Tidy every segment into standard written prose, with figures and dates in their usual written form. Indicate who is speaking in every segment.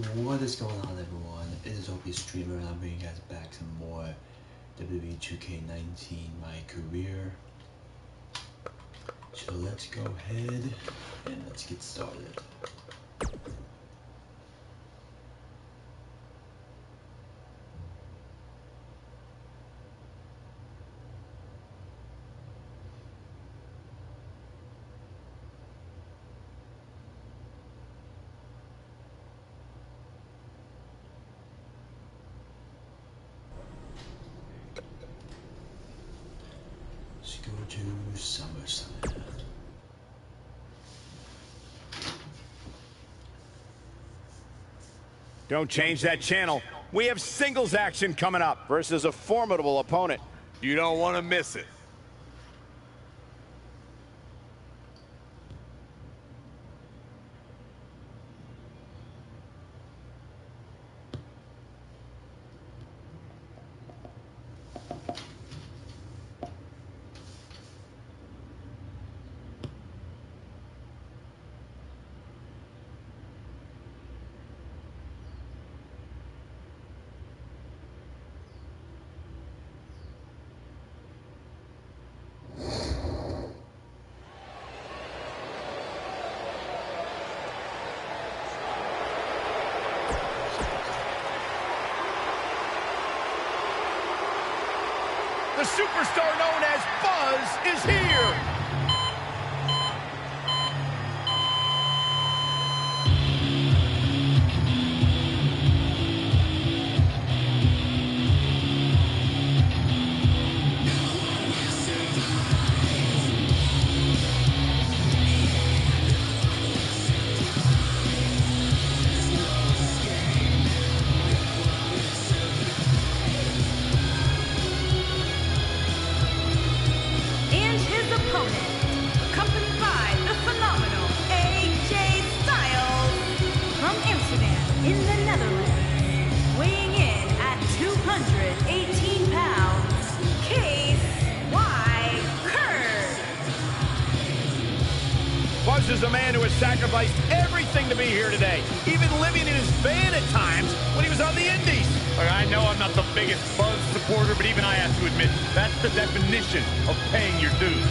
Speaker 1: What is going on, everyone? It is OP Streamer, and I'm bringing you guys back some more WWE 2K19 MyCareer. So let's go ahead and let's get started. Let's go to SummerSlam.
Speaker 2: Don't change that channel. We have singles action coming up versus a formidable opponent. You don't want to miss it. The superstar known as Buzz is here.
Speaker 3: In the Netherlands, weighing in at 218 pounds, Kayce Ryker.
Speaker 2: Buzz is a man who has sacrificed everything to be here today, even living in his van at times when he was on the Indies. I know I'm not the biggest Buzz supporter, but even I have to admit, that's the definition of paying your dues.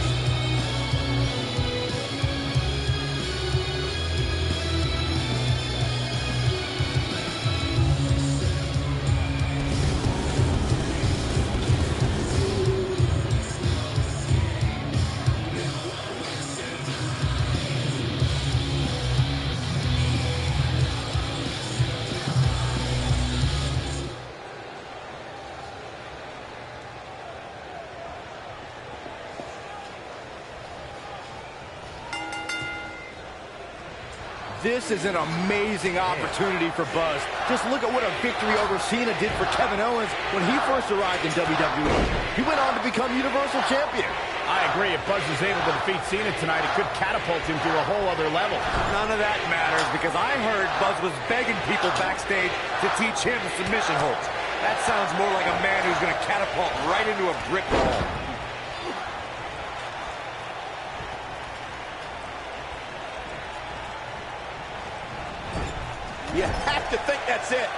Speaker 2: This is an amazing opportunity for Buzz. Just look at what a victory over Cena did for Kevin Owens when he first arrived in WWE. He went on to become Universal Champion. I agree. If Buzz is able to defeat Cena tonight, it could catapult him to a whole other level. None of that matters because I heard Buzz was begging people backstage to teach him submission holds. That sounds more like a man who's going to catapult right into a brick wall. You have to think that's it.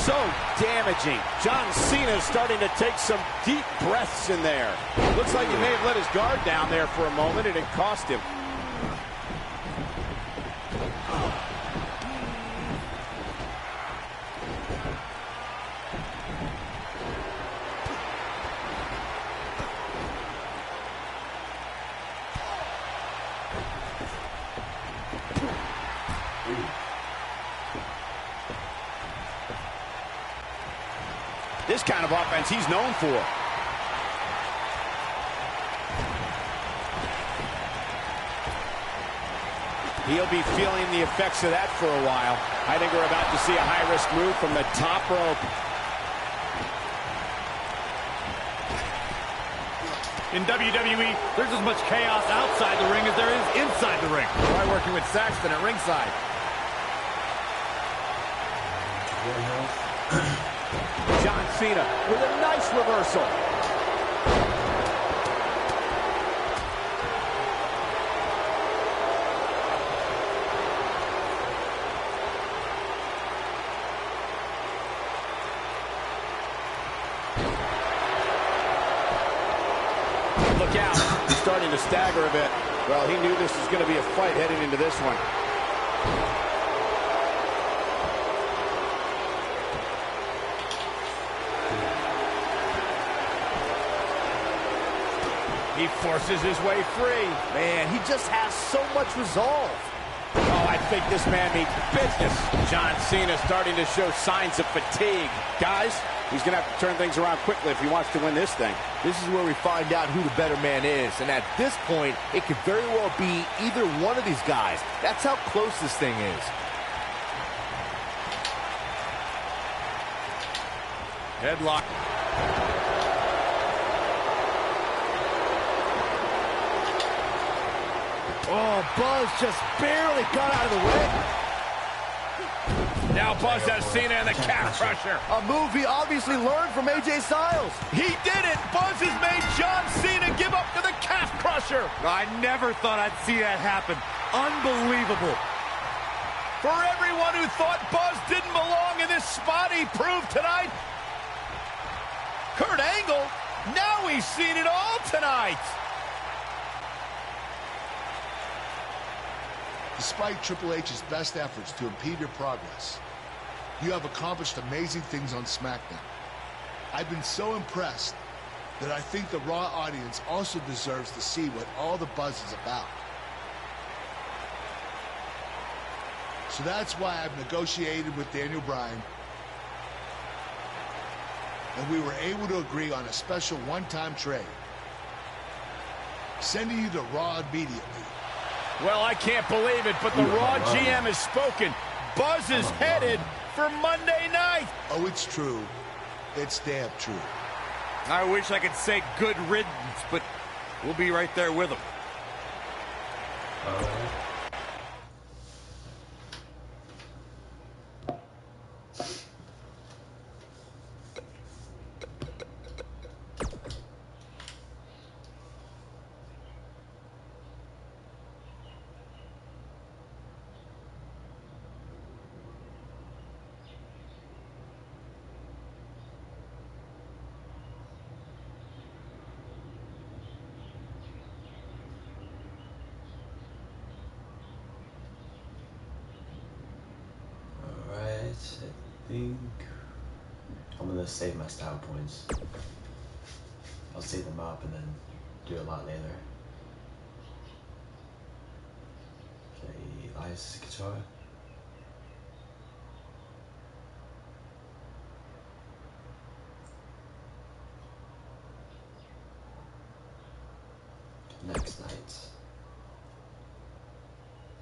Speaker 2: So damaging. John Cena's starting to take some deep breaths in there. Looks like he may have let his guard down there for a moment, and it cost him. This kind of offense he's known for. He'll be feeling the effects of that for a while. I think we're about to see a high-risk move from the top rope. In WWE, there's as much chaos outside the ring as there is inside the ring. Try working with Saxton at ringside. John Cena with a nice reversal. Look out. He's starting to stagger a bit. Well, he knew this was going to be a fight heading into this one. He forces his way free. Man, he just has so much resolve. Oh, I think this man means business. John Cena starting to show signs of fatigue. Guys, he's going to have to turn things around quickly if he wants to win this thing.
Speaker 4: This is where we find out who the better man is. And at this point, it could very well be either one of these guys. That's how close this thing is.
Speaker 2: Headlock.
Speaker 4: Oh, Buzz just barely got out of the way.
Speaker 2: Now Buzz has Cena in the calf crusher.
Speaker 4: A move he obviously learned from AJ Styles.
Speaker 2: He did it! Buzz has made John Cena give up to the calf crusher. I never thought I'd see that happen. Unbelievable. For everyone who thought Buzz didn't belong in this spot, he proved tonight. Kurt Angle, now he's seen it all tonight.
Speaker 5: Despite Triple H's best efforts to impede your progress, you have accomplished amazing things on SmackDown. I've been so impressed that I think the Raw audience also deserves to see what all the buzz is about. So that's why I've negotiated with Daniel Bryan, and we were able to agree on a special one-time trade, sending you to Raw immediately.
Speaker 2: Well, I can't believe it, but the Raw GM has spoken. Buzz is headed for Monday night.
Speaker 5: Oh, it's true. It's damn true.
Speaker 2: I wish I could say good riddance, but we'll be right there with him.
Speaker 1: I think I'm gonna save my style points. I'll save them up and then do a lot later. Okay, Elias guitar. Next night.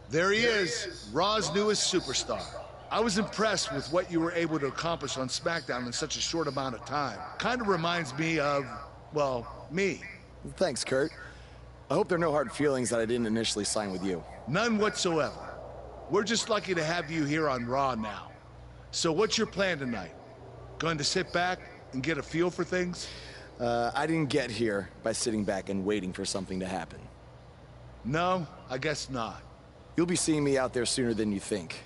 Speaker 5: There he is, Raw's newest superstar. I was impressed with what you were able to accomplish on SmackDown in such a short amount of time. Kind of reminds me of, well, me.
Speaker 6: Thanks, Kurt. I hope there are no hard feelings that I didn't initially sign with you.
Speaker 5: None whatsoever. We're just lucky to have you here on Raw now. So what's your plan tonight? Going to sit back and get a feel for things?
Speaker 6: I didn't get here by sitting back and waiting for something to happen.
Speaker 5: No, I guess not.
Speaker 6: You'll be seeing me out there sooner than you think.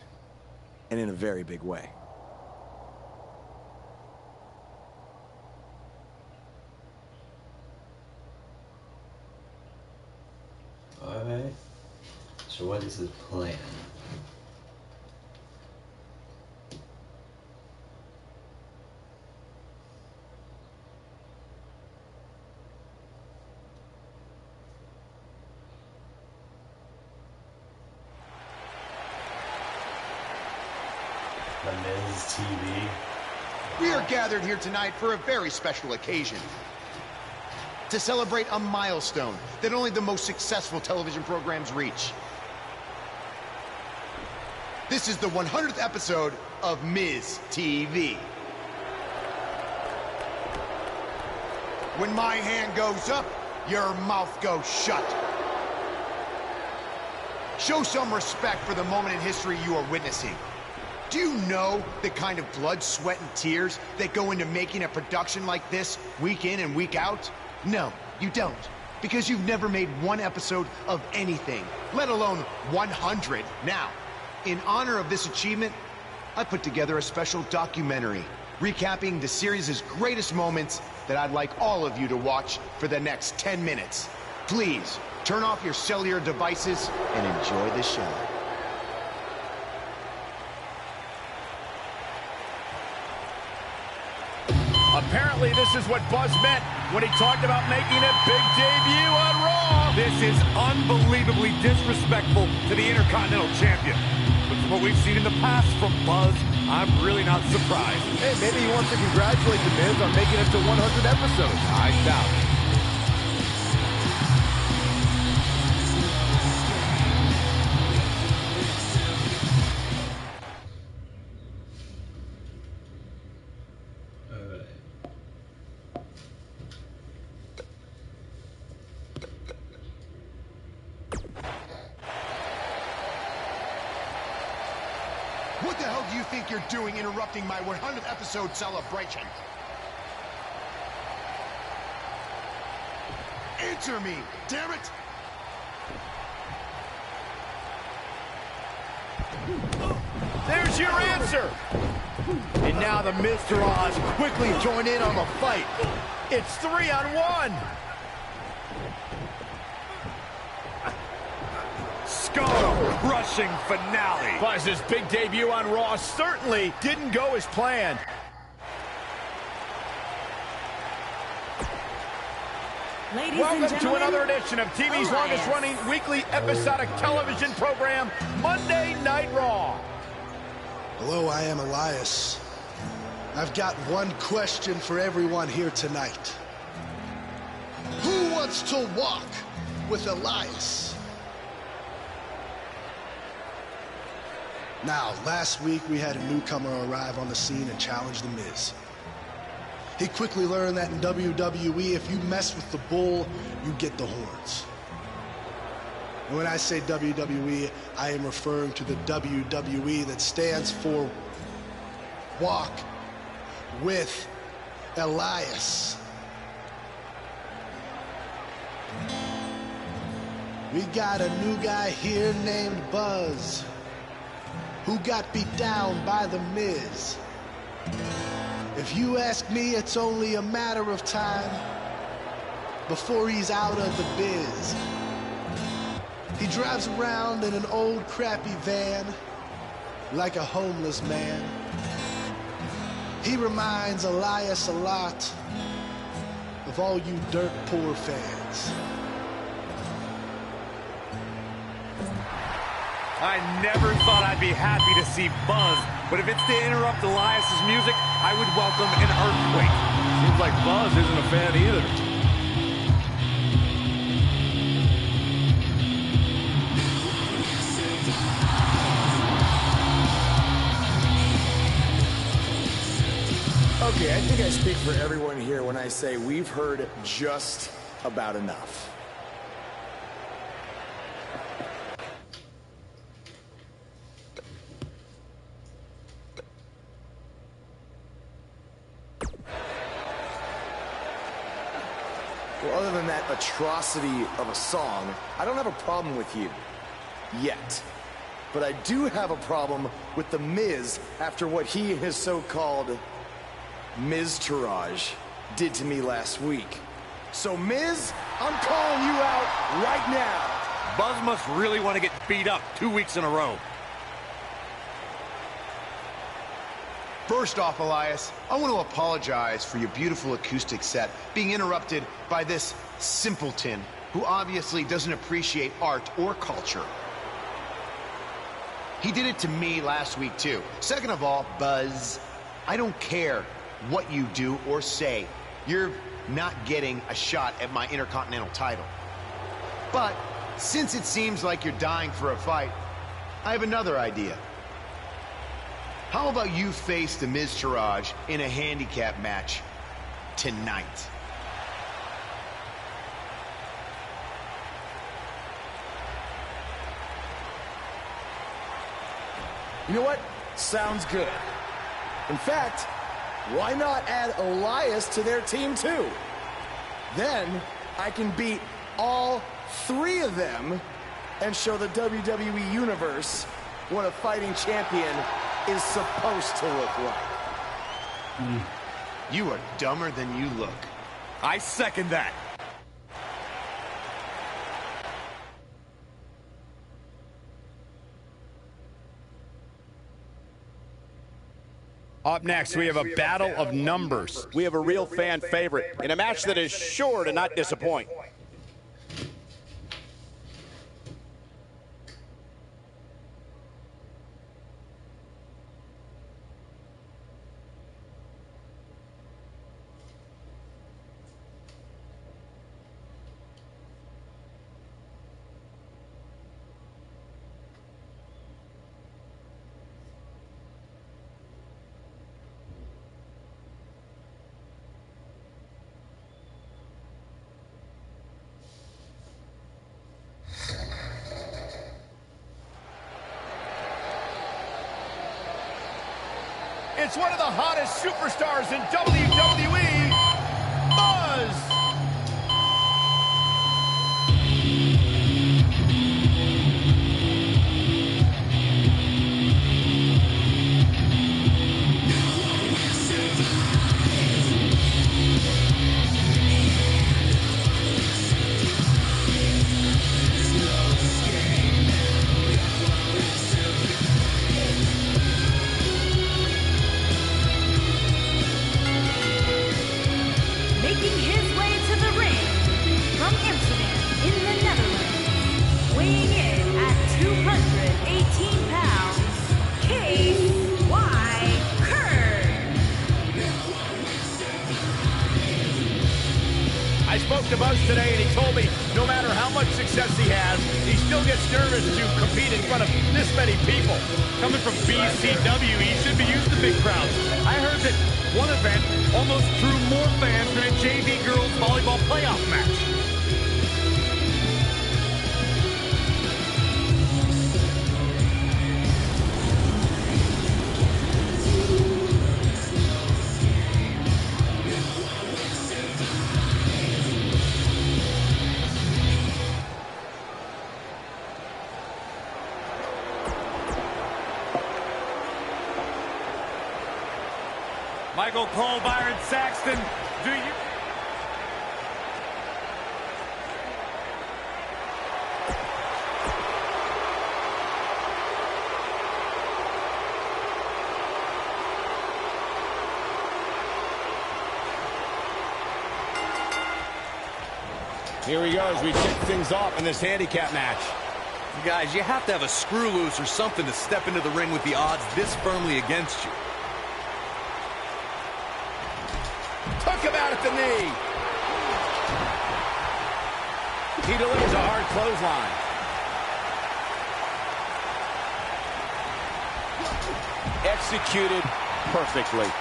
Speaker 6: And in a very big way.
Speaker 1: Alright. So what is his plan? The Miz TV.
Speaker 7: We are gathered here tonight for a very special occasion. To celebrate a milestone that only the most successful television programs reach. This is the 100th episode of Miz TV. When my hand goes up, your mouth go shut. Show some respect for the moment in history you are witnessing. Do you know the kind of blood, sweat, and tears that go into making a production like this week in and week out? No, you don't. Because you've never made one episode of anything, let alone 100. Now, in honor of this achievement, I put together a special documentary recapping the series' greatest moments that I'd like all of you to watch for the next 10 minutes. Please, turn off your cellular devices and enjoy the show.
Speaker 2: Apparently, this is what Buzz meant when he talked about making a big debut on Raw. This is unbelievably disrespectful to the Intercontinental Champion. But from what we've seen in the past from Buzz, I'm really not surprised.
Speaker 4: Hey, maybe he wants to congratulate The Miz on making it to 100 episodes. I doubt it.
Speaker 7: What the hell do you think you're doing interrupting my 100th episode celebration? Answer me, damn it!
Speaker 2: There's your answer! And now the Mr. Oz quickly join in on the fight. It's 3-on-1! Skull-crushing finale. Buzz's big debut on Raw certainly didn't go as planned.
Speaker 3: Ladies
Speaker 2: Welcome
Speaker 3: and
Speaker 2: to
Speaker 3: gentlemen,
Speaker 2: another edition of TV's
Speaker 3: Elias.
Speaker 2: longest-running weekly episodic television program, Monday Night Raw.
Speaker 8: Hello, I am Elias. I've got one question for everyone here tonight. Who wants to walk with Elias? Now, last week we had a newcomer arrive on the scene and challenge The Miz. He quickly learned that in WWE, if you mess with the bull, you get the horns. And when I say WWE, I am referring to the WWE that stands for Walk with Elias. We got a new guy here named Buzz, who got beat down by The Miz. If you ask me, it's only a matter of time before he's out of the biz. He drives around in an old crappy van like a homeless man. He reminds Elias a lot of all you dirt poor fans.
Speaker 2: I never thought I'd be happy to see Buzz, but if it's to interrupt Elias's music, I would welcome an earthquake. Seems like Buzz isn't a fan either.
Speaker 6: Okay, I think I speak for everyone here when I say we've heard just about enough. Well, other than that atrocity of a song, I don't have a problem with you. Yet. But I do have a problem with The Miz after what he and his so-called Miz-tourage did to me last week. So, Miz, I'm calling you out right now.
Speaker 2: Buzz must really want to get beat up 2 weeks in a row.
Speaker 7: First off, Elias, I want to apologize for your beautiful acoustic set being interrupted by this simpleton who obviously doesn't appreciate art or culture. He did it to me last week, too. Second of all, Buzz, I don't care what you do or say. You're not getting a shot at my Intercontinental title. But since it seems like you're dying for a fight, I have another idea. How about you face the Miz-tourage in a handicap match tonight?
Speaker 6: You know what? Sounds good. In fact, why not add Elias to their team too? Then I can beat all 3 of them and show the WWE Universe what a fighting champion is supposed to look like.
Speaker 7: You are dumber than you look.
Speaker 2: I second that. Up next, we have a battle of numbers.
Speaker 4: We have a real fan favorite in a match that is sure to not disappoint.
Speaker 2: It's one of the hottest superstars in WWE, Buzz! I spoke to Buzz today, and he told me no matter how much success he has, he still gets nervous to compete in front of this many people. Coming from BCW, he should be used to big crowds. I heard that one event almost drew more fans than a JV girls volleyball playoff match. Michael Cole, Byron Saxton, do you... Here he goes. We kick things off in this handicap match.
Speaker 9: Guys, you have to have a screw loose or something to step into the ring with the odds this firmly against you.
Speaker 2: Took him out at the knee. He delivers a hard clothesline.
Speaker 4: Executed perfectly.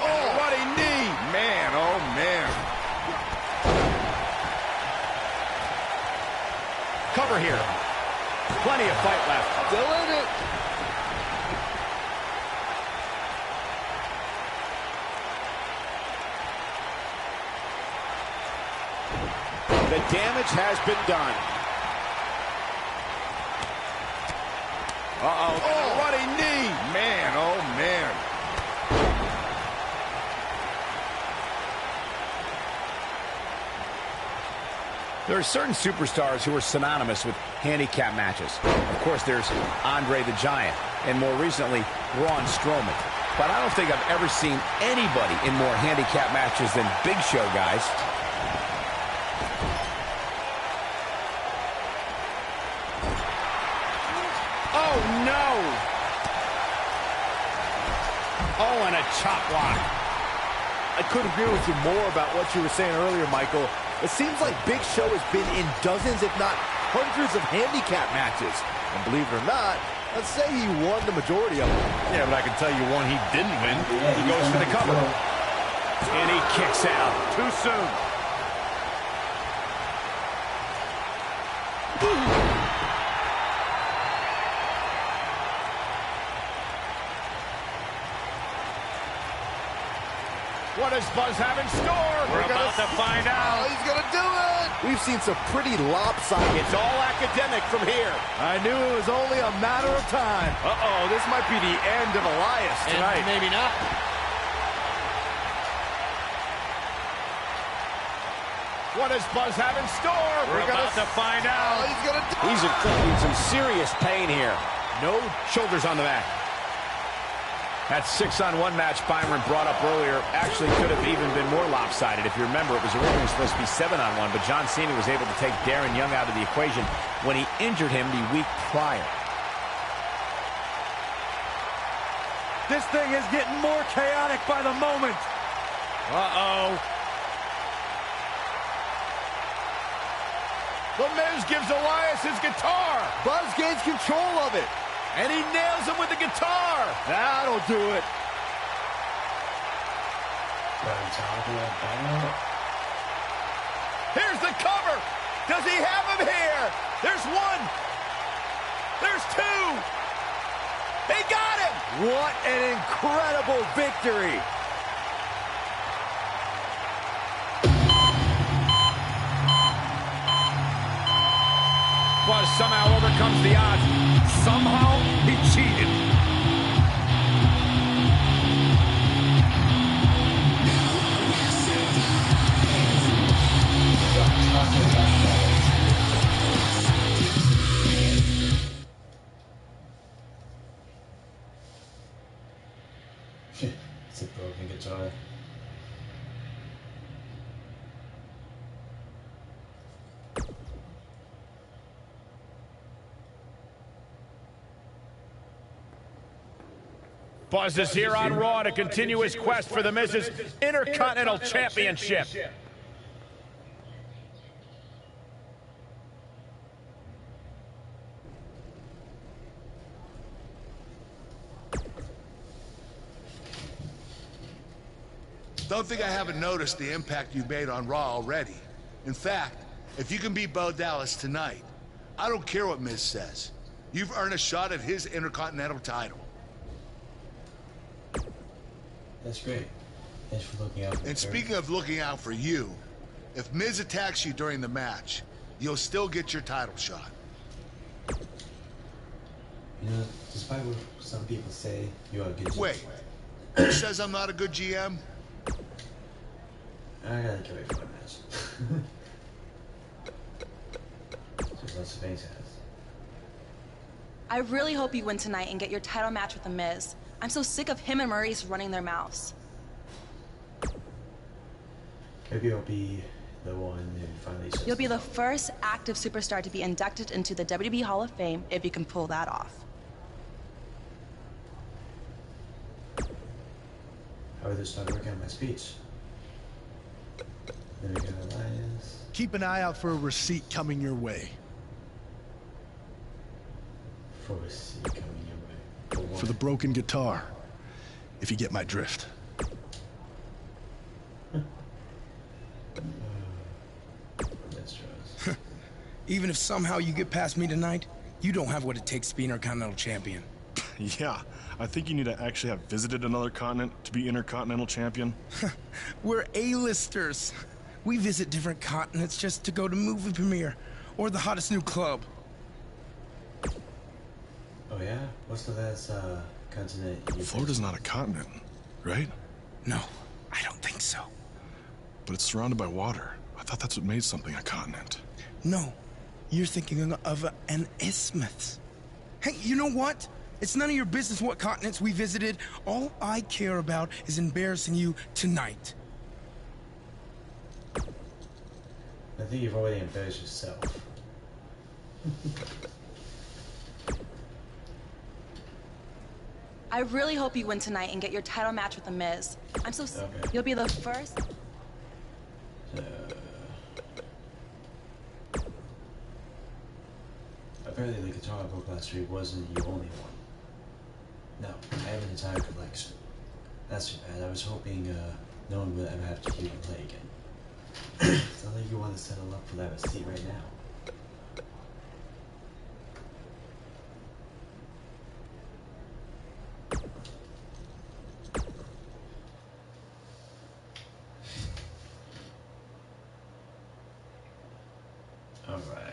Speaker 2: Oh, what a knee. Man, oh, man. Cover here. Plenty of fight left. Still in it.
Speaker 4: The damage has been done.
Speaker 2: Uh-oh. Oh, what a knee. Man, oh, man. There are certain superstars who are synonymous with handicap matches. Of course, there's Andre the Giant, and more recently, Braun Strowman. But I don't think I've ever seen anybody in more handicap matches than Big Show, guys. Oh, no! Oh, and a chop block.
Speaker 4: I couldn't agree with you more about what you were saying earlier, Michael. It seems like Big Show has been in dozens, if not hundreds, of handicap matches. And believe it or not, Let's say he won the majority of them.
Speaker 9: Yeah, but I can tell you one he didn't win. He goes for the cover. And he kicks out too soon. What does Buzz have in store? We're about to find out.
Speaker 6: Oh, he's gonna do it!
Speaker 4: We've seen some pretty lopsided.
Speaker 9: It's all academic from here.
Speaker 4: I knew it was only a matter of time.
Speaker 9: Uh-oh, this might be the end of Elias tonight.
Speaker 2: And maybe not.
Speaker 9: What does Buzz have in store? We're about to find out.
Speaker 6: Oh, he's gonna do it!
Speaker 2: He's inflicting some serious pain here.
Speaker 9: No shoulders on the mat. That 6-on-1 match Byron brought up earlier actually could have even been more lopsided. If you remember, it was originally supposed to be 7-on-1, but John Cena was able to take Darren Young out of the equation when he injured him the week prior.
Speaker 2: This thing is getting more chaotic by the moment.
Speaker 9: Uh-oh. The Miz gives Elias his guitar.
Speaker 4: Buzz gains control of it.
Speaker 9: And he nails him with the guitar.
Speaker 4: That'll do it.
Speaker 9: Here's the cover. Does he have him here? There's one. There's two. He got him.
Speaker 4: What an incredible victory.
Speaker 9: Buzz somehow overcomes the odds. Somehow he cheated.
Speaker 1: It's a broken guitar.
Speaker 9: Buzz is here on Raw to continue his quest for the Miz's Intercontinental Championship.
Speaker 5: Don't think I haven't noticed the impact you've made on Raw already. In fact, if you can beat Bo Dallas tonight, I don't care what Miz says. You've earned a shot at his Intercontinental title.
Speaker 1: That's great. Thanks for looking out for me.
Speaker 5: And speaking of looking out for you, if Miz attacks you during the match, you'll still get your title shot.
Speaker 1: You know, despite what some people say, you are a good GM.
Speaker 5: Wait, who says I'm not a good GM?
Speaker 1: I gotta get away from my match. Just lots of face has.
Speaker 10: I really hope you win tonight and get your title match with The Miz. I'm so sick of him and Maurice running their mouths.
Speaker 1: Maybe I'll be the one who finally says
Speaker 10: You'll be the first active superstar to be inducted into the WWE Hall of Fame if you can pull that off.
Speaker 1: I would just start working on my speech. Then we got Elias.
Speaker 8: Keep an eye out for a receipt coming your way.
Speaker 1: For a receipt coming your way.
Speaker 8: For the broken guitar, if you get my drift.
Speaker 1: Let's try.
Speaker 11: Even if somehow you get past me tonight, you don't have what it takes to be Intercontinental Champion.
Speaker 12: Yeah, I think you need to actually have visited another continent to be Intercontinental Champion.
Speaker 11: We're A-listers. We visit different continents just to go to movie premiere or the hottest new club.
Speaker 1: Oh yeah? What's the last continent you
Speaker 12: Florida's not a continent, right?
Speaker 11: No, I don't think so.
Speaker 12: But it's surrounded by water. I thought that's what made something a continent.
Speaker 11: No, you're thinking of an isthmus. Hey, you know what? It's none of your business what continents we visited. All I care about is embarrassing you tonight.
Speaker 1: I think you've already embarrassed yourself.
Speaker 10: I really hope you win tonight and get your title match with The Miz. I'm so sick.
Speaker 1: Okay.
Speaker 10: You'll be the first.
Speaker 1: Okay. apparently the guitar I broke last week wasn't the only one. No, I have an entire collection. That's too bad. I was hoping no one would ever have to hear you play again. Sounds like you want to settle up for that receipt right now. All right.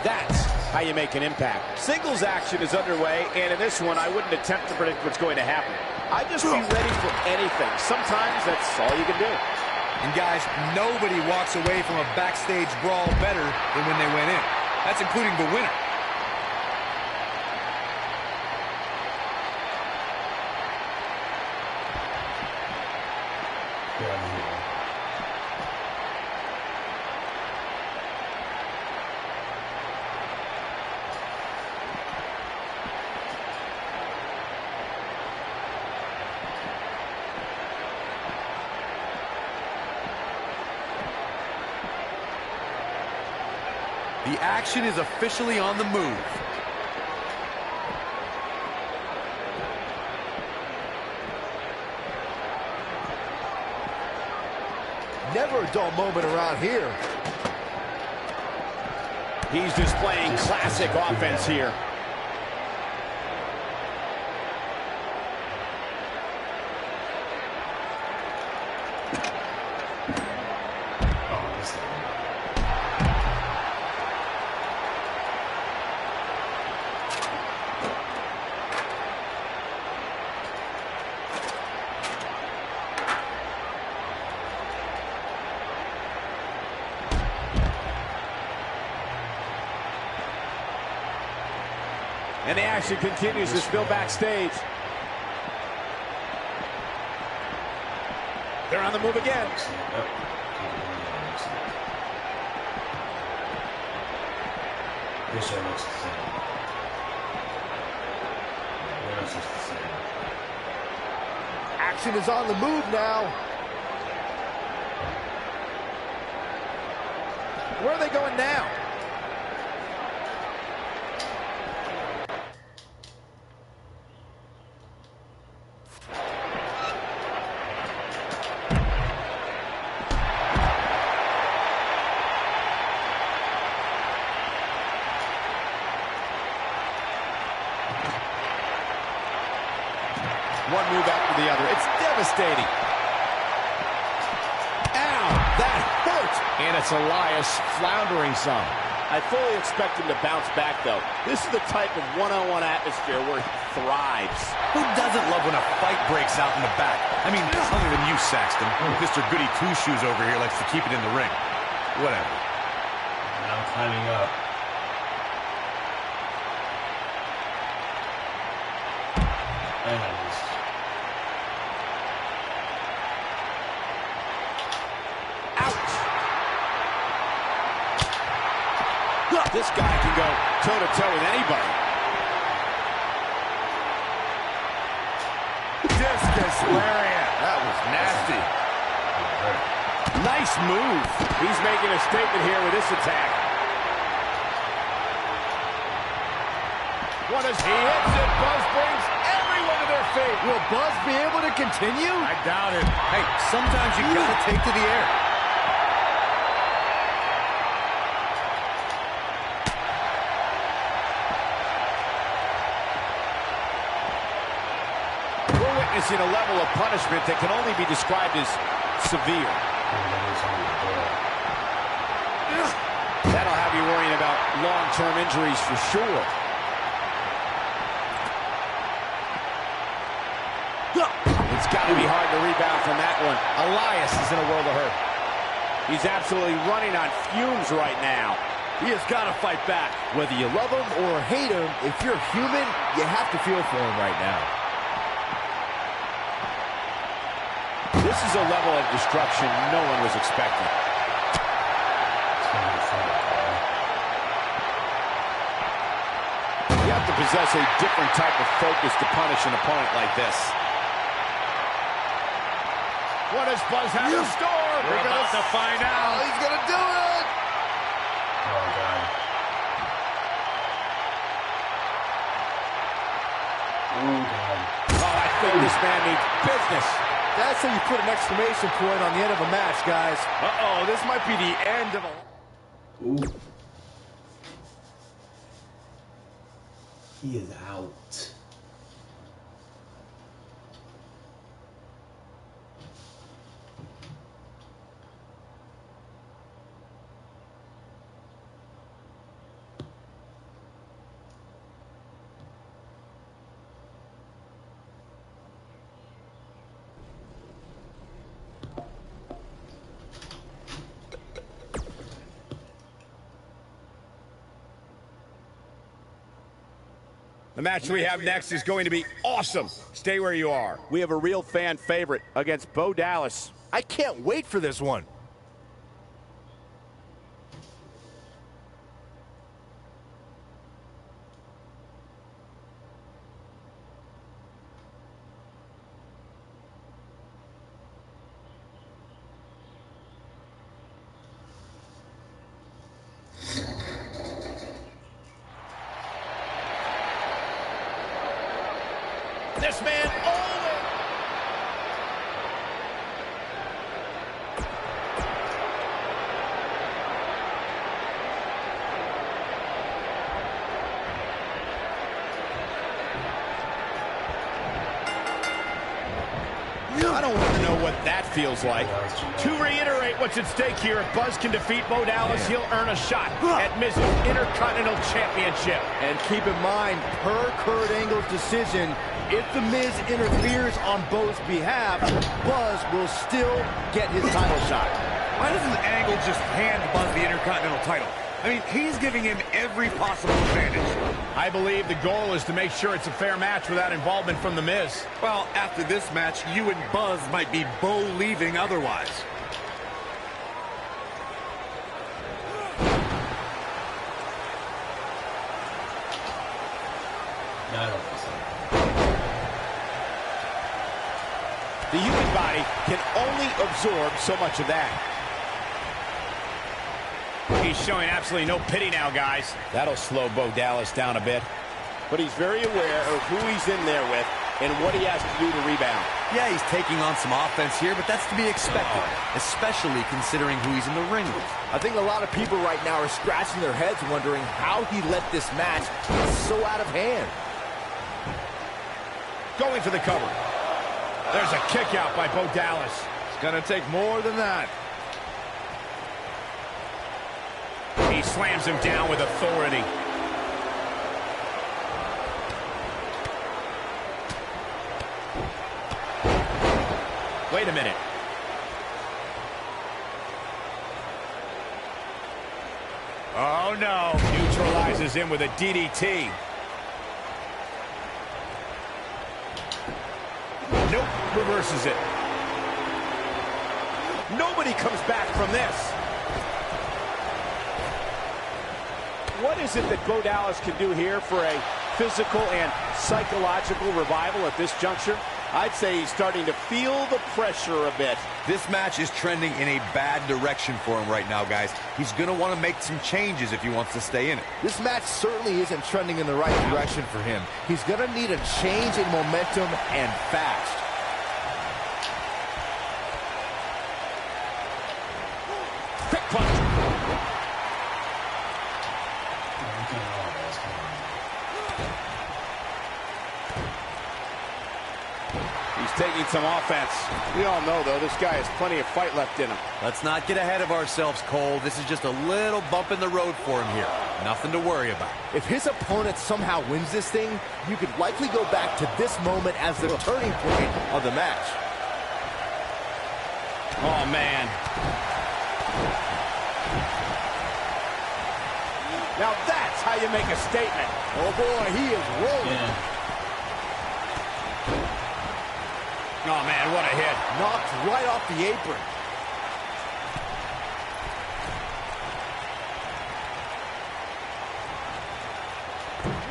Speaker 2: That's how you make an impact. Singles action is underway, and in this one, I wouldn't attempt to predict what's going to happen. I'd just be ready for anything. Sometimes that's all you can do.
Speaker 13: And guys, nobody walks away from a backstage brawl better than when they went in. That's including the winner. The action is officially on the move.
Speaker 4: Never a dull moment around here.
Speaker 2: He's displaying classic offense here. And the action continues to spill backstage. They're on the move again.
Speaker 1: This one looks the same. What else is the same?
Speaker 4: Action is on the move now.
Speaker 2: Where are they going now? One move after the other. It's devastating. Ow, that hurt.
Speaker 9: And it's Elias floundering some.
Speaker 2: I fully expect him to bounce back, though. This is the type of one-on-one atmosphere where he thrives.
Speaker 13: Who doesn't love when a fight breaks out in the back? I mean, other than you, Saxton. Mr. Goody Two-Shoes over here likes to keep it in the ring. Whatever.
Speaker 1: Now climbing up. Anyways.
Speaker 2: This guy can go toe-to-toe with anybody.
Speaker 13: Discus lariat. That was nasty.
Speaker 2: Nice move. He's making a statement here with this attack. What as he hits it, Buzz brings everyone to their feet.
Speaker 4: Will Buzz be able to continue?
Speaker 13: I doubt it. Hey, sometimes you gotta take to the air.
Speaker 2: Witnessing a level of punishment that can only be described as severe. That'll have you worrying about long-term injuries for sure. It's got to be hard to rebound from that one.
Speaker 4: Elias is in a world of hurt.
Speaker 2: He's absolutely running on fumes right now.
Speaker 4: He has got to fight back. Whether you love him or hate him, if you're human, you have to feel for him right now.
Speaker 2: This is a level of destruction no one was expecting. to possess a different type of focus to punish an opponent like this.
Speaker 4: What does Buzz have in store?
Speaker 2: We're about to find out.
Speaker 4: He's going to do it.
Speaker 1: Oh, God. Oh, God.
Speaker 4: Oh, I think this man needs business. That's how you put an exclamation point on the end of a match, guys.
Speaker 2: Uh-oh, this might be the end of a...
Speaker 1: Ooh. He is out.
Speaker 2: The match we have next is going to be awesome. Stay where you are. We have a real fan favorite against Bo Dallas.
Speaker 4: I can't wait for this one.
Speaker 2: This man I don't want to know what that feels like. To reiterate what's at stake here, if Buzz can defeat Bo Dallas, he'll earn a shot at Miz's Intercontinental Championship.
Speaker 4: And keep in mind, per Kurt Angle's decision, if The Miz interferes on Bo's behalf, Buzz will still get his title shot.
Speaker 13: Why doesn't Angle just hand Buzz the Intercontinental title? I mean, he's giving him every possible advantage.
Speaker 2: I believe the goal is to make sure it's a fair match without involvement from The Miz.
Speaker 13: Well, after this match, you and Buzz might be Bo leaving otherwise.
Speaker 1: No, I don't think so.
Speaker 2: The human body can only absorb so much of that. He's showing absolutely no pity now, guys. That'll slow Bo Dallas down a bit. But he's very aware of who he's in there with and what he has to do to rebound.
Speaker 13: Yeah, he's taking on some offense here, but that's to be expected, especially considering who he's in the ring with.
Speaker 4: I think a lot of people right now are scratching their heads wondering how he let this match get so out of hand.
Speaker 2: Going for the cover. There's a kick out by Bo Dallas.
Speaker 13: It's going to take more than that.
Speaker 2: He slams him down with authority. Wait a minute. Oh, no. Neutralizes him with a DDT. Nope, reverses it. Nobody comes back from this. What is it that Bo Dallas can do here for a physical and psychological revival at this juncture? I'd say he's starting to feel the pressure a bit.
Speaker 13: This match is trending in a bad direction for him right now, guys. He's going to want to make some changes if he wants to stay in it.
Speaker 4: This match certainly isn't trending in the right direction for him. He's going to need a change in momentum and fast.
Speaker 2: Quick punch. He's taking some offense. We all know, though, this guy has plenty of fight left in him.
Speaker 13: Let's not get ahead of ourselves, Cole. This is just a little bump in the road for him here. Nothing to worry about.
Speaker 4: If his opponent somehow wins this thing, you could likely go back to this moment as the turning point of the match.
Speaker 2: Oh, man. Now that's how you make a statement.
Speaker 4: Oh, boy, he is rolling.
Speaker 1: Yeah.
Speaker 2: Oh, man, what a hit.
Speaker 4: Knocked right off the apron.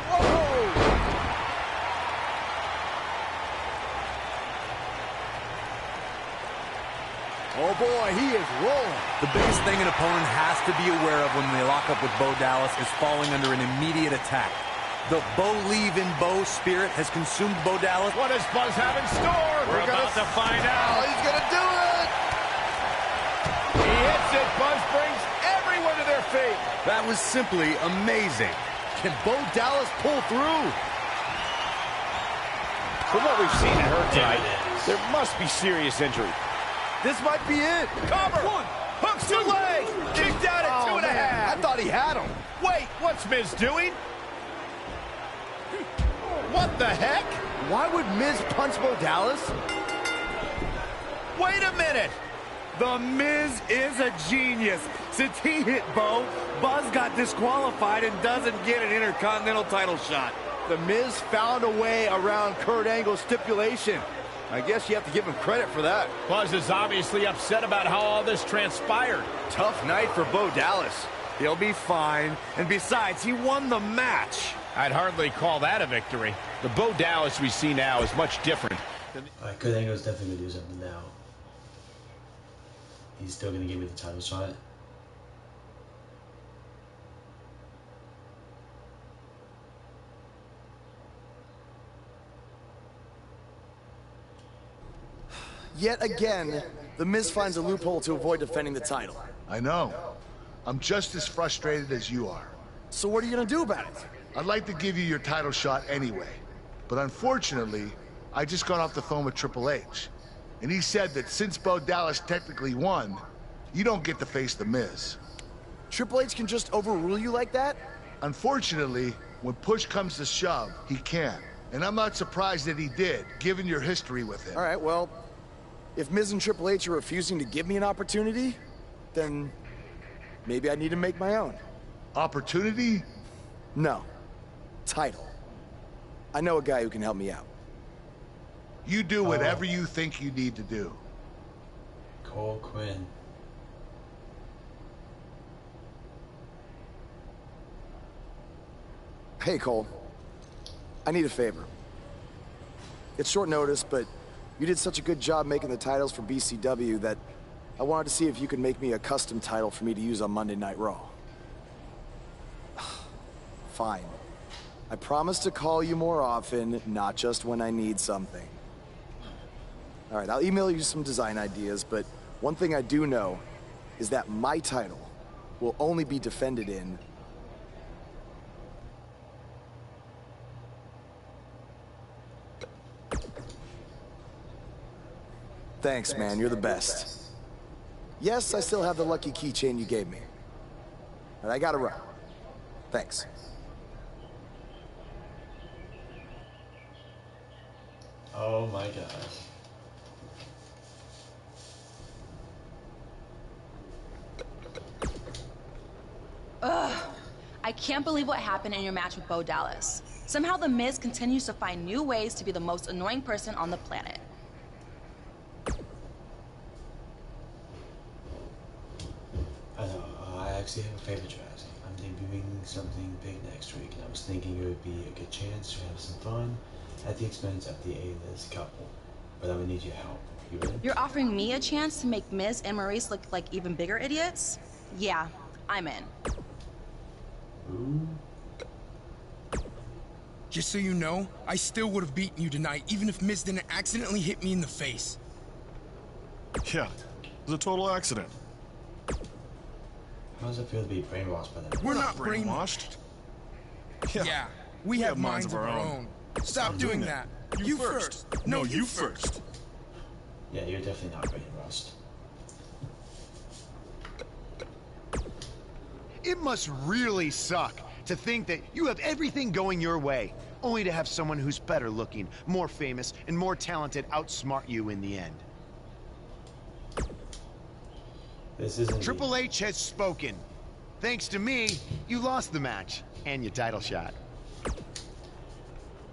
Speaker 4: Whoa! Oh boy, he is rolling.
Speaker 13: The biggest thing an opponent has to be aware of when they lock up with Bo Dallas is falling under an immediate attack. The Bo leave in Bo spirit has consumed Bo Dallas.
Speaker 2: What does Buzz have in store? We're about to find out.
Speaker 6: Oh, he's gonna do it!
Speaker 2: He hits it. Buzz brings everyone to their feet.
Speaker 4: That was simply amazing. Can Bo Dallas pull through?
Speaker 2: From what we've seen and heard tonight, there must be serious injury.
Speaker 4: This might be it.
Speaker 2: Cover. One. Hooks to leg. Kicked out at 2.5.
Speaker 4: I thought he had him.
Speaker 2: Wait, what's Miz doing? What the heck?
Speaker 4: Why would Miz punch Bo Dallas?
Speaker 2: Wait a minute.
Speaker 13: The Miz is a genius. Since he hit Bo, Buzz got disqualified and doesn't get an Intercontinental title shot.
Speaker 4: The Miz found a way around Kurt Angle's stipulation. I guess you have to give him credit for that.
Speaker 2: Buzz is obviously upset about how all this transpired.
Speaker 4: Tough night for Bo Dallas.
Speaker 13: He'll be fine. And besides, he won the match.
Speaker 2: I'd hardly call that a victory. The Bo Dallas we see now is much different.
Speaker 1: Alright, Kurt Angle's definitely gonna do something now. He's still gonna give me the title shot.
Speaker 6: Yet again, The Miz finds a loophole to avoid defending the title.
Speaker 5: I know. I'm just as frustrated as you are.
Speaker 6: So what are you gonna do about it?
Speaker 5: I'd like to give you your title shot anyway. But unfortunately, I just got off the phone with Triple H. And he said that since Bo Dallas technically won, you don't get to face The Miz.
Speaker 6: Triple H can just overrule you like that?
Speaker 5: Unfortunately, when push comes to shove, he can. And I'm not surprised that he did, given your history with him.
Speaker 6: All right, well, if Miz and Triple H are refusing to give me an opportunity, then maybe I need to make my own.
Speaker 5: Opportunity?
Speaker 6: No. Title. I know a guy who can help me out.
Speaker 5: You do whatever you think you need to do.
Speaker 1: Cole Quinn.
Speaker 6: Hey, Cole. I need a favor. It's short notice, but you did such a good job making the titles for BCW that I wanted to see if you could make me a custom title for me to use on Monday Night Raw. Fine. I promise to call you more often, not just when I need something. All right, I'll email you some design ideas, but one thing I do know is that my title will only be defended in Thanks, man. You're the best. Yes, I still have the lucky keychain you gave me. But I gotta run. Thanks.
Speaker 1: Oh my gosh.
Speaker 10: Ugh. I can't believe what happened in your match with Bo Dallas. Somehow The Miz continues to find new ways to be the most annoying person on the planet.
Speaker 1: I know, I actually have a favor to ask. I'm debuting something big next week, and I was thinking it would be a good chance to have some fun at the expense of the A-list couple. But I would need your help. You ready?
Speaker 10: You're offering me a chance to make Miz and Maurice look like even bigger idiots? Yeah, I'm in.
Speaker 1: Ooh.
Speaker 11: Just so you know, I still would have beaten you tonight, even if Miz didn't accidentally hit me in the face.
Speaker 12: Yeah, it was a total accident.
Speaker 1: How does it feel to be brainwashed by that?
Speaker 11: We're not brainwashed. Yeah, we have minds of our own. Stop doing that. You first. No, you first.
Speaker 1: Yeah, you're definitely not brainwashed.
Speaker 7: It must really suck to think that you have everything going your way, only to have someone who's better looking, more famous, and more talented outsmart you in the end.
Speaker 1: This isn't
Speaker 7: Triple H has spoken. Thanks to me, you lost the match and your title shot.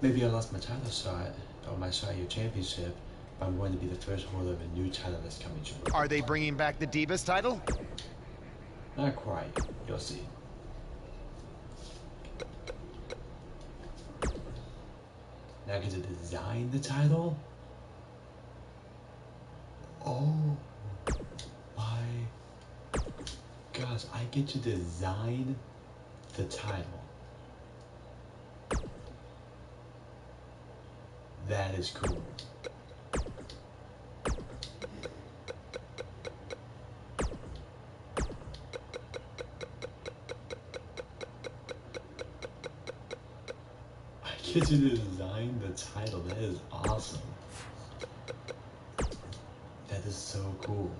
Speaker 1: Maybe I lost my title shot, or my shot at your championship, but I'm going to be the first holder of a new title that's coming true.
Speaker 7: Are they bringing back the Divas title?
Speaker 1: Not quite. You'll see. Now I get to design the title? Oh. gosh, I get to design the title. That is cool. I get to design the title. That is awesome. That is so cool.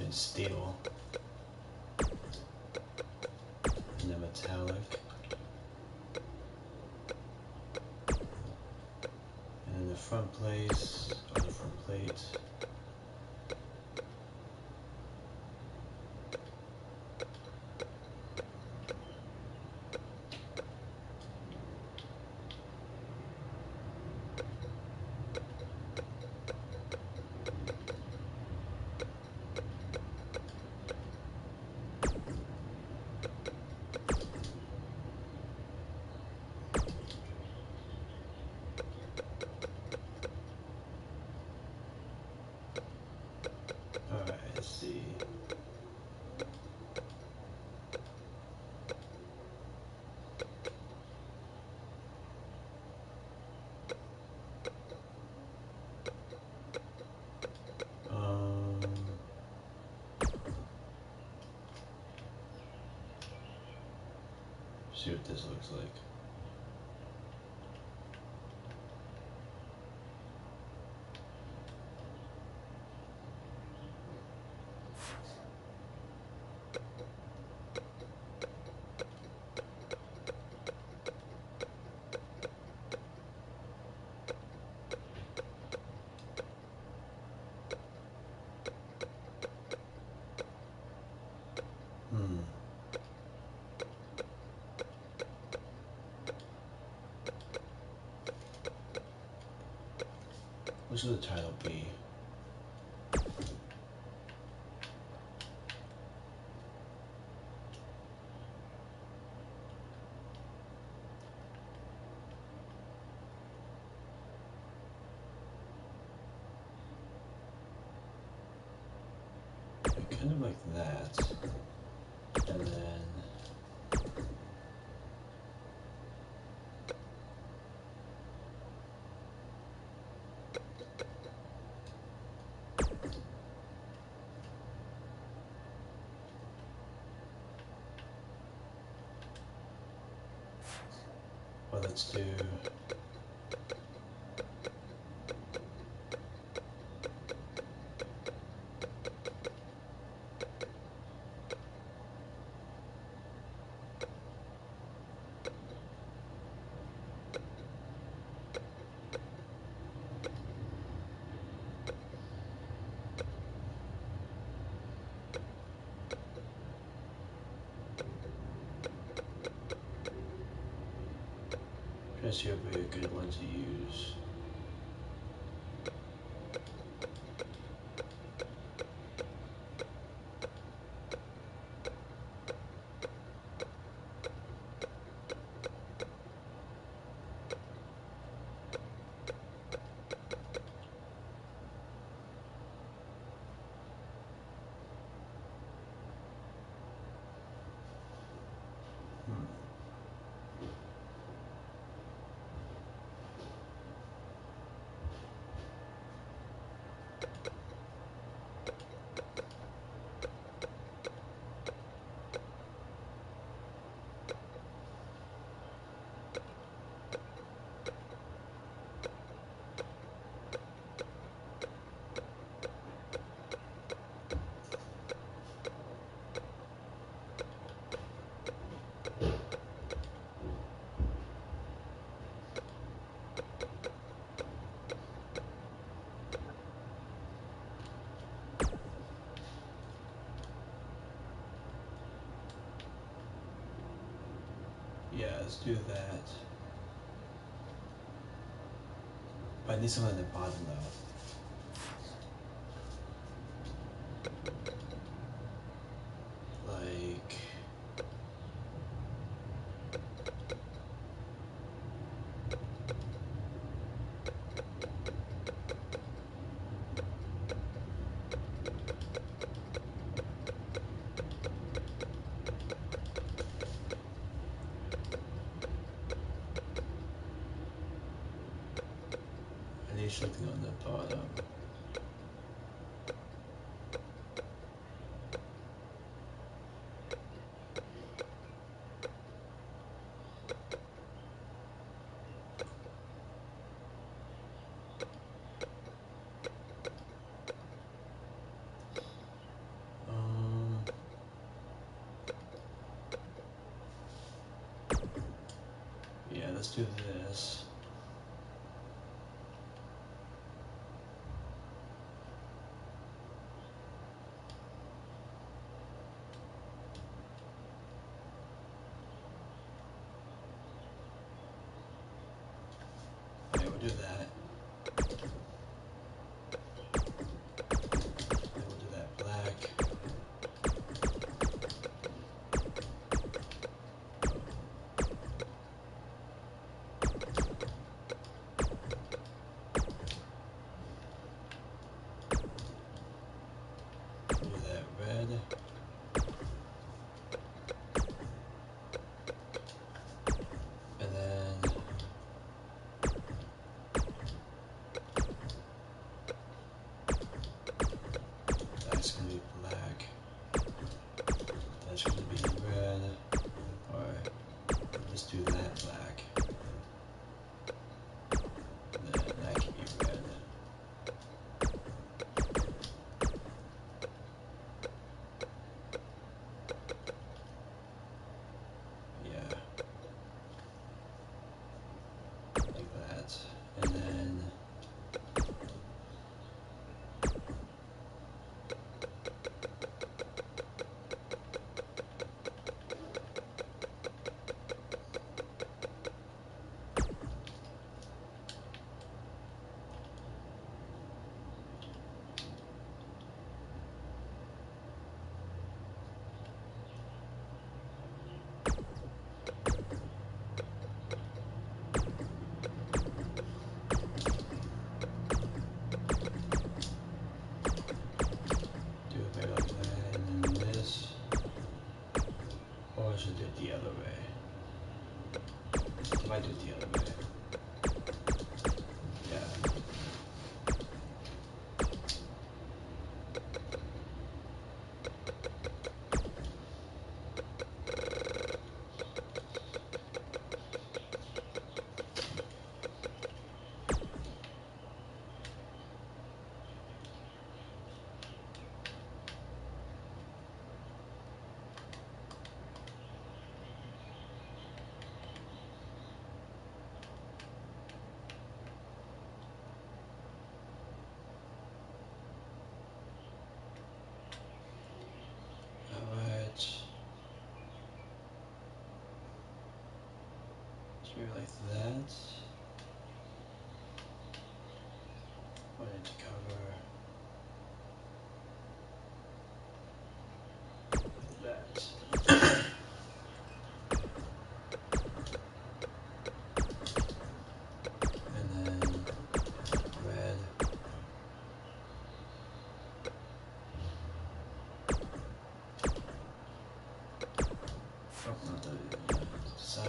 Speaker 1: Steel and then metallic, and then the front place or the front plate. Alright, let's see. See what this looks like. What should the title be? Kind of like that, and then well, let's do This here would be a good one to use. Yeah, let's do that. But I need something at the bottom though. Like... I need something on the bottom. Yeah, let's do this. Okay, we'll do that. Then we'll do that black. Do that red. And then that's gonna be black. That's gonna be red. Alright. Let's do that black. And then that can be red. Yeah. Like that. And then do a bit like that, and then this. Or I should do it the other way. I might do it the other way. Yeah. Alright. So like that. Wanted to cover that. And then red. Oh, not the sign.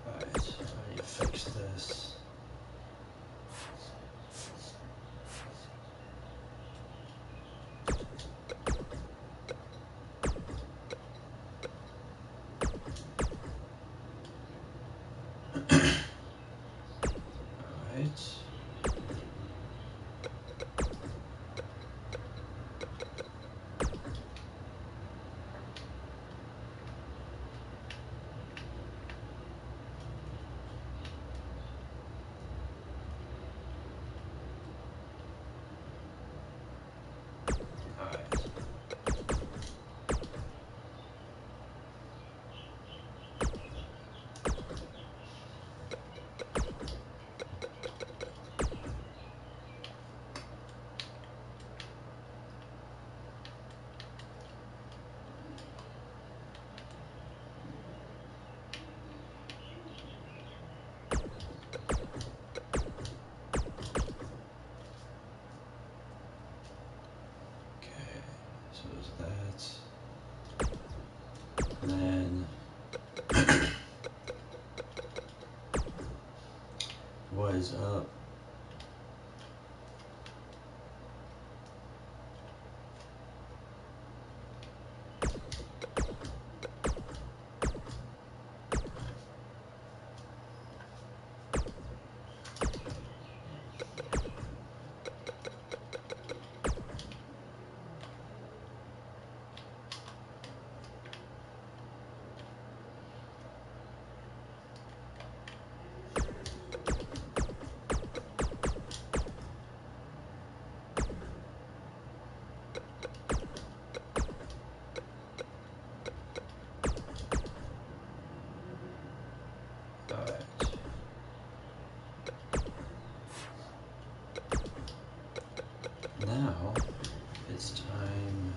Speaker 1: Alright, I need to fix this. Alright. was up? Now, it's time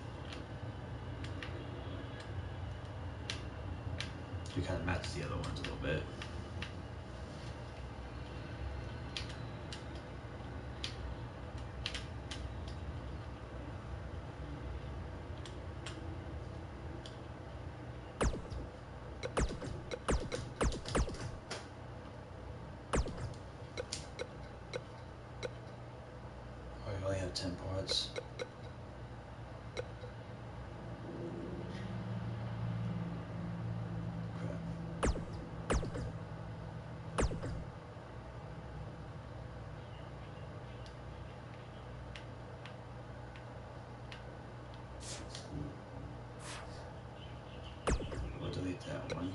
Speaker 1: to kind of match the other ones a little bit. I only have 10 parts. We'll delete that one.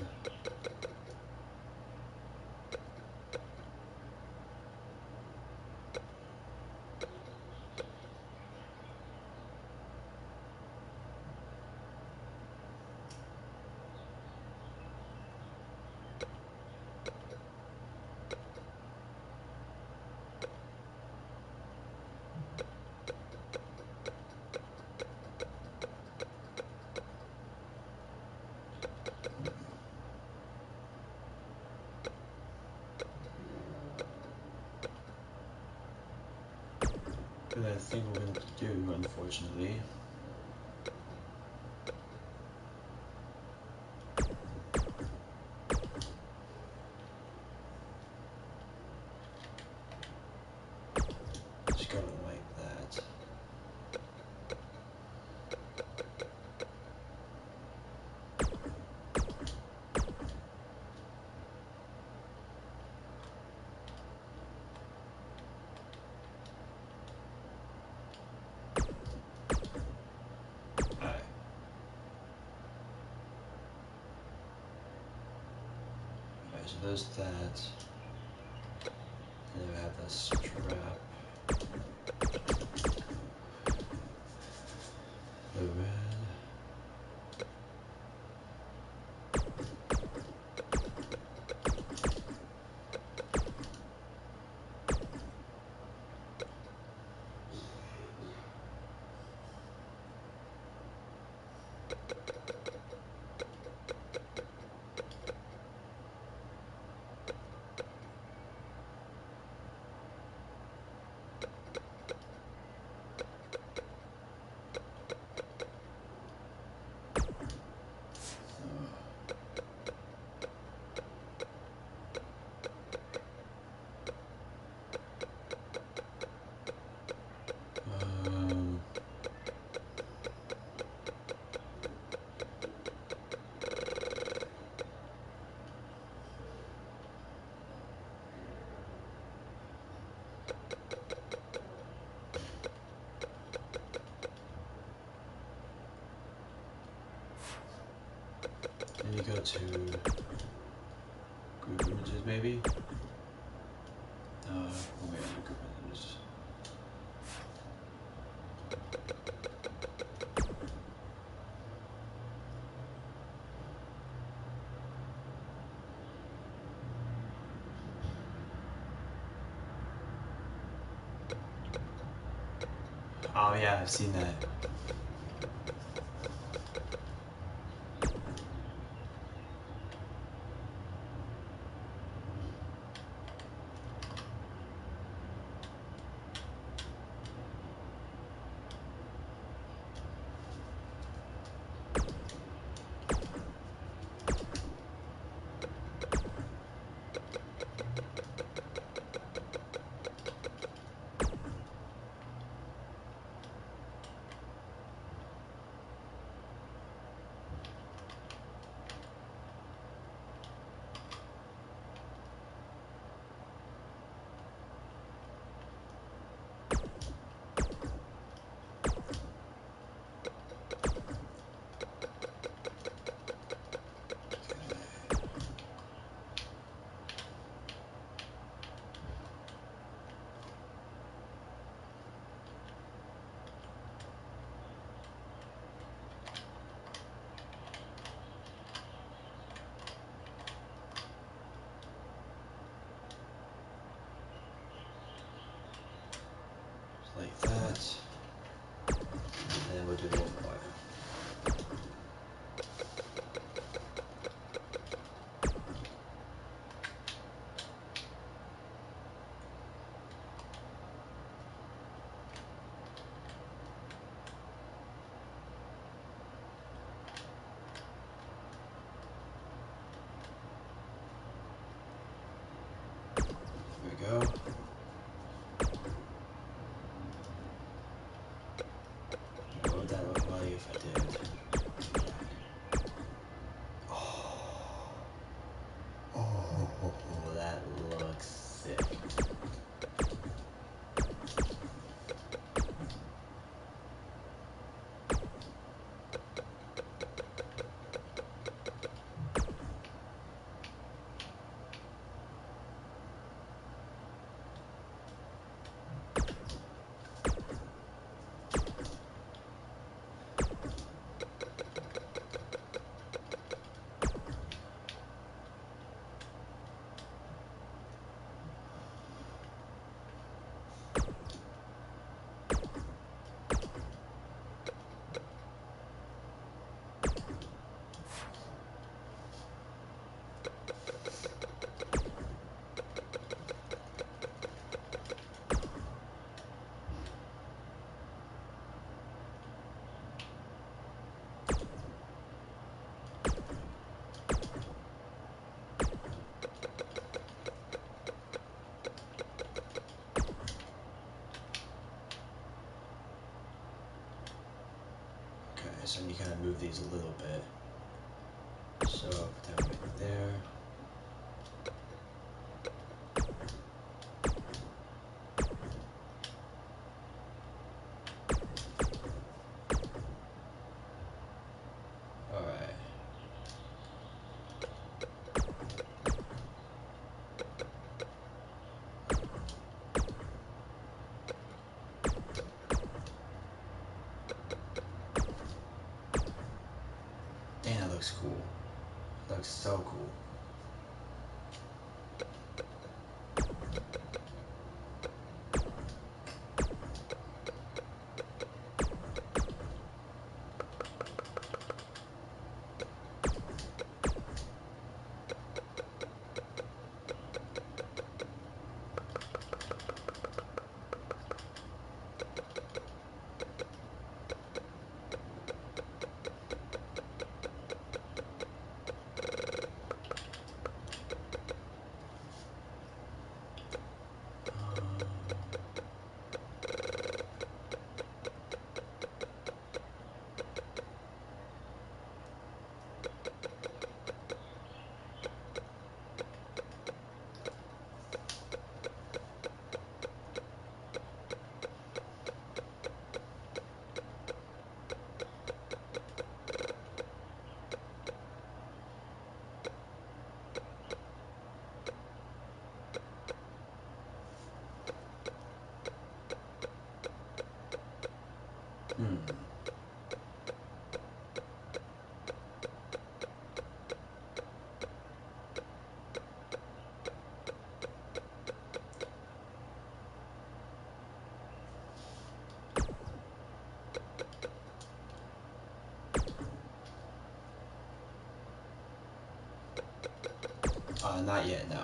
Speaker 1: But I think we're going to do, unfortunately. Just gotta like that. So there's that. And then we have this strap. The red. And you go to group images, maybe? Wait, group images. Oh yeah, I've seen that. do the open wire. There we go. What would that look like if I did? Oh, that looks sick. So you kind of move these a little bit. So put that right there. All right. Damn, that looks cool. That looks so cool. Not yet, no.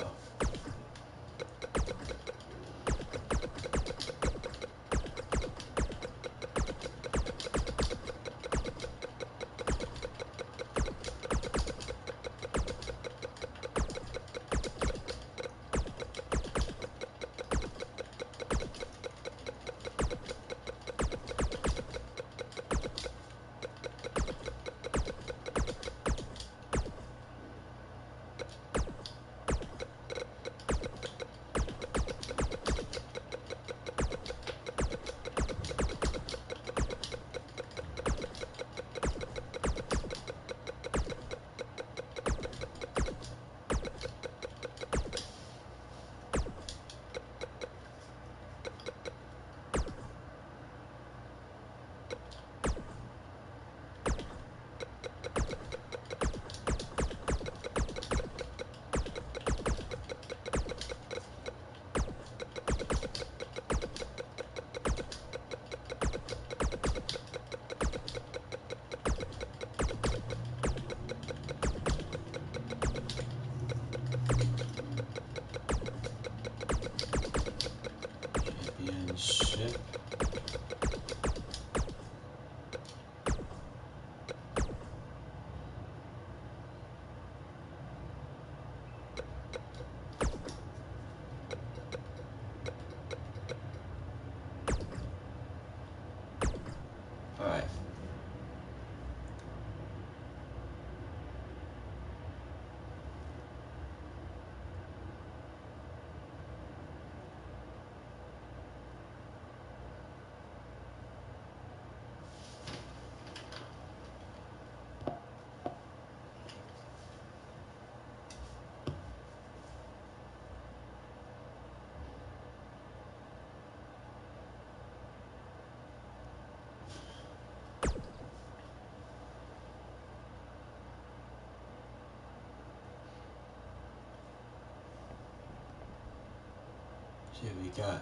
Speaker 1: See what we got.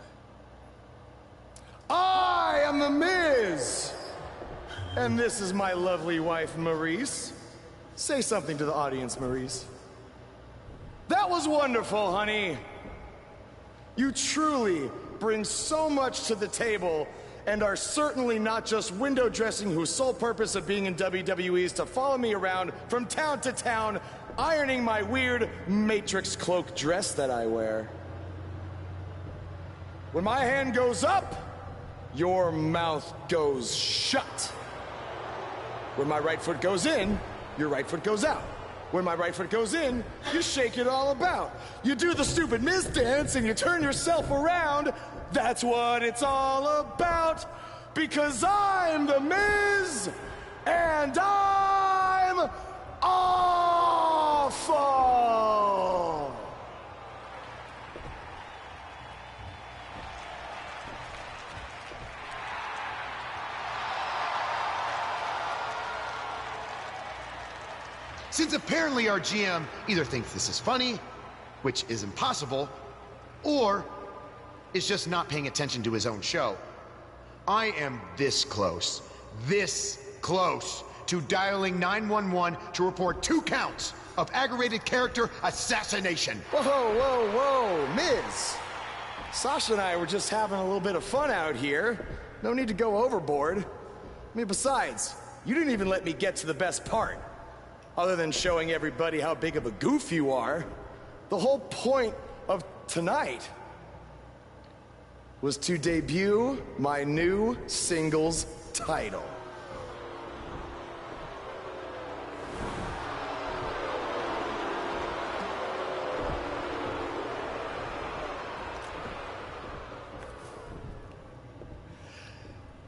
Speaker 6: I am The Miz! And this is my lovely wife, Maurice. Say something to the audience, Maurice. That was wonderful, honey. You truly bring so much to the table and are certainly not just window dressing whose sole purpose of being in WWE is to follow me around from town to town, ironing my weird Matrix cloak dress that I wear. When my hand goes up, your mouth goes shut. When my right foot goes in, your right foot goes out. When my right foot goes in, you shake it all about. You do the stupid Miz dance and you turn yourself around. That's what it's all about. Because I'm The Miz, and I'm awful.
Speaker 7: Since apparently our GM either thinks this is funny, which is impossible, or is just not paying attention to his own show, I am this close to dialing 911 to report 2 counts of aggravated character assassination.
Speaker 6: Whoa, Miz. Sasha and I were just having a little bit of fun out here. No need to go overboard. I mean, besides, you didn't even let me get to the best part. Other than showing everybody how big of a goof you are, the whole point of tonight was to debut my new singles title.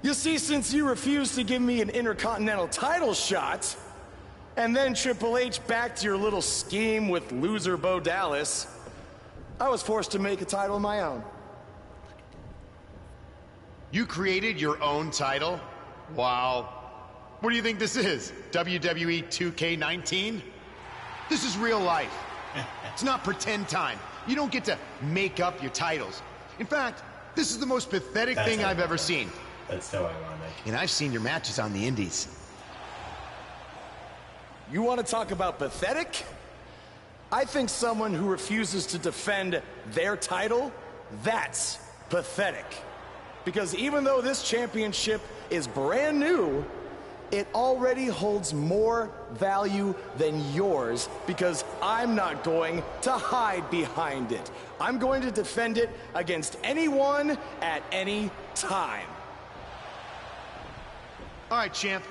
Speaker 6: You see, since you refused to give me an Intercontinental title shot, and then Triple H backed your little scheme with loser Bo Dallas, I was forced to make a title of my own.
Speaker 7: You created your own title? Wow. What do you think this is? WWE 2K19? This is real life. It's not pretend time. You don't get to make up your titles. In fact, this is the most pathetic thing I've ever seen.
Speaker 1: That's so ironic.
Speaker 7: And I've seen your matches on the indies.
Speaker 6: You want to talk about pathetic? I think someone who refuses to defend their title, that's pathetic. Because even though this championship is brand new, it already holds more value than yours because I'm not going to hide behind it. I'm going to defend it against anyone at any time.
Speaker 7: All right, champ.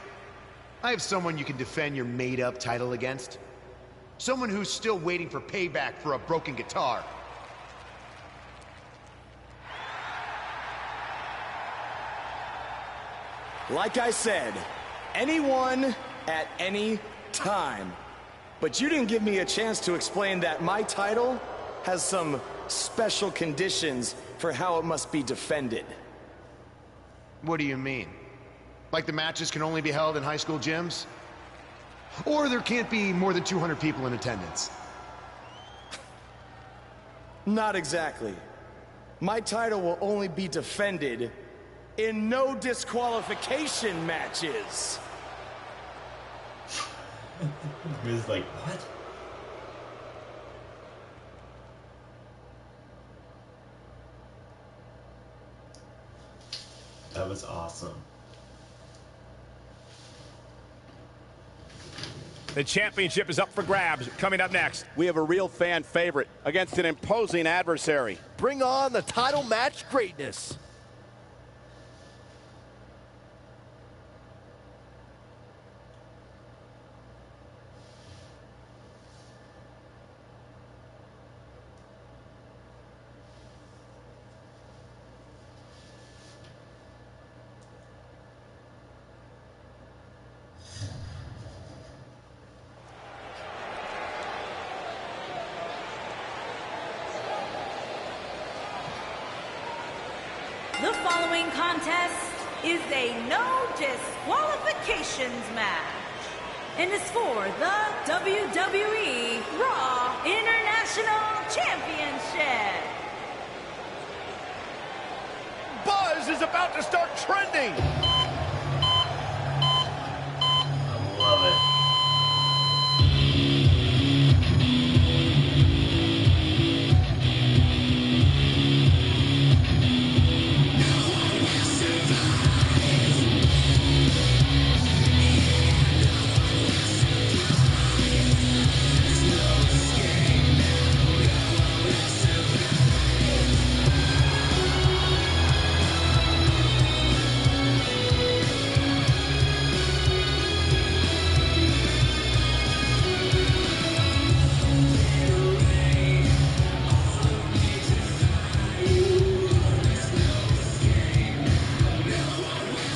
Speaker 7: I have someone you can defend your made-up title against. Someone who's still waiting for payback for a broken guitar.
Speaker 6: Like I said, anyone at any time. But you didn't give me a chance to explain that my title has some special conditions for how it must be defended.
Speaker 7: What do you mean? Like the matches can only be held in high school gyms? Or there can't be more than 200 people in attendance?
Speaker 6: Not exactly. My title will only be defended in no disqualification matches.
Speaker 1: He was like, what? That was awesome.
Speaker 9: The championship is up for grabs. Coming up next,
Speaker 2: we have a real fan favorite against an imposing adversary.
Speaker 14: Bring on the title match greatness.
Speaker 3: The following contest is a no disqualifications match and is for the WWE Raw International Championship.
Speaker 2: Buzz is about to start trending.
Speaker 1: I love it.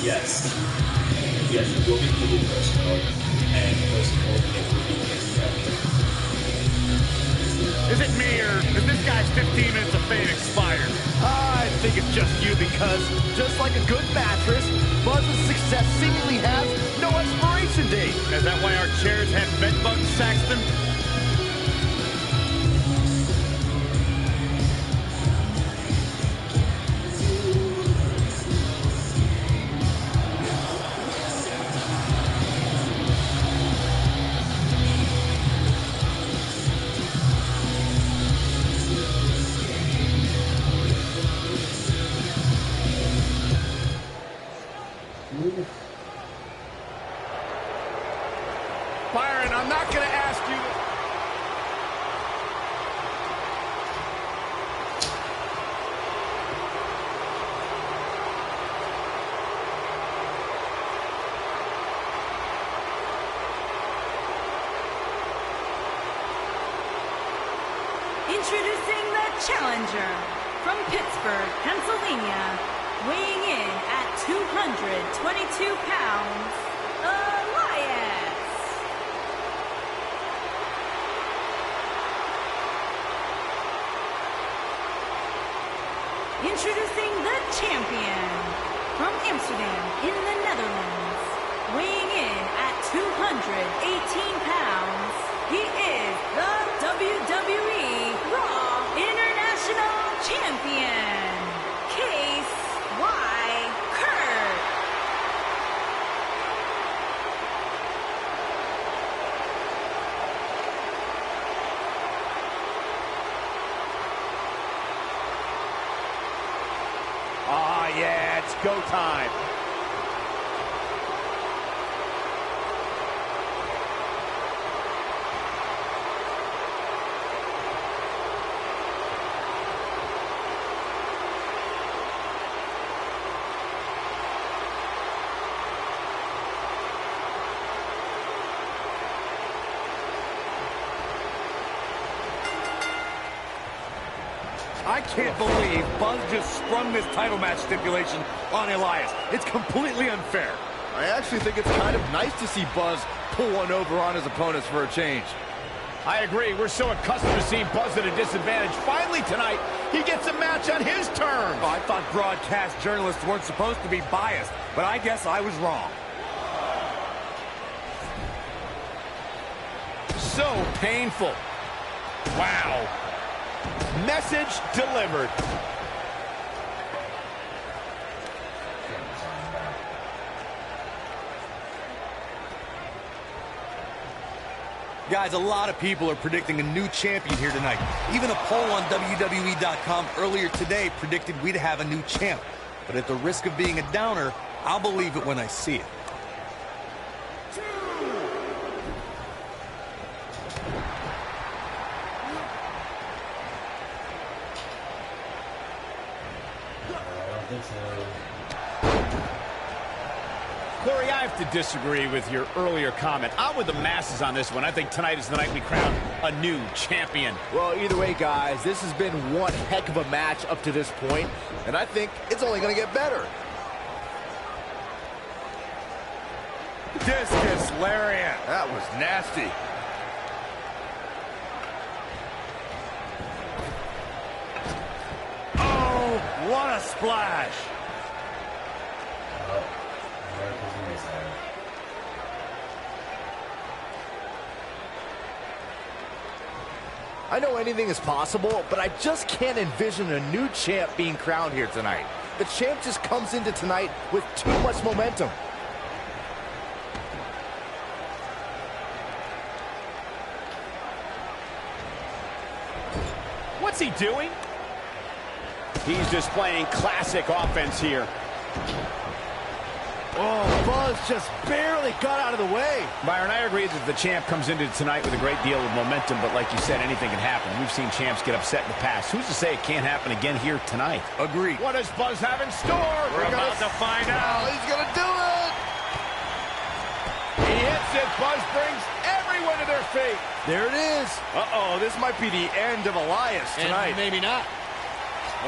Speaker 1: Yes. Yes, it will be the first code, and first code it will be
Speaker 2: Is it me, or is this guy's 15 minutes of fame expired? I think it's just you, because just like a good mattress, Buzz's success seemingly has no expiration date. Is that why our chairs have bed bugs, Saxton? Byron, I'm not going to ask you.
Speaker 3: Introducing the challenger from Pittsburgh, Pennsylvania, weighing in at 222 pounds, Elias. Introducing the champion from Amsterdam in the Netherlands, weighing in at 218 pounds, he is the WWE Raw International Champion, Kayce Ryker.
Speaker 2: Ah, yeah, it's go time.
Speaker 13: I can't believe Buzz just sprung this title match stipulation on Elias. It's completely unfair.
Speaker 2: I actually think it's kind of nice to see Buzz pull one over on his opponents for a change. I agree. We're so accustomed to seeing Buzz at a disadvantage. Finally tonight, he gets a match on his terms.
Speaker 13: Oh, I thought broadcast journalists weren't supposed to be biased, but I guess I was wrong.
Speaker 2: So painful. Wow. Message delivered.
Speaker 13: Guys, a lot of people are predicting a new champion here tonight. Even a poll on WWE.com earlier today predicted we'd have a new champ. But at the risk of being a downer, I'll believe it when I see it.
Speaker 9: Corey, I have to disagree with your earlier comment. I'm with the masses on this one. I think tonight is the night we crown a new champion.
Speaker 2: Well, either way, guys, this has been one heck of a match up to this point, and I think it's only going to get better.
Speaker 13: Discus lariat.
Speaker 2: That was nasty.
Speaker 13: Oh, what a splash.
Speaker 2: I know anything is possible, but I just can't envision a new champ being crowned here tonight.
Speaker 14: the champ just comes into tonight with too much momentum.
Speaker 9: What's he doing? He's displaying classic offense here.
Speaker 14: Oh, Buzz just barely got out of the way.
Speaker 9: Byron, I agree that the champ comes into tonight with a great deal of momentum, but like you said, anything can happen. We've seen champs get upset in the past. Who's to say it can't happen again here tonight?
Speaker 13: Agree.
Speaker 9: What does Buzz have in store? We're about to find out.
Speaker 14: He's going to do it.
Speaker 9: He hits it. Buzz brings everyone to their feet.
Speaker 14: There it is.
Speaker 9: Uh-oh, this might be the end of Elias tonight.
Speaker 13: And maybe not.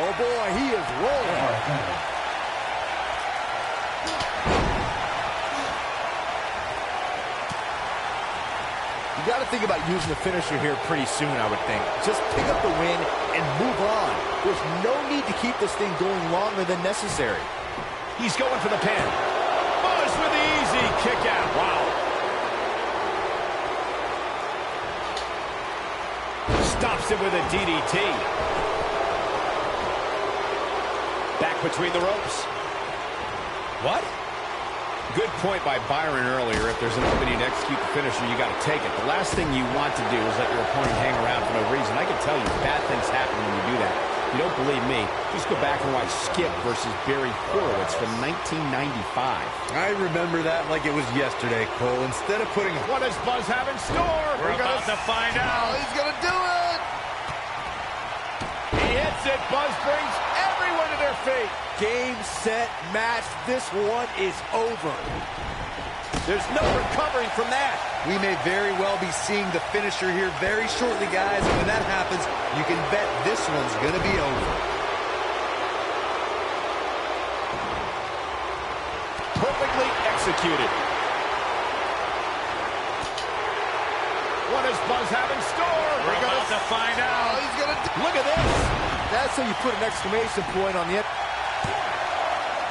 Speaker 14: Oh, boy, he is rolling. You got to think about using the finisher here pretty soon, I would think. Just pick up the win and move on. There's no need to keep this thing going longer than necessary.
Speaker 9: He's going for the pin. Buzz with the easy kick out. Wow. Stops him with a DDT. Back between the ropes. What? Good point by Byron earlier. If there's an opening to execute the finisher, you got to take it. The last thing you want to do is let your opponent hang around for no reason. I can tell you bad things happen when you do that. If you don't believe me, just go back and watch Skip versus Barry Horowitz from 1995.
Speaker 13: I remember that like it was yesterday, Cole. Instead of putting...
Speaker 9: What does Buzz have in store? We're about to find out.
Speaker 14: He's going to do it.
Speaker 9: He hits it. Buzz brings everyone to their feet.
Speaker 14: Game, set, match. This one is over. There's no recovering from that.
Speaker 13: We may very well be seeing the finisher here very shortly, guys. And when that happens, you can bet this one's going to be over.
Speaker 9: Perfectly executed. What does Buzz have in store? We're about to find out.
Speaker 14: He's going to
Speaker 9: look at this.
Speaker 14: That's how you put an exclamation point on the end.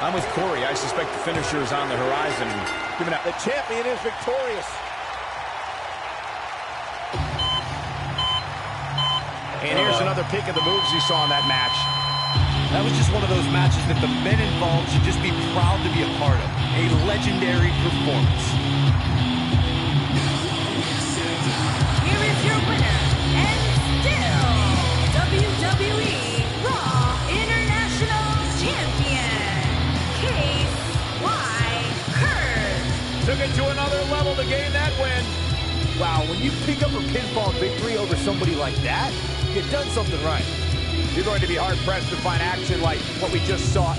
Speaker 9: I'm with Corey. I suspect the finisher is on the horizon. Giving out.
Speaker 14: The champion is victorious.
Speaker 9: And here's another peek at the moves you saw in that match.
Speaker 13: That was just one of those matches that the men involved should just be proud to be a part of. A legendary performance.
Speaker 3: Here is your winner, and still WWE Raw International Champion, Kayce.
Speaker 9: Took it to another level to gain that win.
Speaker 14: Wow, when you pick up a pinfall victory over somebody like that, you've done something right.
Speaker 9: You're going to be hard-pressed to find action like what we just saw.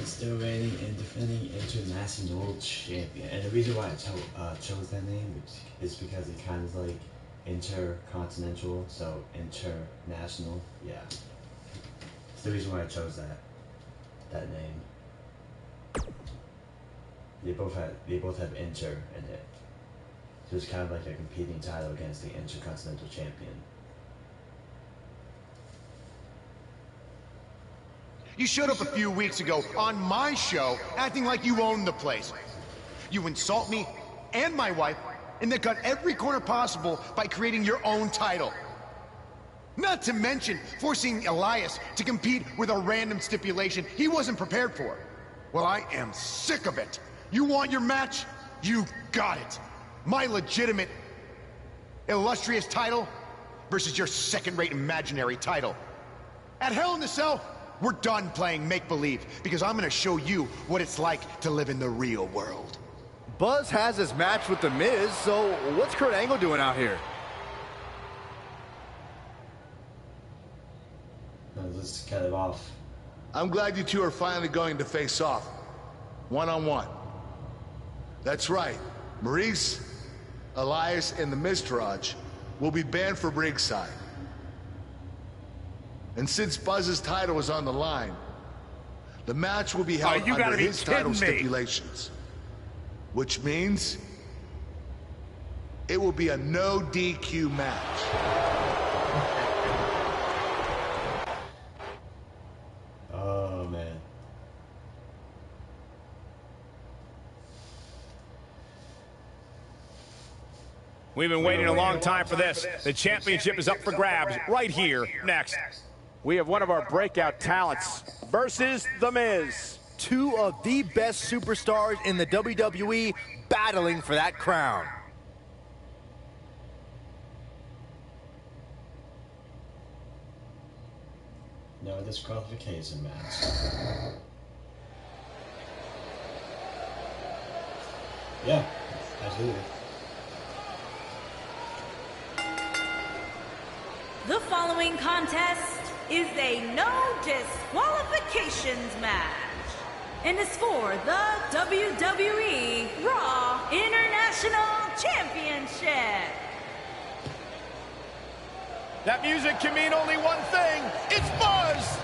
Speaker 1: Still reigning and defending international champion. And the reason why I chose that name is because it kind of like intercontinental, so international. Yeah. It's the reason why I chose that name. They both have inter in it. So it's kind of like a competing title against the Intercontinental Champion.
Speaker 7: You showed up a few weeks ago on my show acting like you owned the place. You insult me and my wife and then cut every corner possible by creating your own title. Not to mention forcing Elias to compete with a random stipulation he wasn't prepared for. Well, I am sick of it. You want your match? You got it. My legitimate, illustrious title versus your second-rate imaginary title. At Hell in the Cell, we're done playing make-believe because I'm gonna show you what it's like to live in the real world.
Speaker 14: Buzz has his match with The Miz, so what's Kurt Angle doing out here?
Speaker 1: Let's cut it off.
Speaker 5: I'm glad you two are finally going to face off. One-on-one. That's right. Maurice, Elias, and the Miztourage will be banned from ringside. And since Buzz's title is on the line, the match will be held under his title stipulations. Which means it will be a no DQ match.
Speaker 1: Oh, man.
Speaker 9: We've been waiting a long time for this. The championship is up for grabs right here, next.
Speaker 14: We have one of our breakout talents versus The Miz. Two of the best superstars in the WWE battling for that crown.
Speaker 1: No disqualification match. Yeah, absolutely.
Speaker 3: The following contest is a no disqualifications match and is for the WWE Raw International Championship.
Speaker 9: That music can mean only one thing. It's Buzz!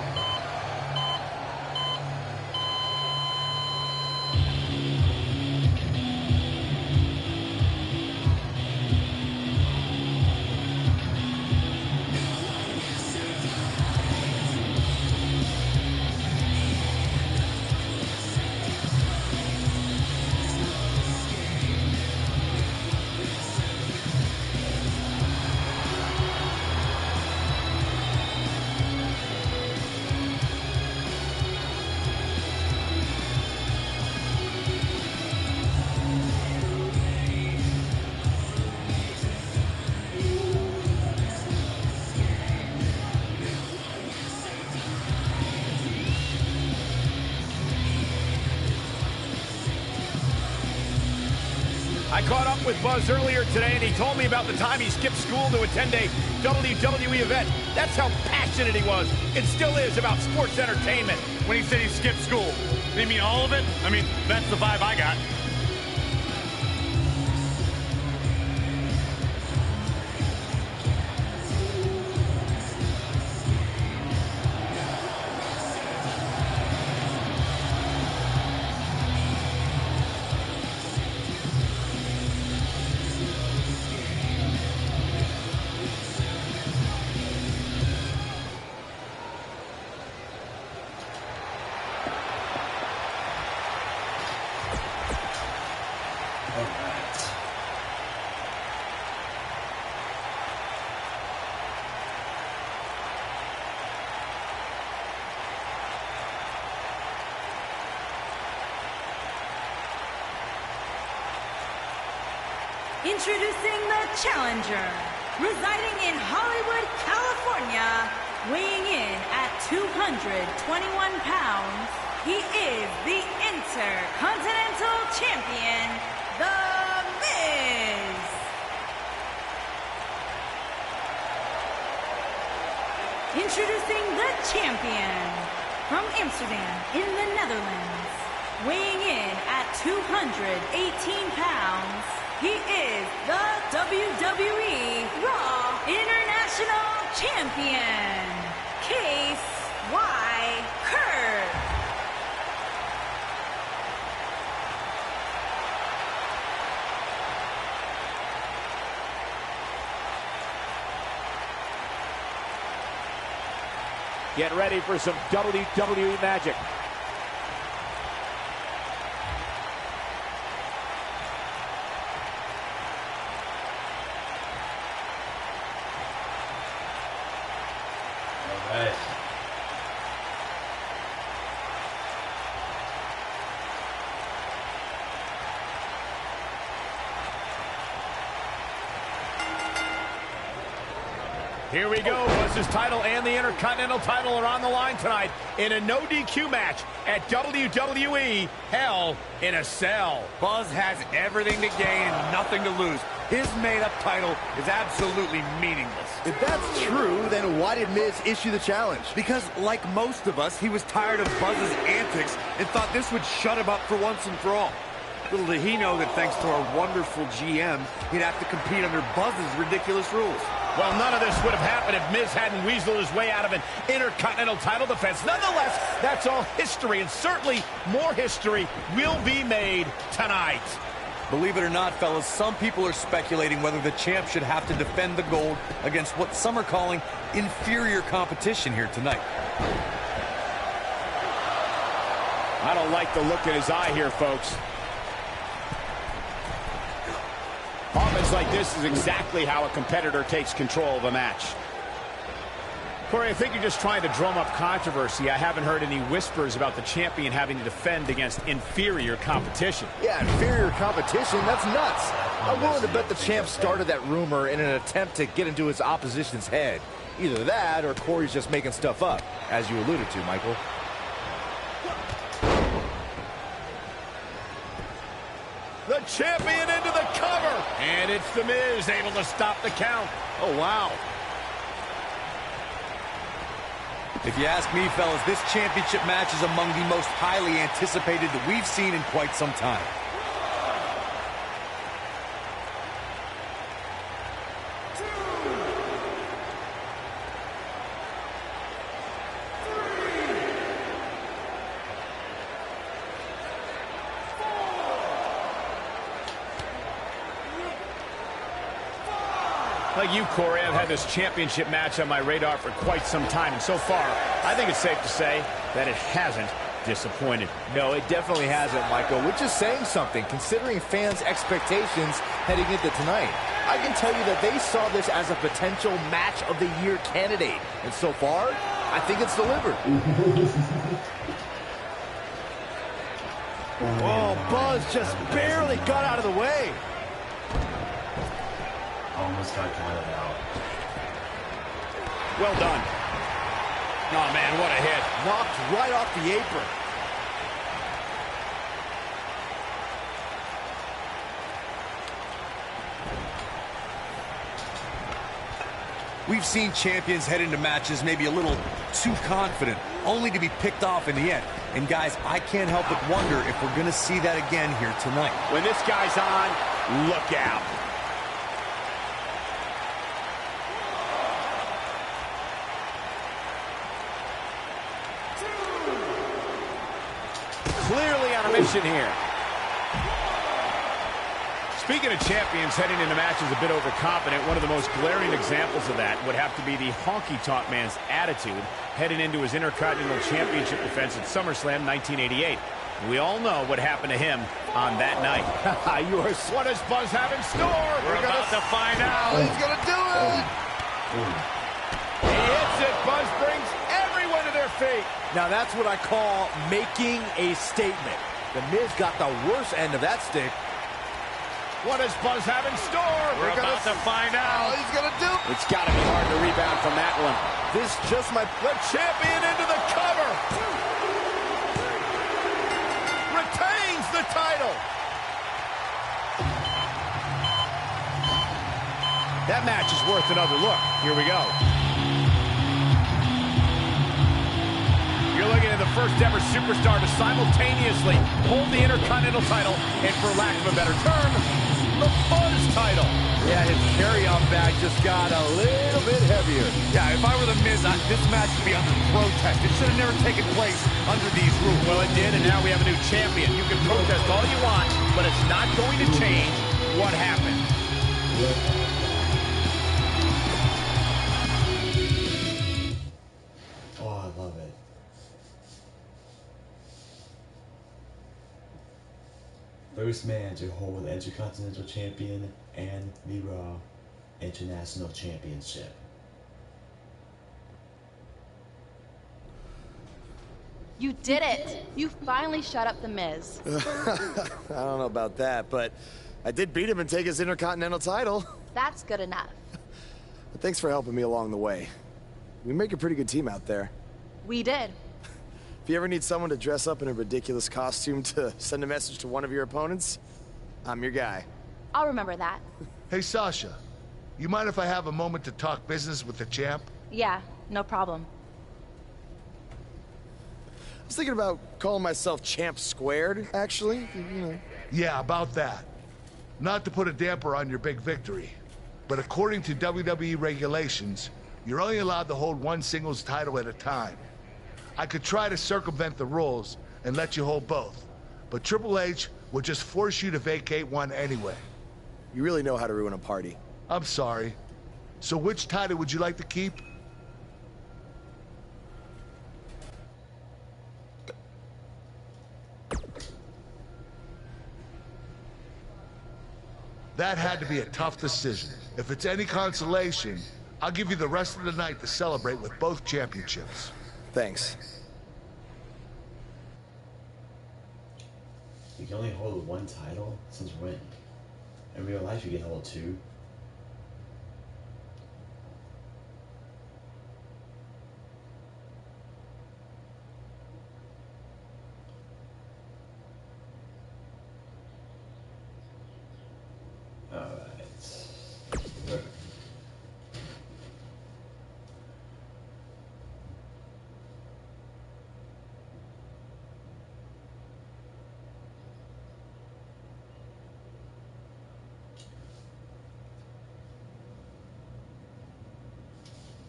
Speaker 9: I caught up with Buzz earlier today, and he told me about the time he skipped school to attend a WWE event. That's how passionate he was, and still is, about sports entertainment.
Speaker 15: When he said he skipped school, did he mean all of it? I mean, that's the vibe I got.
Speaker 3: Introducing the challenger, residing in Hollywood, California, weighing in at 221 pounds, he is the Intercontinental Champion, The Miz. Introducing the champion, from Amsterdam in the Netherlands, weighing in at 218 pounds, he is the WWE Raw International Champion, Kayce Ryker.
Speaker 14: Get ready for some WWE magic.
Speaker 9: Here we go. Buzz's title and the Intercontinental title are on the line tonight in a no DQ match at WWE Hell in a Cell.
Speaker 13: Buzz has everything to gain and nothing to lose. His made-up title is absolutely meaningless.
Speaker 14: If that's true, then why did Miz issue the challenge?
Speaker 13: Because, like most of us, he was tired of Buzz's antics and thought this would shut him up for once and for all. Little did he know that thanks to our wonderful GM, he'd have to compete under Buzz's ridiculous rules.
Speaker 9: Well, none of this would have happened if Miz hadn't weaseled his way out of an Intercontinental title defense. Nonetheless, that's all history, and certainly more history will be made tonight.
Speaker 13: Believe it or not, fellas, some people are speculating whether the champ should have to defend the gold against what some are calling inferior competition here tonight.
Speaker 9: I don't like the look in his eye here, folks. Seems like this is exactly how a competitor takes control of a match. Corey, I think you're just trying to drum up controversy. I haven't heard any whispers about the champion having to defend against inferior competition.
Speaker 14: Yeah, inferior competition? That's nuts. I'm willing to bet the champ started that rumor in an attempt to get into his opposition's head. Either that, or Corey's just making stuff up, as you alluded to, Michael.
Speaker 9: The champion into the cover. And it's The Miz able to stop the count. Oh, wow.
Speaker 13: If you ask me, fellas, this championship match is among the most highly anticipated that we've seen in quite some time.
Speaker 9: Like you, Corey, I've had this championship match on my radar for quite some time, and so far, I think it's safe to say that it hasn't disappointed.
Speaker 14: No, it definitely hasn't, Michael, which is saying something, considering fans' expectations heading into tonight. I can tell you that they saw this as a potential match of the year candidate, and so far, I think it's delivered.
Speaker 4: Oh, Buzz just barely got out of the way.
Speaker 1: Almost got counted out.
Speaker 9: Well done. Oh, man, what a hit.
Speaker 4: Knocked right off the apron.
Speaker 13: We've seen champions head into matches maybe a little too confident, only to be picked off in the end. And guys, I can't help but wonder if we're going to see that again here tonight.
Speaker 9: When this guy's on, look out. Clearly on a mission here. Speaking of champions heading into matches a bit overconfident, one of the most glaring examples of that would have to be the honky-tonk man's attitude heading into his Intercontinental Championship defense at SummerSlam 1988. We all know what happened to him on that night. What does Buzz have in store? We're about to find out.
Speaker 4: He's going to do it.
Speaker 9: He hits it. Buzz brings everyone to their feet.
Speaker 14: Now that's what I call making a statement. The Miz got the worst end of that stick.
Speaker 9: What does Buzz have in store? We're about to find out.
Speaker 4: He's going to do it.
Speaker 9: It's got to be hard to rebound from that one.
Speaker 14: This just might...
Speaker 9: The champion into the cover. Retains the title. That match is worth another look. Here we go. You're looking at the first ever superstar to simultaneously hold the Intercontinental title and, for lack of a better term, the Buzz title.
Speaker 14: Yeah, his carry-on bag just got a little bit heavier.
Speaker 13: Yeah, if I were The Miz, this match would be under protest. It should have never taken place under these rules.
Speaker 9: Well, it did, and now we have a new champion. You can protest all you want, but it's not going to change what happened.
Speaker 1: Oh, I love it. First man to hold the Intercontinental Champion and the Raw International Championship.
Speaker 10: You did it. You finally shut up The Miz.
Speaker 6: I don't know about that, but I did beat him and take his Intercontinental title.
Speaker 10: That's good enough.
Speaker 6: But thanks for helping me along the way. We make a pretty good team out there.
Speaker 10: We did.
Speaker 6: If you ever need someone to dress up in a ridiculous costume to send a message to one of your opponents, I'm your guy.
Speaker 10: I'll remember that.
Speaker 5: Hey, Sasha, you mind if I have a moment to talk business with the champ?
Speaker 10: Yeah, no problem.
Speaker 6: I was thinking about calling myself Champ Squared, actually. You know.
Speaker 5: Yeah, about that. Not to put a damper on your big victory, but according to WWE regulations, you're only allowed to hold one singles title at a time. I could try to circumvent the rules and let you hold both, but Triple H would just force you to vacate one anyway.
Speaker 6: You really know how to ruin a party.
Speaker 5: I'm sorry. So which title would you like to keep? That had to be a tough decision. If it's any consolation, I'll give you the rest of the night to celebrate with both championships.
Speaker 6: Thanks.
Speaker 1: You can only hold one title? Since when? In real life, you can hold two.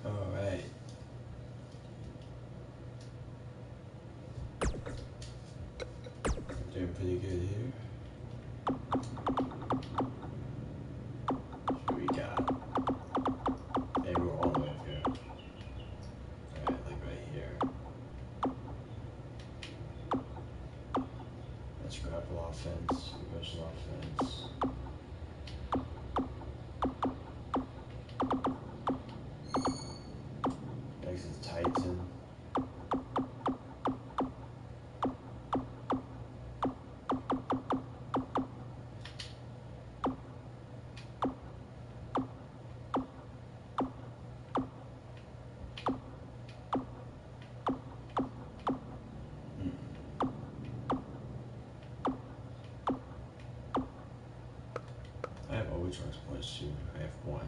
Speaker 1: Alright. Doing pretty good here. What we got? Hey, we're all the way up here. Alright, like right here. Let's grapple offense, reversal offense. Next is Titan. I have overcharge points too. I have one.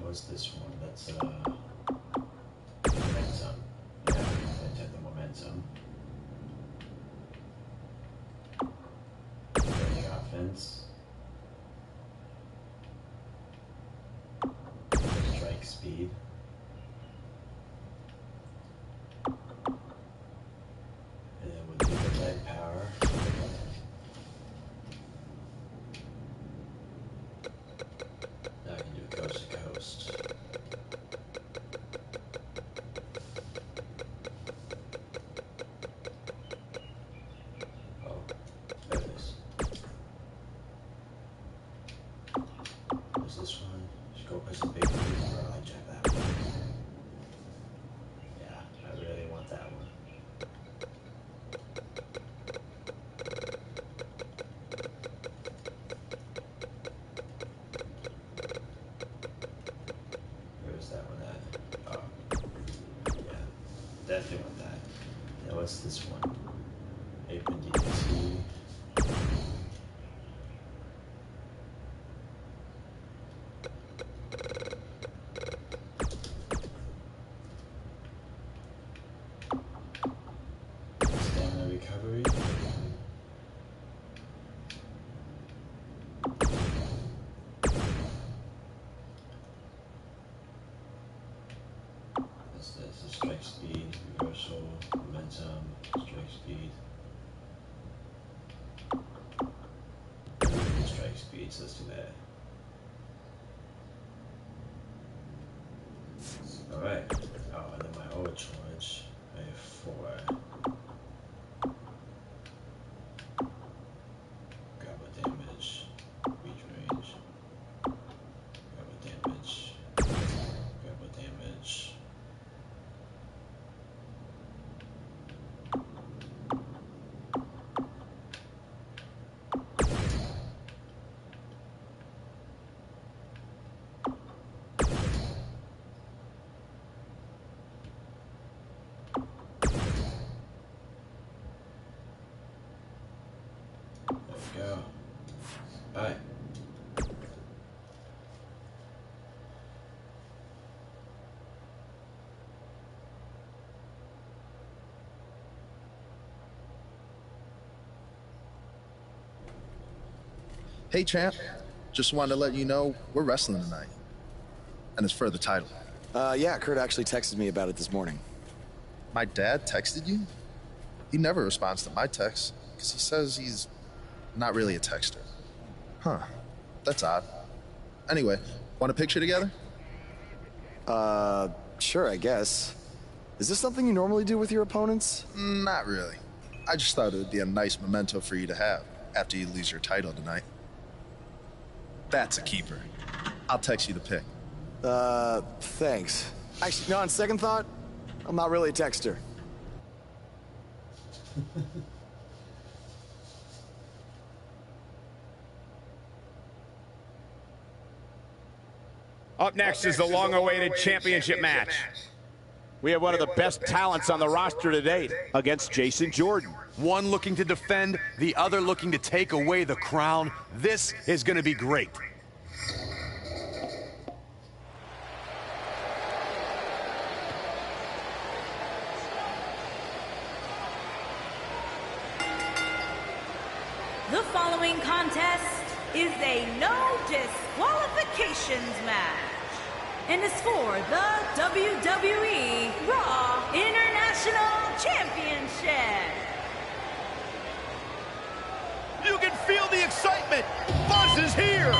Speaker 1: What's this one? That's momentum. Yeah, I have the momentum. Running offense. Strike speed. And then we'll do the leg power. Now I can do coast to coast. Oh, there it is. There's this one. Just go press a big one. I like that one. Yeah, I really want that one. Where's that one at? Oh, yeah, definitely want that. Now what's this one? Ape and DDT. Stamina recovery. This is strike speed, reversal, momentum, strike speed. Strike speed, so let's do that. Alright. Oh, and then my overcharge. I have 4. Grapple damage, reach range, grapple damage, grapple damage. There we go. Alright.
Speaker 16: Hey champ, just wanted to let you know we're wrestling tonight. And it's for the title.
Speaker 6: Yeah, Kurt actually texted me about it this morning.
Speaker 16: My dad texted you? He never responds to my texts, because he says he's not really a texter. Huh. That's odd. Anyway, want a picture together?
Speaker 6: Sure, I guess. Is this something you normally do with your opponents?
Speaker 16: Not really. I just thought it would be a nice memento for you to have after you lose your title tonight. That's a keeper. I'll text you the pic.
Speaker 6: Thanks. Actually, no, on second thought, I'm not really a texter.
Speaker 9: Up next is the long-awaited championship match. We have one of the best talents on the roster to date against Jason Jordan.
Speaker 7: One looking to defend, the other looking to take away the crown. This is going to be great.
Speaker 3: The following contest is a no disqualifications match and is for the WWE Raw International Championship.
Speaker 2: You can feel the excitement. Buzz is here.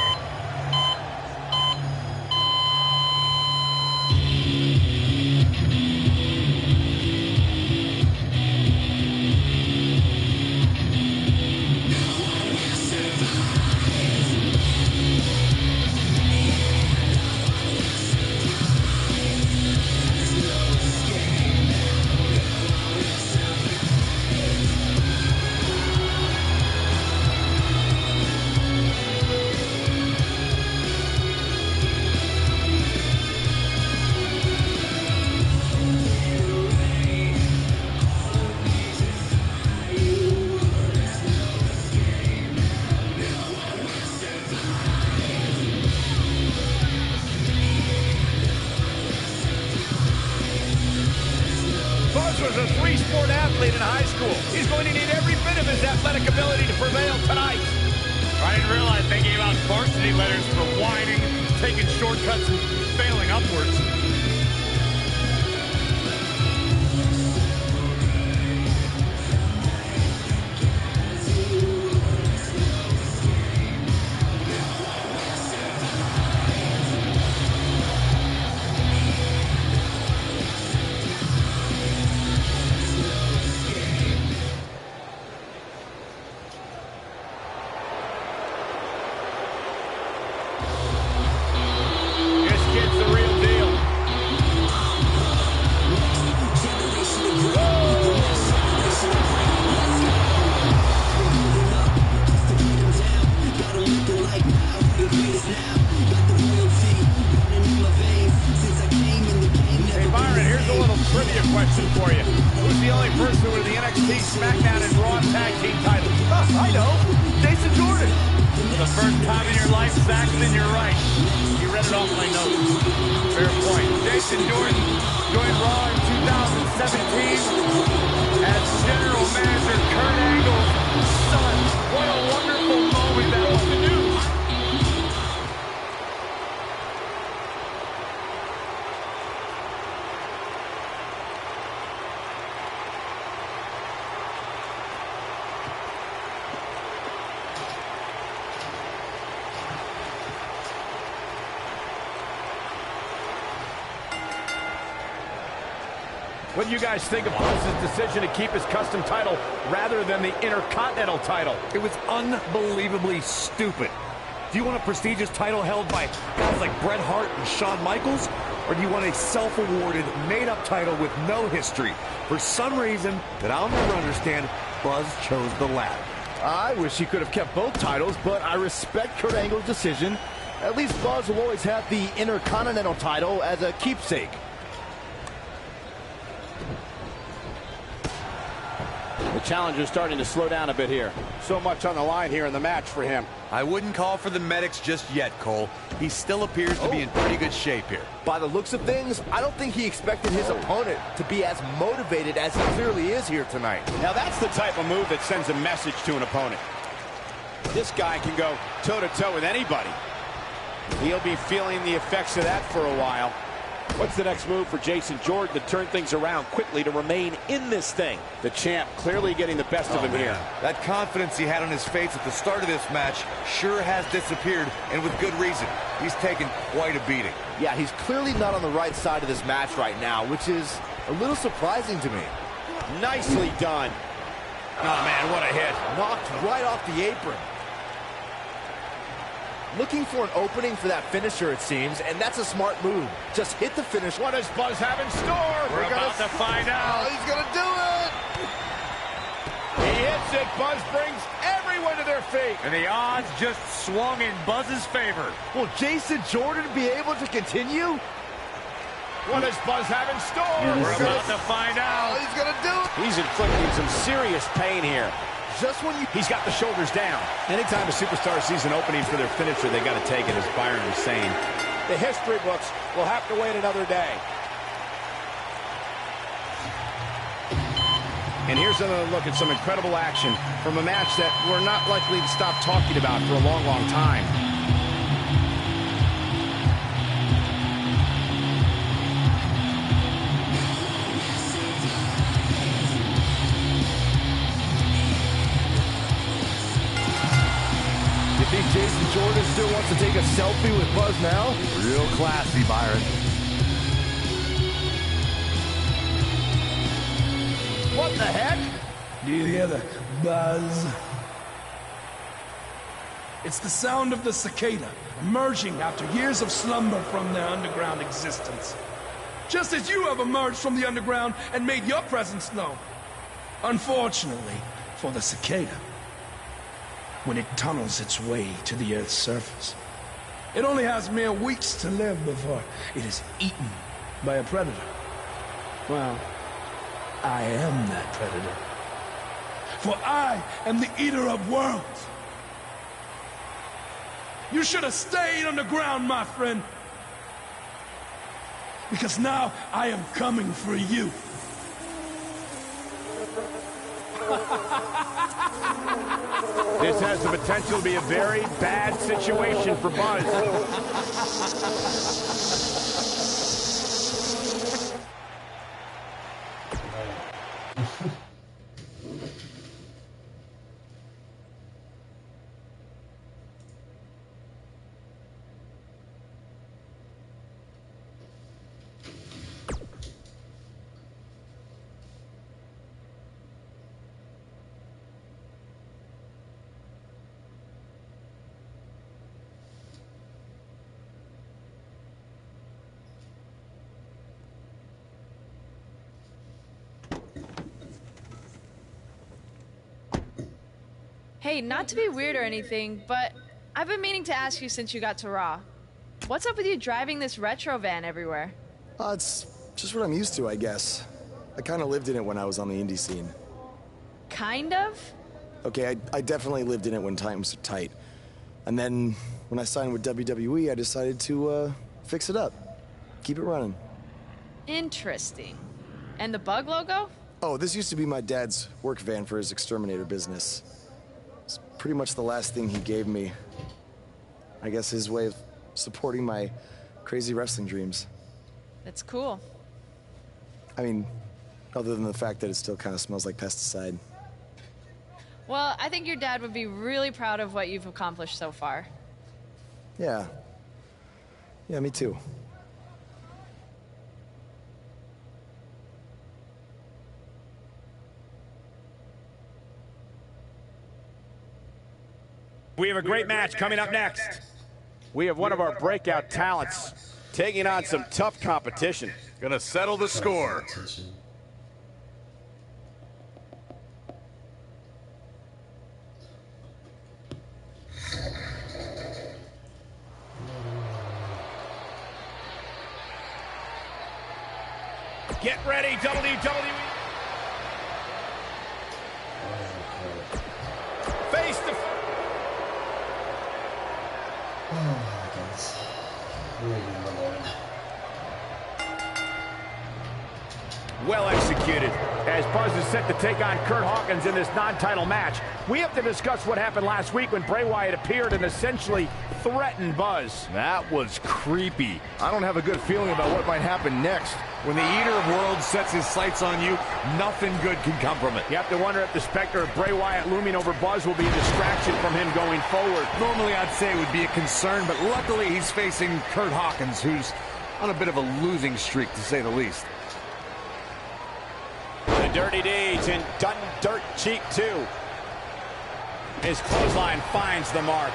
Speaker 2: Was a three-sport athlete in high school. He's going to need every bit of his athletic ability to prevail tonight.
Speaker 15: I didn't realize they gave out varsity letters for whining, taking shortcuts, and failing upwards.
Speaker 9: Trivia question for you. Who's the only person with the NXT, SmackDown, and Raw Tag Team titles? I know. Jason Jordan.
Speaker 15: For the first time in your life, Saxton, you're right. You read it off my notes. Fair point. Jason Jordan joined Raw in 2017 as General Manager Kurt Angle's son. What a wonderful moment that was the news.
Speaker 9: What do you guys think of Buzz's decision to keep his custom title rather than the Intercontinental title?
Speaker 13: It was unbelievably stupid. Do you want a prestigious title held by guys like Bret Hart and Shawn Michaels? Or do you want a self-awarded, made-up title with no history? For some reason that I'll never understand, Buzz chose the latter.
Speaker 14: I wish he could have kept both titles, but I respect Kurt Angle's decision. At least Buzz will always have the Intercontinental title as a keepsake.
Speaker 2: The challenger's starting to slow down a bit here. So much on the line here in the match for him.
Speaker 7: I wouldn't call for the medics just yet, Cole. He still appears to be in pretty good shape here.
Speaker 14: By the looks of things, I don't think he expected his opponent to be as motivated as he clearly is here tonight.
Speaker 2: Now that's the type of move that sends a message to an opponent. This guy can go toe-to-toe with anybody. He'll be feeling the effects of that for a while. What's the next move for Jason Jordan to turn things around quickly to remain in this thing? The champ clearly getting the best of him here.
Speaker 13: That confidence he had on his face at the start of this match sure has disappeared, and with good reason. He's taken quite a beating.
Speaker 14: Yeah, he's clearly not on the right side of this match right now, which is a little surprising to me.
Speaker 2: Nicely done. Oh, man, what a hit.
Speaker 14: Knocked right off the apron. Looking for an opening for that finisher, it seems, and that's a smart move. Just hit the finish.
Speaker 2: What does Buzz have in store? We're about to find out.
Speaker 6: Oh, he's going to do it!
Speaker 2: He hits it. Buzz brings everyone to their feet.
Speaker 15: And the odds just swung in Buzz's favor.
Speaker 14: Will Jason Jordan be able to continue?
Speaker 2: What does Buzz have in store?
Speaker 15: We're about to find out.
Speaker 6: Oh, he's going to do it!
Speaker 2: He's inflicting some serious pain here.
Speaker 14: Just when you...
Speaker 2: He's got the shoulders down.
Speaker 9: Anytime a superstar sees an opening for their finisher, they got to take it, as Byron was saying.
Speaker 2: The history books will have to wait another day.
Speaker 9: And here's another look at some incredible action from a match that we're not likely to stop talking about for a long, long time.
Speaker 14: You think Jason Jordan still wants to take a selfie with Buzz now?
Speaker 13: Real classy, Byron.
Speaker 2: What the heck?
Speaker 11: Do you hear the buzz? It's the sound of the cicada emerging after years of slumber from their underground existence. Just as you have emerged from the underground and made your presence known. Unfortunately for the cicada, when it tunnels its way to the Earth's surface, it only has mere weeks to live before it is eaten by a predator. Well, I am that predator. For I am the eater of worlds. You should have stayed underground, my friend. Because now I am coming for you.
Speaker 2: This has the potential to be a very bad situation for Buzz.
Speaker 17: Hey, not to be weird or anything, but I've been meaning to ask you since you got to Raw. What's up with you driving this retro van everywhere?
Speaker 6: It's just what I'm used to, I guess. I kind of lived in it when I was on the indie scene.
Speaker 17: Kind of?
Speaker 6: Okay, I definitely lived in it when times were tight. And then when I signed with WWE, I decided to fix it up. Keep it running.
Speaker 17: Interesting. And the bug logo?
Speaker 6: Oh, this used to be my dad's work van for his exterminator business. It's pretty much the last thing he gave me. I guess his way of supporting my crazy wrestling dreams.
Speaker 17: That's cool.
Speaker 6: I mean, other than the fact that it still kind of smells like pesticide.
Speaker 17: Well, I think your dad would be really proud of what you've accomplished so far.
Speaker 6: Yeah. Yeah, me too.
Speaker 2: We have a great match coming up next. We have one of our breakout talents taking on some tough competition.
Speaker 15: Gonna settle the score.
Speaker 2: Get ready, WWE. Face the...
Speaker 1: Oh my goodness.
Speaker 2: Well executed. As Buzz is set to take on Kurt Hawkins in this non-title match, we have to discuss what happened last week when Bray Wyatt appeared and essentially
Speaker 9: threaten Buzz.
Speaker 4: That was creepy. I don't have a good feeling about what might happen next.
Speaker 13: When the Eater of Worlds sets his sights on you, nothing good can come from it.
Speaker 9: You have to wonder if the specter of Bray Wyatt looming over Buzz will be a distraction from him going forward.
Speaker 13: Normally, I'd say it would be a concern, but luckily he's facing Kurt Hawkins, who's on a bit of a losing streak, to say the least.
Speaker 2: The Dirty Deeds and done dirt cheap, too. His clothesline finds the mark.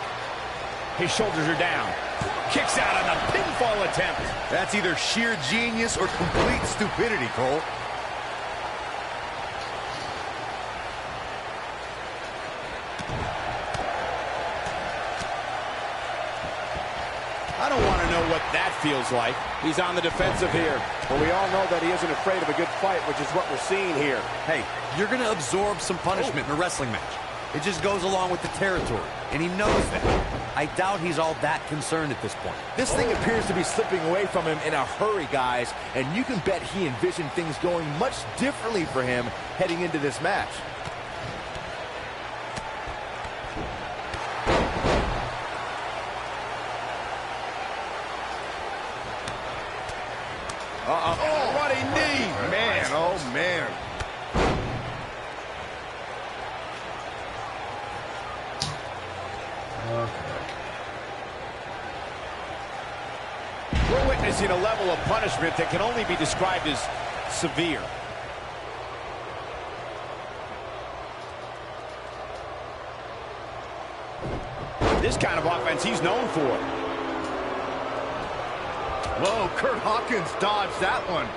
Speaker 2: His shoulders are down. Kicks out on the pinfall attempt.
Speaker 13: That's either sheer genius or complete stupidity, Cole.
Speaker 2: I don't want to know what that feels like. He's on the defensive here. But we all know that he isn't afraid of a good fight, which is what we're seeing here.
Speaker 13: Hey, you're going to absorb some punishment in a wrestling match. It just goes along with the territory, and he knows that. I doubt he's all that concerned at this point.
Speaker 14: This thing appears to be slipping away from him in a hurry, guys, and you can bet he envisioned things going much differently for him heading into this match.
Speaker 13: Oh, running knee! Man, oh man.
Speaker 2: We're witnessing a level of punishment that can only be described as severe. This kind of offense he's known for.
Speaker 13: Whoa, Kurt Hawkins dodged that one.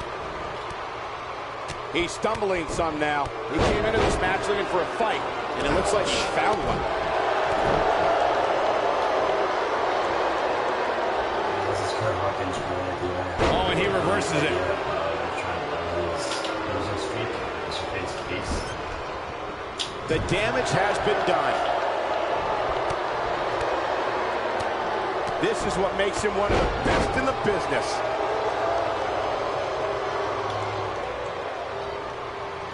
Speaker 2: He's stumbling some now. He came into this match looking for a fight, and it looks like he found one.
Speaker 9: Oh, and he reverses it.
Speaker 2: The damage has been done. This is what makes him one of the best in the business.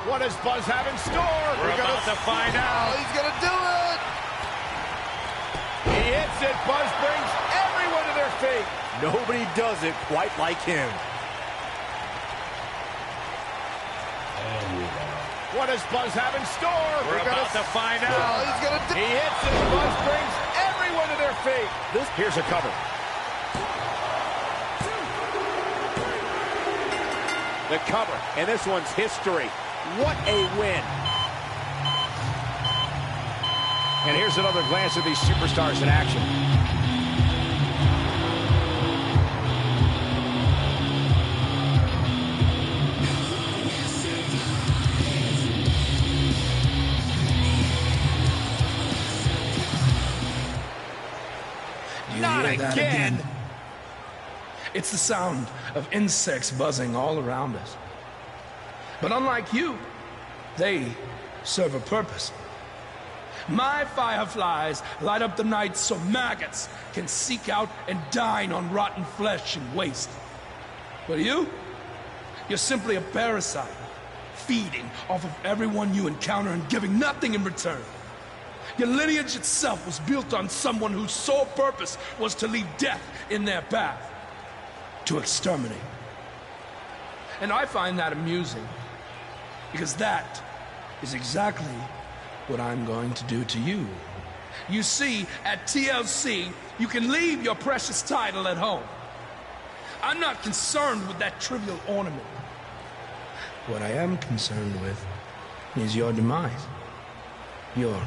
Speaker 2: What does Buzz have in store?
Speaker 9: We're about to find out.
Speaker 13: He's going to do it!
Speaker 2: He hits it. Buzz brings everyone to their feet.
Speaker 13: Nobody does it quite like him.
Speaker 2: What does Buzz have in store?
Speaker 9: We're about to find out.
Speaker 13: He's going to do it!
Speaker 2: He hits it. Buzz brings everyone to their feet. Here's a cover. The cover, and this one's history. What a win.
Speaker 9: And here's another glance at these superstars in action.
Speaker 11: Not again. It's the sound of insects buzzing all around us. But unlike you, they serve a purpose. My fireflies light up the night so maggots can seek out and dine on rotten flesh and waste. But you're simply a parasite, feeding off of everyone you encounter and giving nothing in return. Your lineage itself was built on someone whose sole purpose was to leave death in their path, to exterminate. And I find that amusing, because that is exactly what I'm going to do to you. You see, at TLC, you can leave your precious title at home. I'm not concerned with that trivial ornament. What I am concerned with is your demise, your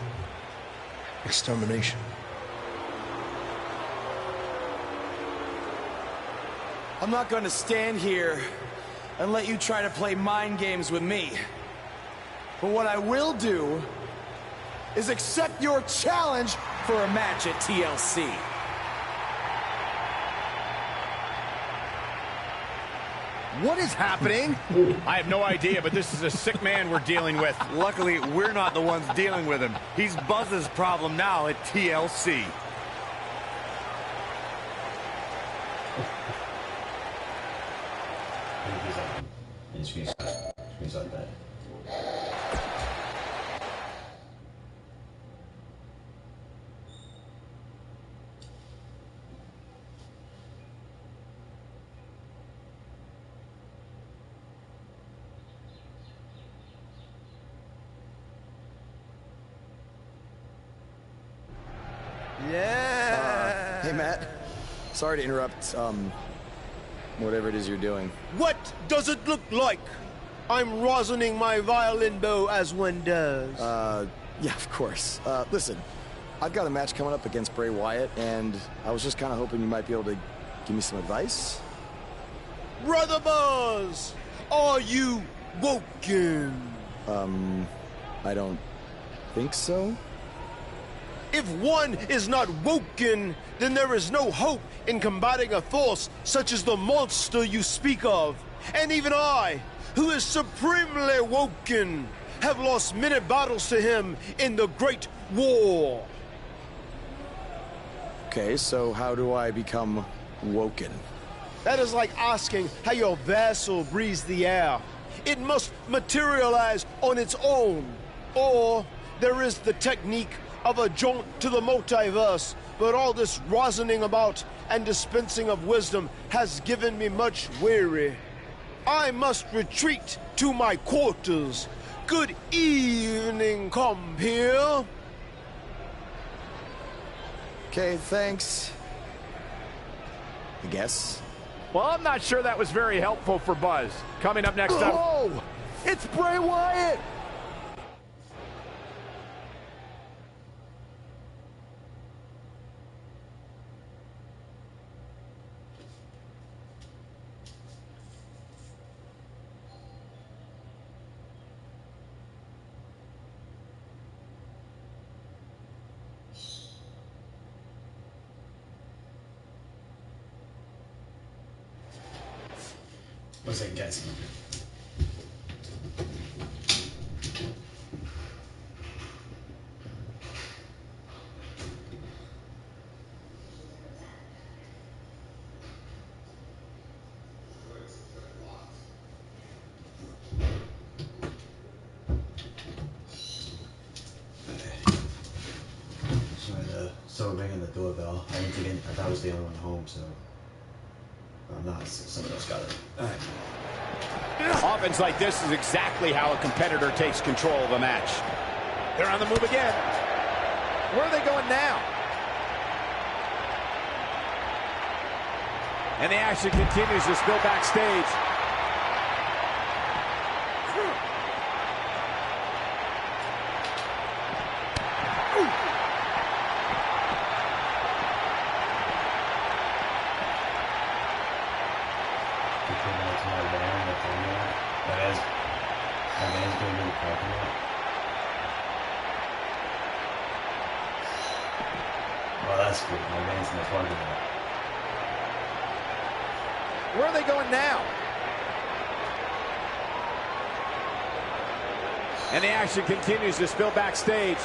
Speaker 11: extermination.
Speaker 6: I'm not going to stand here and let you try to play mind games with me. But what I will do is accept your challenge for a match at TLC.
Speaker 13: What is happening?
Speaker 9: I have no idea, but this is a sick man we're dealing with.
Speaker 13: Luckily, we're not the ones dealing with him. He's Buzz's problem now at TLC.
Speaker 1: Squeeze like that.
Speaker 13: Yeah.
Speaker 6: Hey, Matt. Sorry to interrupt, whatever it is you're doing.
Speaker 18: What does it look like? I'm rosining my violin bow as one does.
Speaker 6: Yeah, of course. Listen, I've got a match coming up against Bray Wyatt, and I was just kind of hoping you might be able to give me some advice.
Speaker 18: Brother Buzz, are you woken?
Speaker 6: I don't think so.
Speaker 18: If one is not woken, then there is no hope in combating a force such as the monster you speak of. And even I, who is supremely woken, have lost many battles to him in the Great War.
Speaker 6: Okay, so how do I become woken?
Speaker 18: That is like asking how your vessel breathes the air. It must materialize on its own. Or there is the technique of a jaunt to the multiverse, but all this rosining about and dispensing of wisdom has given me much weary. I must retreat to my quarters. Good evening, compeer.
Speaker 6: Okay, thanks. I guess.
Speaker 9: Well, I'm not sure that was very helpful for Buzz. Coming up next up...
Speaker 14: Oh! It's Bray Wyatt!
Speaker 1: One second, guys. So we're ringing the doorbell. I thought I was the only one home, so I'm not. Someone else got it. All right.
Speaker 9: Offense like this is exactly how a competitor takes control of a match. They're on the move again. Where are they going now? And the action continues to spill backstage.
Speaker 1: Well, that's good. My man's in the parking lot.
Speaker 9: Where are they going now? And the action continues to spill backstage.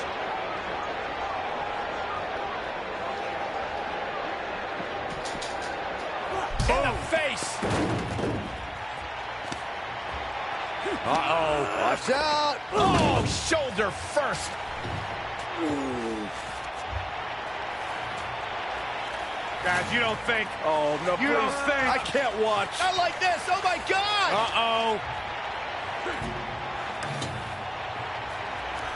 Speaker 9: In the face! Uh-oh.
Speaker 13: Watch out!
Speaker 9: Oh, shoulder first!
Speaker 15: Guys, you don't think.
Speaker 9: Oh, no,
Speaker 15: you
Speaker 9: please.
Speaker 15: don't think.
Speaker 9: I can't watch.
Speaker 13: Not like this. Oh, my God.
Speaker 9: Uh-oh.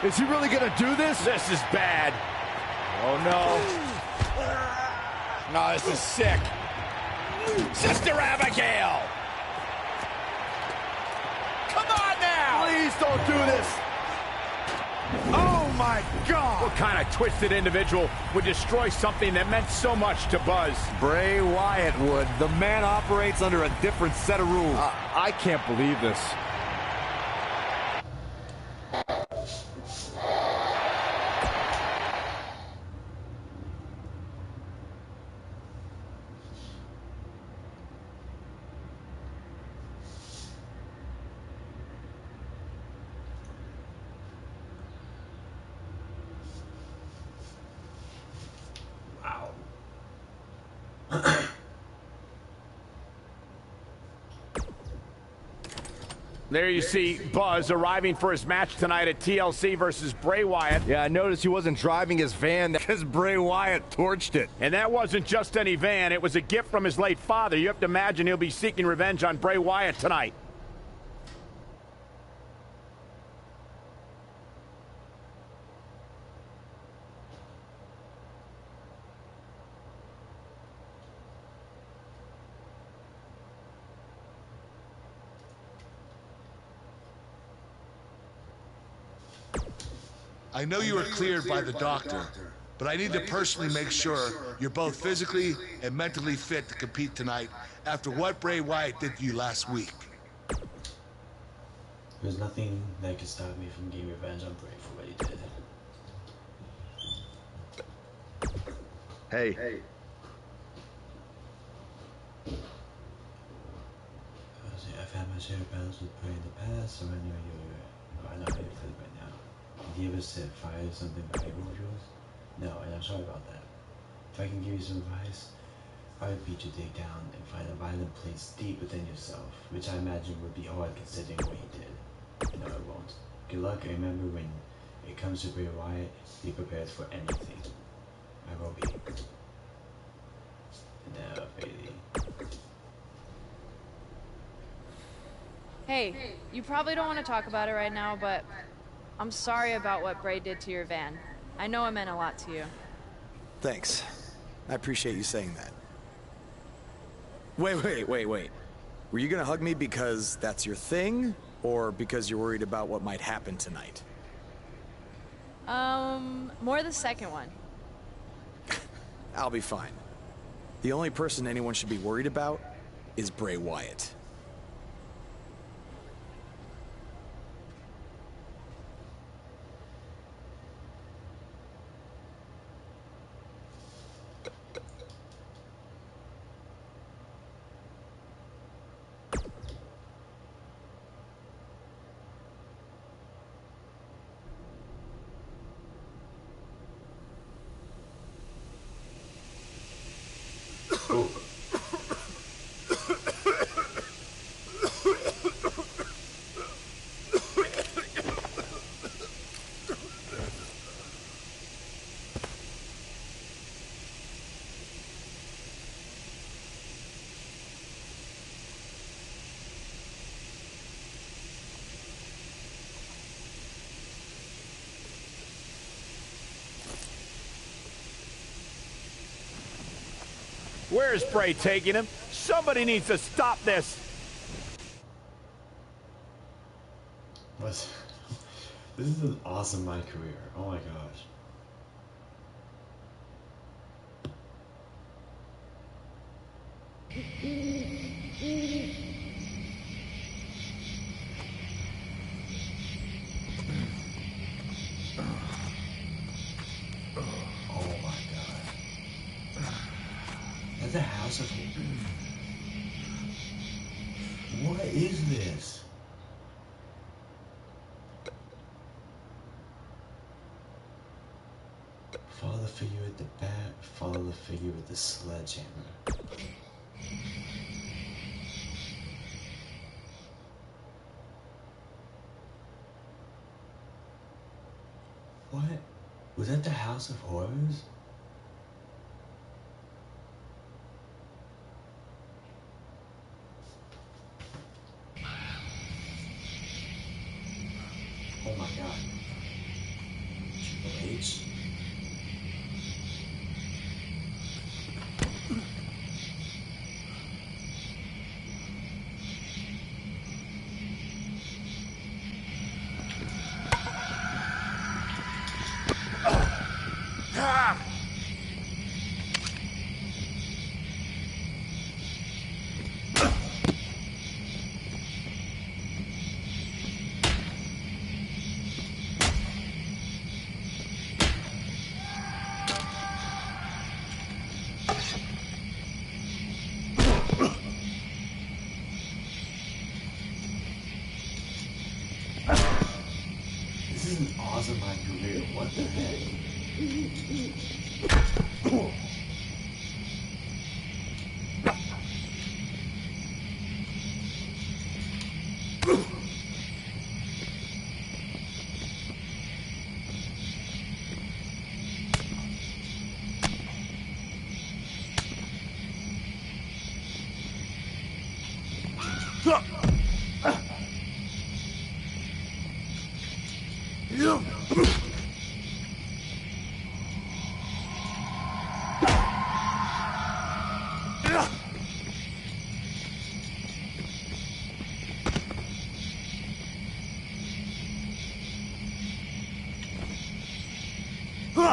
Speaker 14: Is he really going to do this?
Speaker 9: This is bad. Oh, no. No, this is sick. Sister Abigail. Come on now.
Speaker 14: Please don't do this.
Speaker 9: Oh, my God. What kind of twisted individual would destroy something that meant so much to Buzz?
Speaker 13: Bray Wyatt would. The man operates under a different set of rules.
Speaker 14: I can't believe this.
Speaker 9: There you see Buzz arriving for his match tonight at TLC versus Bray Wyatt.
Speaker 14: Yeah, I noticed he wasn't driving his van because Bray Wyatt torched it.
Speaker 9: And that wasn't just any van. It was a gift from his late father. You have to imagine he'll be seeking revenge on Bray Wyatt tonight.
Speaker 5: I know you were cleared by the doctor, but I need to personally make sure you're both physically and mentally fit to compete tonight after what Bray Wyatt did to you last week.
Speaker 1: There's nothing that could stop me from getting revenge on Bray for what he did.
Speaker 6: Hey.
Speaker 1: I've had my share of battles with Bray in the past, so I know how you feel right now. Did he ever set fire to something valuable of yours? No, and I'm sorry about that. If I can give you some advice, I would beat your dig down and find a violent place deep within yourself, which I imagine would be hard considering what he did. No, it won't. Good luck, and remember, when it comes to Bray Wyatt, be prepared for anything. I will be. Now, baby.
Speaker 17: Hey, you probably don't want to talk about it right now, but I'm sorry about what Bray did to your van. I know it meant a lot to you.
Speaker 6: Thanks. I appreciate you saying that. Wait. Were you gonna hug me because that's your thing, or because you're worried about what might happen tonight?
Speaker 17: More the second one.
Speaker 6: I'll be fine. The only person anyone should be worried about is Bray Wyatt.
Speaker 9: Where's Bray taking him? Somebody needs to stop this.
Speaker 1: What? This is an awesome MyCareer. Oh my gosh. Oh my god. That's the house of... What is this? Follow the figure with the bat, follow the figure with the sledgehammer. What? Was that the House of Horrors? Oh my god. Triple H? This is an awesome MyCareer. What the heck? Go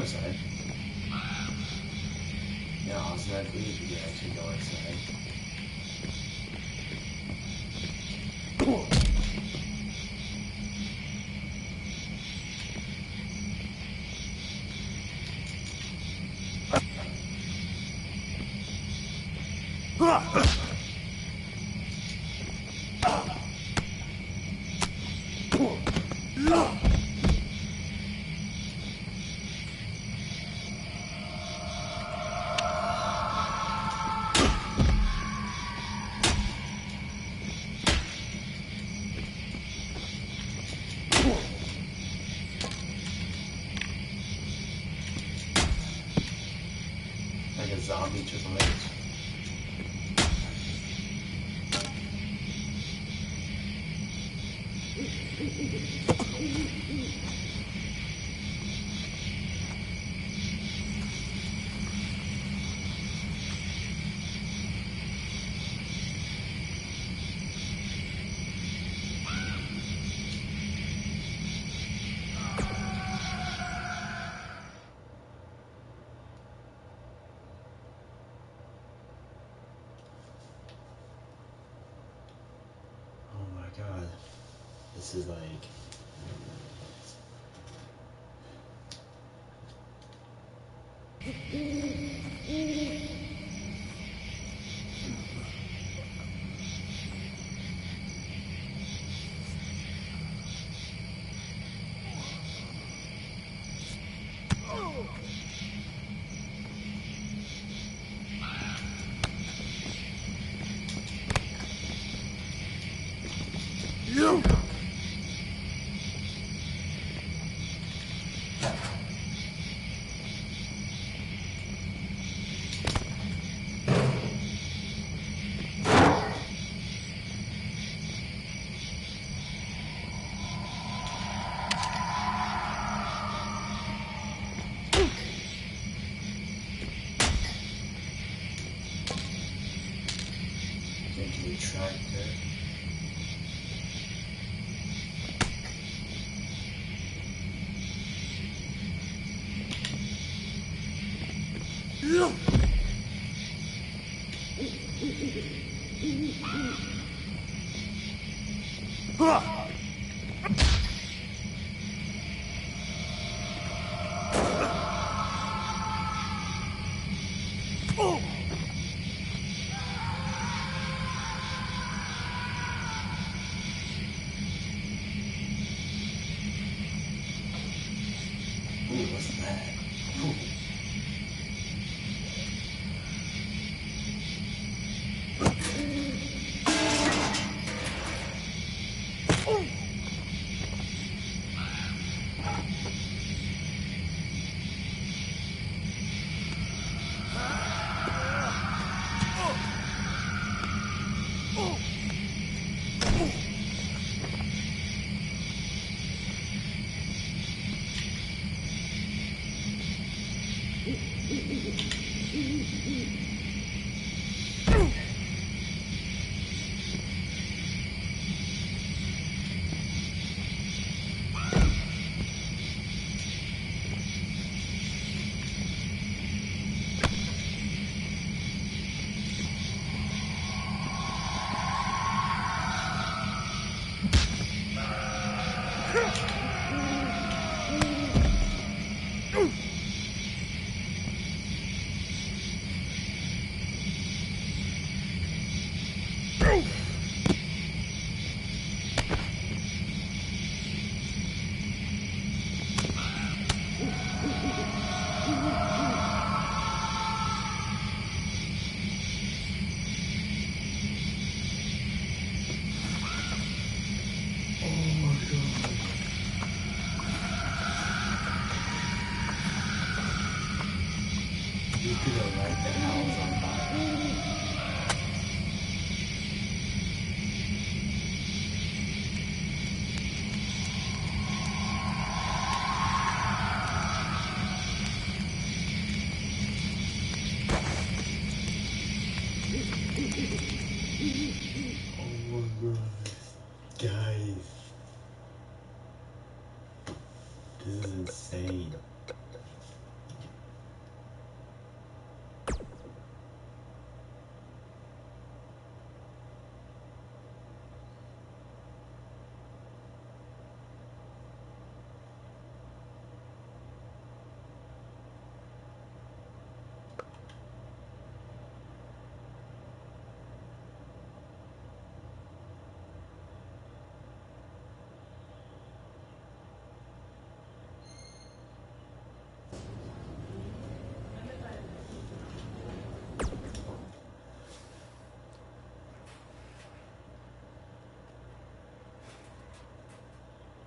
Speaker 1: inside. Yeah, automatically you can actually go inside. Like a zombie just lives. God, this is like Tractor. What's that? Ooh. Oh my god. Guys. This is insane.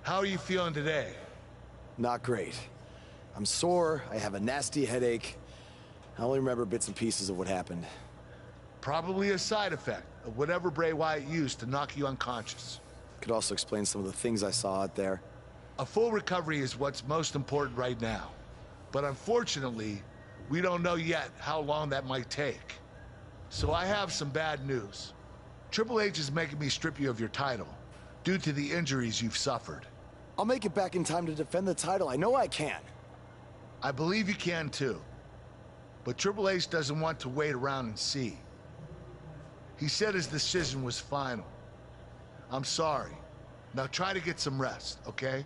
Speaker 5: How are you feeling today?
Speaker 6: Not great. I'm sore, I have a nasty headache. I only remember bits and pieces of what happened.
Speaker 5: Probably a side effect of whatever Bray Wyatt used to knock you unconscious.
Speaker 6: Could also explain some of the things I saw out there.
Speaker 5: A full recovery is what's most important right now. But unfortunately, we don't know yet how long that might take. So I have some bad news. Triple H is making me strip you of your title due to the injuries you've suffered.
Speaker 6: I'll make it back in time to defend the title. I know I can.
Speaker 5: I believe you can too. But Triple H doesn't want to wait around and see. He said his decision was final. I'm sorry. Now try to get some rest, okay?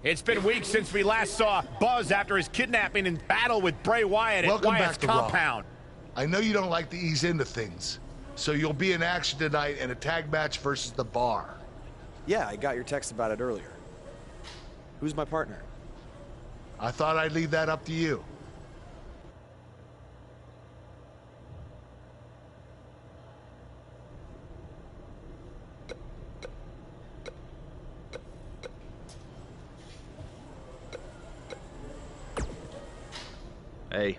Speaker 9: It's been weeks since we last saw Buzz after his kidnapping and battle with Bray Wyatt at Wyatt's compound.
Speaker 5: I know you don't like to ease into things, so you'll be in action tonight in a tag match versus The Bar.
Speaker 6: Yeah, I got your text about it earlier. Who's my partner?
Speaker 5: I thought I'd leave that up to you.
Speaker 19: Hey.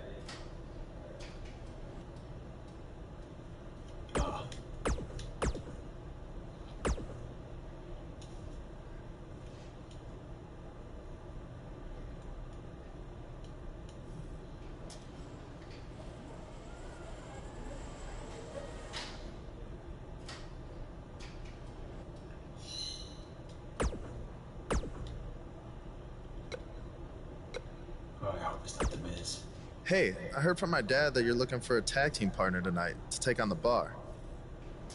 Speaker 16: Hey, I heard from my dad that you're looking for a tag team partner tonight to take on The Bar.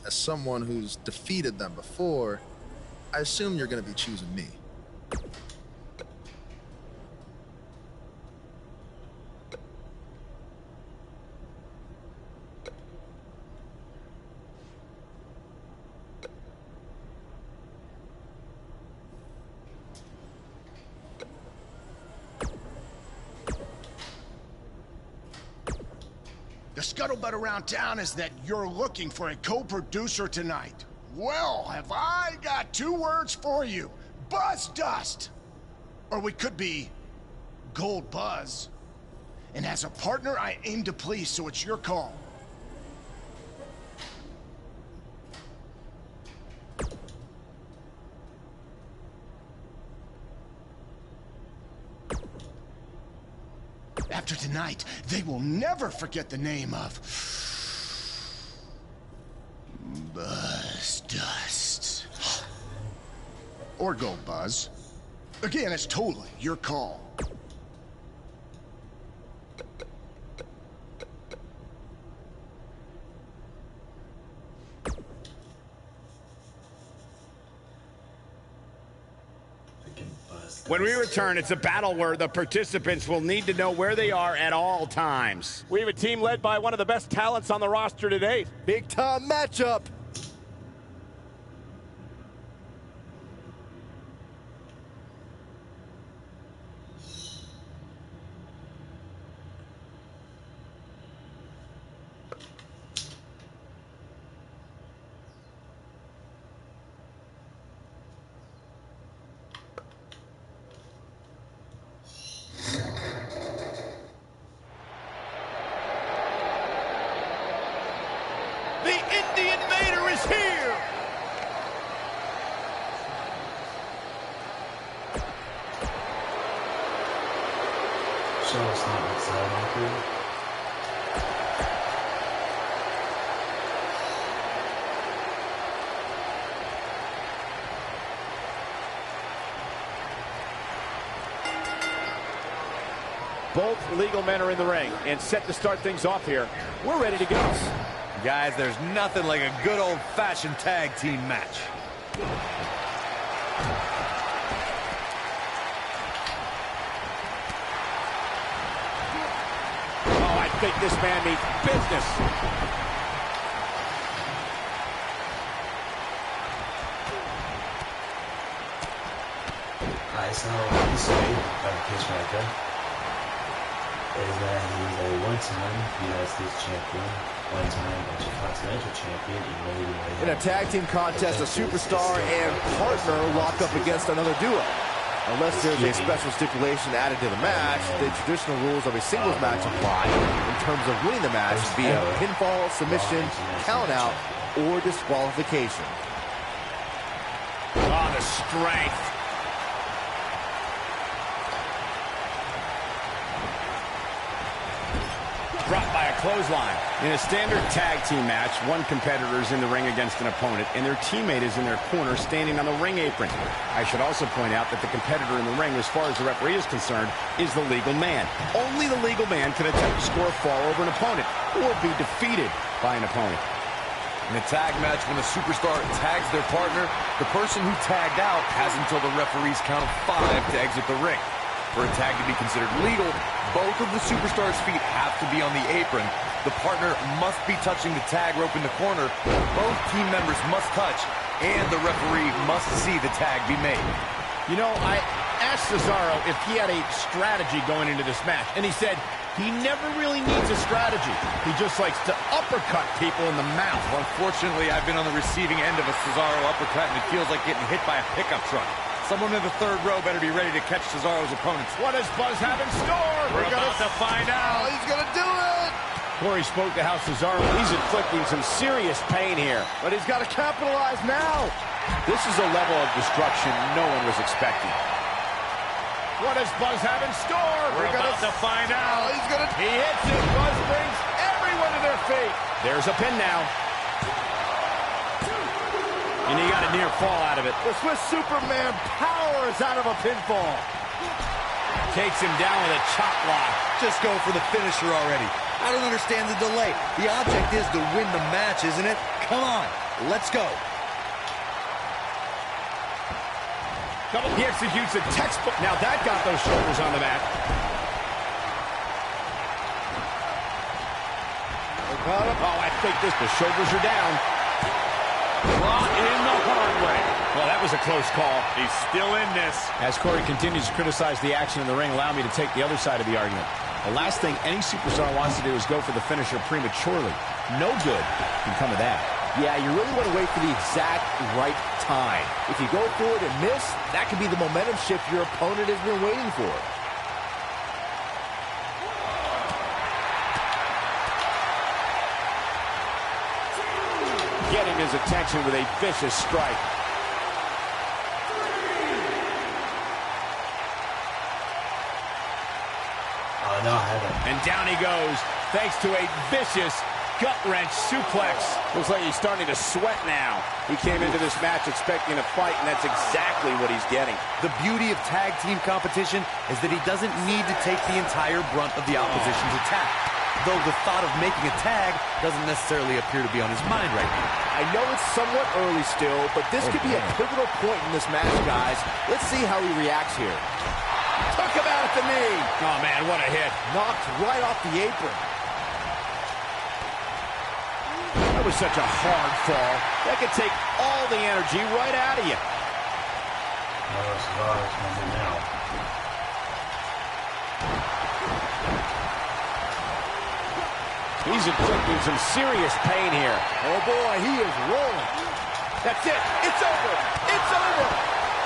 Speaker 16: As someone who's defeated them before, I assume you're going to be choosing me.
Speaker 7: The scuttlebutt around town is that you're looking for a co-producer tonight. Well, have I got two words for you. Buzz Dust. Or we could be Gold Buzz. And as a partner, I aim to please, so it's your call. After tonight, they will never forget the name of Buzz Dust. Or Gold Buzz. Again, it's totally your call.
Speaker 9: When we return, it's a battle where the participants will need to know where they are at all times. We have a team led by one of the best talents on the roster to date.
Speaker 18: Big time matchup.
Speaker 1: So it's not outside Ryker.
Speaker 2: Both legal men are in the ring and set to start things off here. We're ready to go.
Speaker 13: Guys, there's nothing like a good old-fashioned tag team match.
Speaker 2: Oh, I think this man needs business.
Speaker 1: Alright, so this way about Kayce Ryker is that he's a one-time United States champion, one-time Intercontinental champion,
Speaker 14: in a tag team contest, a superstar and partner lock up against another duo. Unless there's a special stipulation added to the match, the traditional rules of a singles match apply in terms of winning the match via pinfall, submission, count-out, or disqualification.
Speaker 2: Oh, the strength. Dropped by a clothesline. In a standard tag team match, one competitor is in the ring against an opponent, and their teammate is in their corner standing on the ring apron. I should also point out that the competitor in the ring, as far as the referee is concerned, is the legal man. Only the legal man can attempt to score a fall over an opponent or be defeated by an opponent.
Speaker 13: In a tag match, when a superstar tags their partner, the person who tagged out has until the referee's count of 5 to exit the ring. For a tag to be considered legal, both of the superstars' feet have to be on the apron. The partner must be touching the tag rope in the corner. Both team members must touch, and the referee must see the tag be made.
Speaker 2: You know, I asked Cesaro if he had a strategy going into this match, and he said he never really needs a strategy. He just likes to uppercut people in the mouth.
Speaker 13: Well, unfortunately, I've been on the receiving end of a Cesaro uppercut, and it feels like getting hit by a pickup truck. Someone in the third row better be ready to catch Cesaro's opponents.
Speaker 2: What does Buzz have in store?
Speaker 15: We're about to find out.
Speaker 6: Oh, he's gonna do it!
Speaker 2: Corey spoke to how Cesaro, he's inflicting some serious pain here.
Speaker 14: But he's got to capitalize now.
Speaker 2: This is a level of destruction no one was expecting. What does Buzz have in store?
Speaker 15: We're about to find out.
Speaker 2: Oh, he hits it. Buzz brings everyone to their feet. There's a pin now. And he got a near fall out of it.
Speaker 14: The Swiss Superman powers out of a pinfall.
Speaker 2: Takes him down with a chop block.
Speaker 13: Just go for the finisher already. I don't understand the delay. The object is to win the match, isn't it? Come on, let's go.
Speaker 2: He executes a textbook. Now that got those shoulders on the mat. Oh, I think the shoulders are down.
Speaker 15: Raw in the hard way.
Speaker 2: Well, that was a close call.
Speaker 15: He's still in this.
Speaker 2: As Corey continues to criticize the action in the ring, allow me to take the other side of the argument. The last thing any superstar wants to do is go for the finisher prematurely. No good can come of that.
Speaker 14: Yeah, you really want to wait for the exact right time. If you go for it and miss, that could be the momentum shift your opponent has been waiting for.
Speaker 2: Getting his attention with a vicious strike.
Speaker 1: Oh, no, I haven't.
Speaker 2: And down he goes, thanks to a vicious gut-wrench suplex. Looks like he's starting to sweat now. He came into this match expecting a fight, and that's exactly what he's getting.
Speaker 13: The beauty of tag team competition is that he doesn't need to take the entire brunt of the opposition's attack. Though the thought of making a tag doesn't necessarily appear to be on his mind right now.
Speaker 14: I know it's somewhat early still, but this could be a pivotal point in this match, guys. Let's see how he reacts here.
Speaker 2: Took him out at the knee. Oh, man, what a hit.
Speaker 14: Knocked right off the apron.
Speaker 2: That was such a hard fall. That could take all the energy right out of you.
Speaker 1: Cesaro's coming now.
Speaker 2: He's inflicting some serious pain here.
Speaker 14: Oh, boy, he is rolling.
Speaker 2: That's it. It's over. It's over.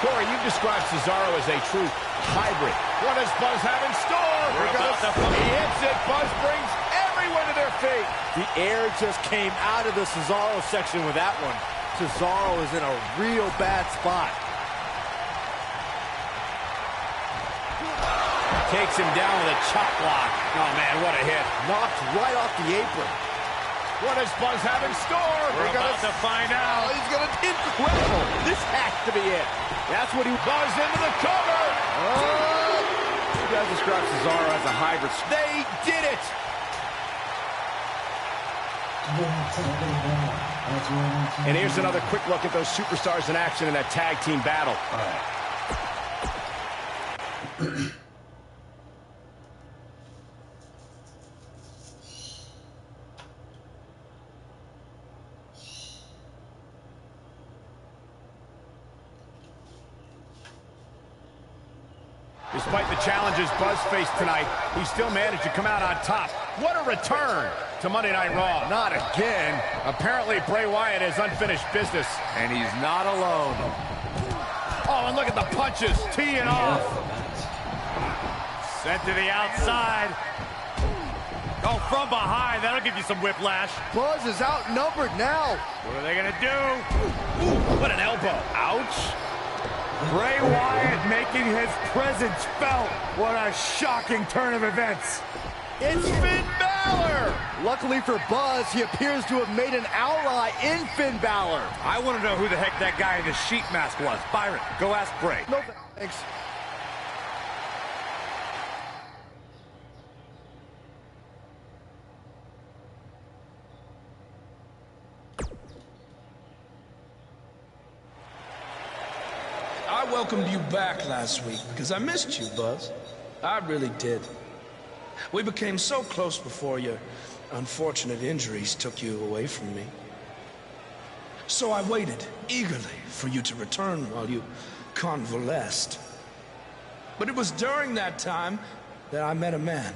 Speaker 2: Corey, you described Cesaro as a true hybrid. What does Buzz have in store? He hits it. Buzz brings everyone to their feet.
Speaker 14: The air just came out of the Cesaro section with that one. Cesaro is in a real bad spot.
Speaker 9: Takes him down with a chop block. Oh, man, what a hit.
Speaker 14: Knocked right off the apron.
Speaker 9: What does Buzz have in store?
Speaker 15: We're about to find out.
Speaker 14: Oh, he's going to... Incredible. This has to be it. That's what he...
Speaker 9: Buzz into the cover.
Speaker 14: You guys describe Cesaro as a hybrid.
Speaker 9: They did it. And here's another quick look at those superstars in action in that tag team battle.
Speaker 1: All right.
Speaker 9: Despite the challenges Buzz faced tonight, he still managed to come out on top. What a return to Monday Night Raw. Not again. Apparently, Bray Wyatt has unfinished business.
Speaker 13: And he's not alone.
Speaker 9: Oh, and look at the punches, teeing off.
Speaker 15: Sent to the outside. Oh, from behind. That'll give you some whiplash.
Speaker 14: Buzz is outnumbered now.
Speaker 15: What are they going to do?
Speaker 9: Ooh, what an elbow. Ouch.
Speaker 13: Bray Wyatt making his presence felt. What a shocking turn of events.
Speaker 14: It's Finn Balor. Luckily for Buzz, he appears to have made an ally in Finn Balor.
Speaker 13: I want to know who the heck that guy in the sheep mask was. Byron, go ask Bray.
Speaker 14: No thanks.
Speaker 11: I welcomed you back last week because I missed you, Buzz. I really did. We became so close before your unfortunate injuries took you away from me. So I waited eagerly for you to return while you convalesced. But it was during that time that I met a man.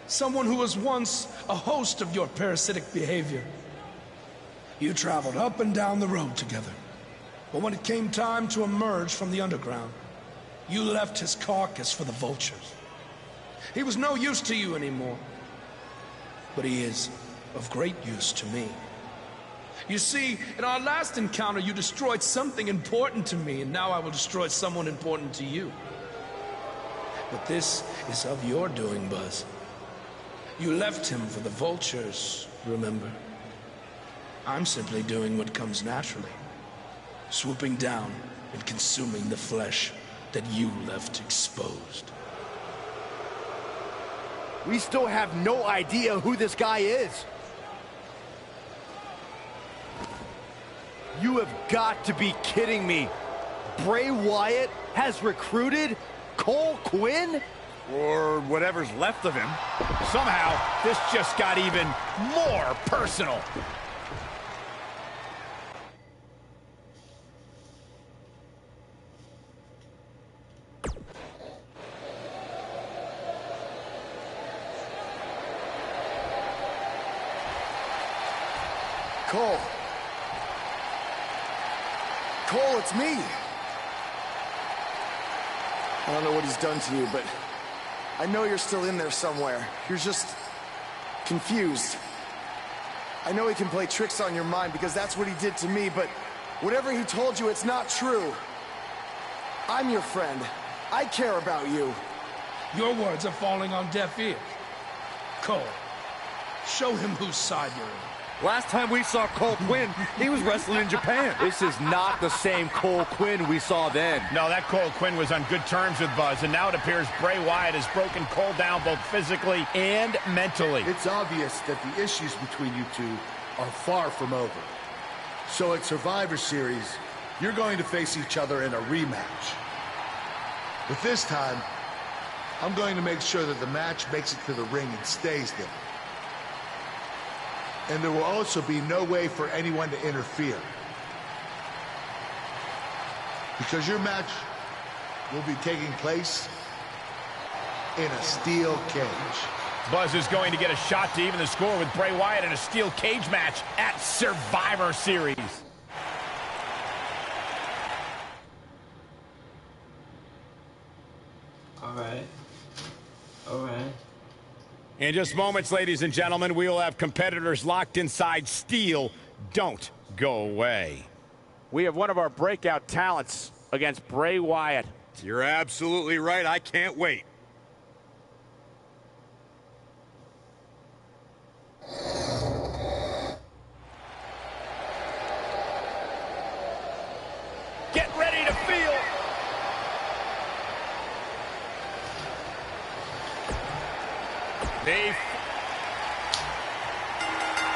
Speaker 11: Someone who was once a host of your parasitic behavior. You traveled up and down the road together. But when it came time to emerge from the underground, you left his carcass for the vultures. He was no use to you anymore, but he is of great use to me. You see, in our last encounter, you destroyed something important to me, and now I will destroy someone important to you. But this is of your doing, Buzz. You left him for the vultures, remember? I'm simply doing what comes naturally. Swooping down and consuming the flesh that you left exposed.
Speaker 14: We still have no idea who this guy is. You have got to be kidding me. Bray Wyatt has recruited Cole Quinn?
Speaker 13: Or whatever's left of him.
Speaker 9: Somehow, this just got even more personal.
Speaker 6: Cole. Cole, it's me. I don't know what he's done to you, but I know you're still in there somewhere. You're just confused. I know he can play tricks on your mind because that's what he did to me, but whatever he told you, it's not true. I'm your friend. I care about you.
Speaker 11: Your words are falling on deaf ears. Cole, show him whose side you're in.
Speaker 13: Last time we saw Cole Quinn, he was wrestling in Japan.
Speaker 14: This is not the same Cole Quinn we saw then.
Speaker 9: No, that Cole Quinn was on good terms with Buzz, and now it appears Bray Wyatt has broken Cole down both physically and mentally.
Speaker 5: It's obvious that the issues between you two are far from over. So at Survivor Series, you're going to face each other in a rematch. But this time, I'm going to make sure that the match makes it to the ring and stays there. And there will also be no way for anyone to interfere. Because your match will be taking place in a steel cage.
Speaker 9: Buzz is going to get a shot to even the score with Bray Wyatt in a steel cage match at Survivor Series.
Speaker 1: All right. All right.
Speaker 9: In just moments, ladies and gentlemen, we will have competitors locked inside steel. Don't go away.
Speaker 2: We have one of our breakout talents against Bray Wyatt.
Speaker 13: You're absolutely right. I can't wait.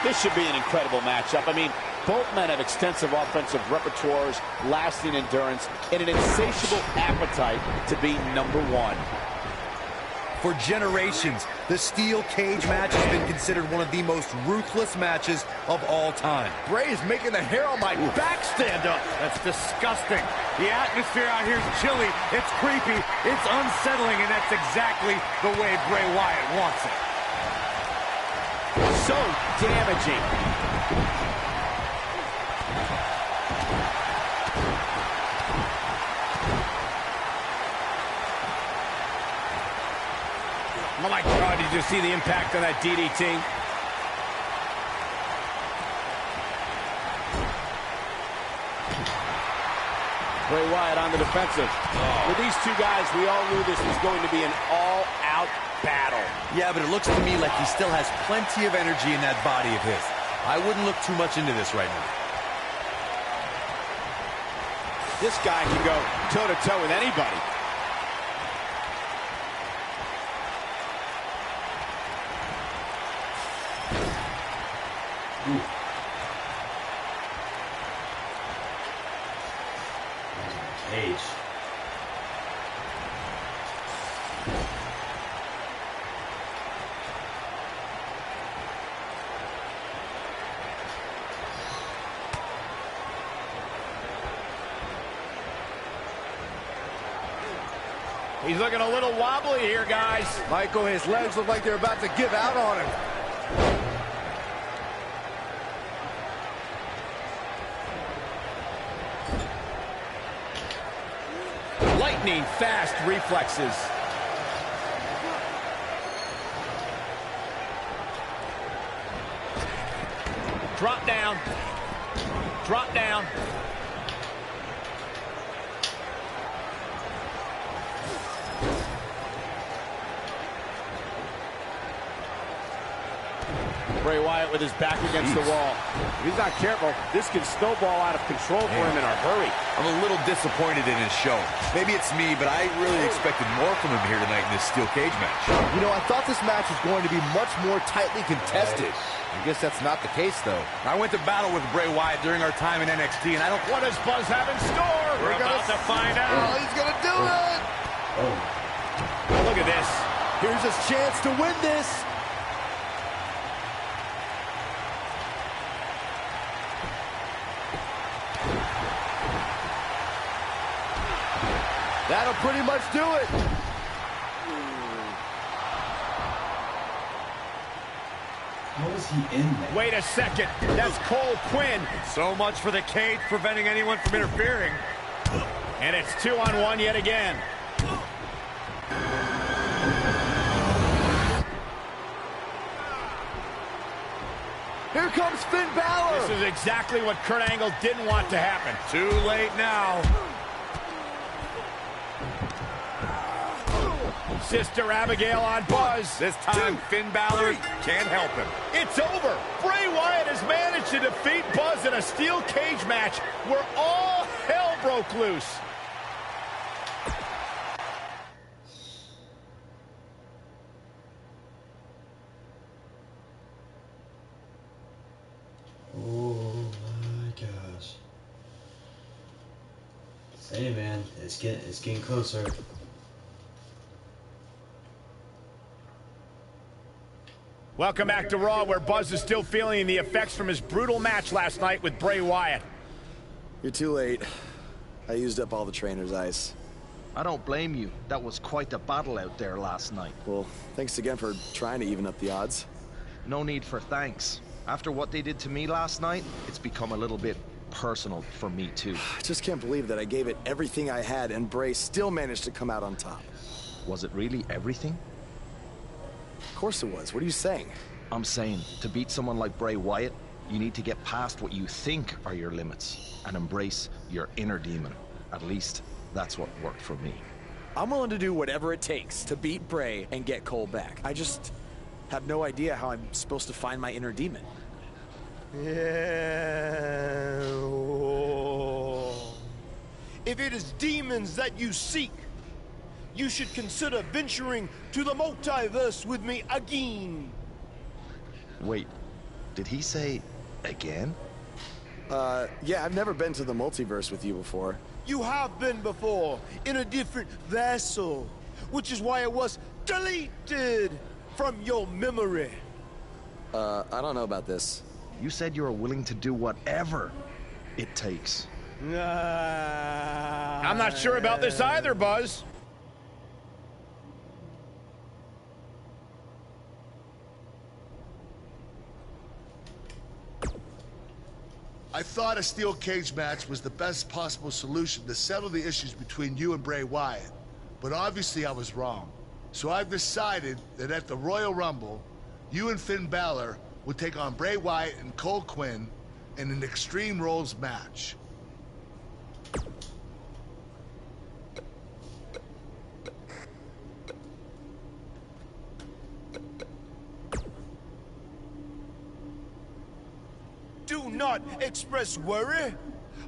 Speaker 2: This should be an incredible matchup. I mean, both men have extensive offensive repertoires, lasting endurance, and an insatiable appetite to be #1.
Speaker 13: For generations, the steel cage match has been considered one of the most ruthless matches of all time.
Speaker 2: Bray is making the hair on my back stand up.
Speaker 13: That's disgusting. The atmosphere out here is chilly, it's creepy, it's unsettling, and that's exactly the way Bray Wyatt wants it.
Speaker 2: So damaging. Oh my God, did you see the impact on that DDT? Bray Wyatt on the defensive. With these two guys, we all knew this was going to be an all-out battle.
Speaker 13: Yeah, but it looks to me like he still has plenty of energy in that body of his. I wouldn't look too much into this right now.
Speaker 2: This guy can go toe-to-toe with anybody.
Speaker 1: Kayce.
Speaker 2: He's looking a little wobbly here, guys.
Speaker 14: Michael, his legs look like they're about to give out on him.
Speaker 2: Lightning fast reflexes. Drop down. Drop down. Bray Wyatt with his back against the wall. If he's not careful, this can snowball out of control for him in a hurry.
Speaker 13: I'm a little disappointed in his show. Maybe it's me, but I really expected more from him here tonight in this steel cage match.
Speaker 14: You know, I thought this match was going to be much more tightly contested. I guess that's not the case, though.
Speaker 13: I went to battle with Bray Wyatt during our time in NXT, and I don't...
Speaker 2: What does Buzz have in store? We're about to find out.
Speaker 14: Oh, he's going to do it!
Speaker 1: Oh.
Speaker 2: Look at this.
Speaker 14: Here's his chance to win this. That'll pretty much do it.
Speaker 1: How is he in there?
Speaker 2: Wait a second. That's Cole Quinn.
Speaker 13: So much for the cage preventing anyone from interfering.
Speaker 2: And it's 2-on-1 yet again.
Speaker 14: Here comes Finn Balor.
Speaker 2: This is exactly what Kurt Angle didn't want to happen.
Speaker 13: Too late now.
Speaker 2: Sister Abigail on Buzz.
Speaker 13: This time, Finn Balor can't help him.
Speaker 2: It's over. Bray Wyatt has managed to defeat Buzz in a steel cage match where all hell broke loose.
Speaker 1: Oh my gosh. Hey man, it's getting closer.
Speaker 2: Welcome back to Raw, where Buzz is still feeling the effects from his brutal match last night with Bray Wyatt.
Speaker 6: You're too late. I used up all the trainer's ice.
Speaker 19: I don't blame you. That was quite a battle out there last night.
Speaker 6: Well, thanks again for trying to even up the odds.
Speaker 19: No need for thanks. After what they did to me last night, it's become a little bit personal for me too.
Speaker 6: I just can't believe that I gave it everything I had and Bray still managed to come out on top.
Speaker 19: Was it really everything?
Speaker 6: Of course it was. What are you saying?
Speaker 19: I'm saying, to beat someone like Bray Wyatt, you need to get past what you think are your limits and embrace your inner demon. At least, that's what worked for me.
Speaker 6: I'm willing to do whatever it takes to beat Bray and get Cole back. I just have no idea how I'm supposed to find my inner demon.
Speaker 18: Yeah. If it is demons that you seek, you should consider venturing to the multiverse with me again.
Speaker 19: Wait, did he say again?
Speaker 6: Yeah, I've never been to the multiverse with you before.
Speaker 18: You have been before, in a different vessel, which is why it was deleted from your memory.
Speaker 6: I don't know about this.
Speaker 19: You said you were willing to do whatever it takes.
Speaker 9: I'm not sure about this either, Buzz.
Speaker 5: I thought a steel cage match was the best possible solution to settle the issues between you and Bray Wyatt. But obviously I was wrong. So I've decided that at the Royal Rumble, you and Finn Balor will take on Bray Wyatt and Cole Quinn in an Extreme Rules match.
Speaker 18: Do not express worry.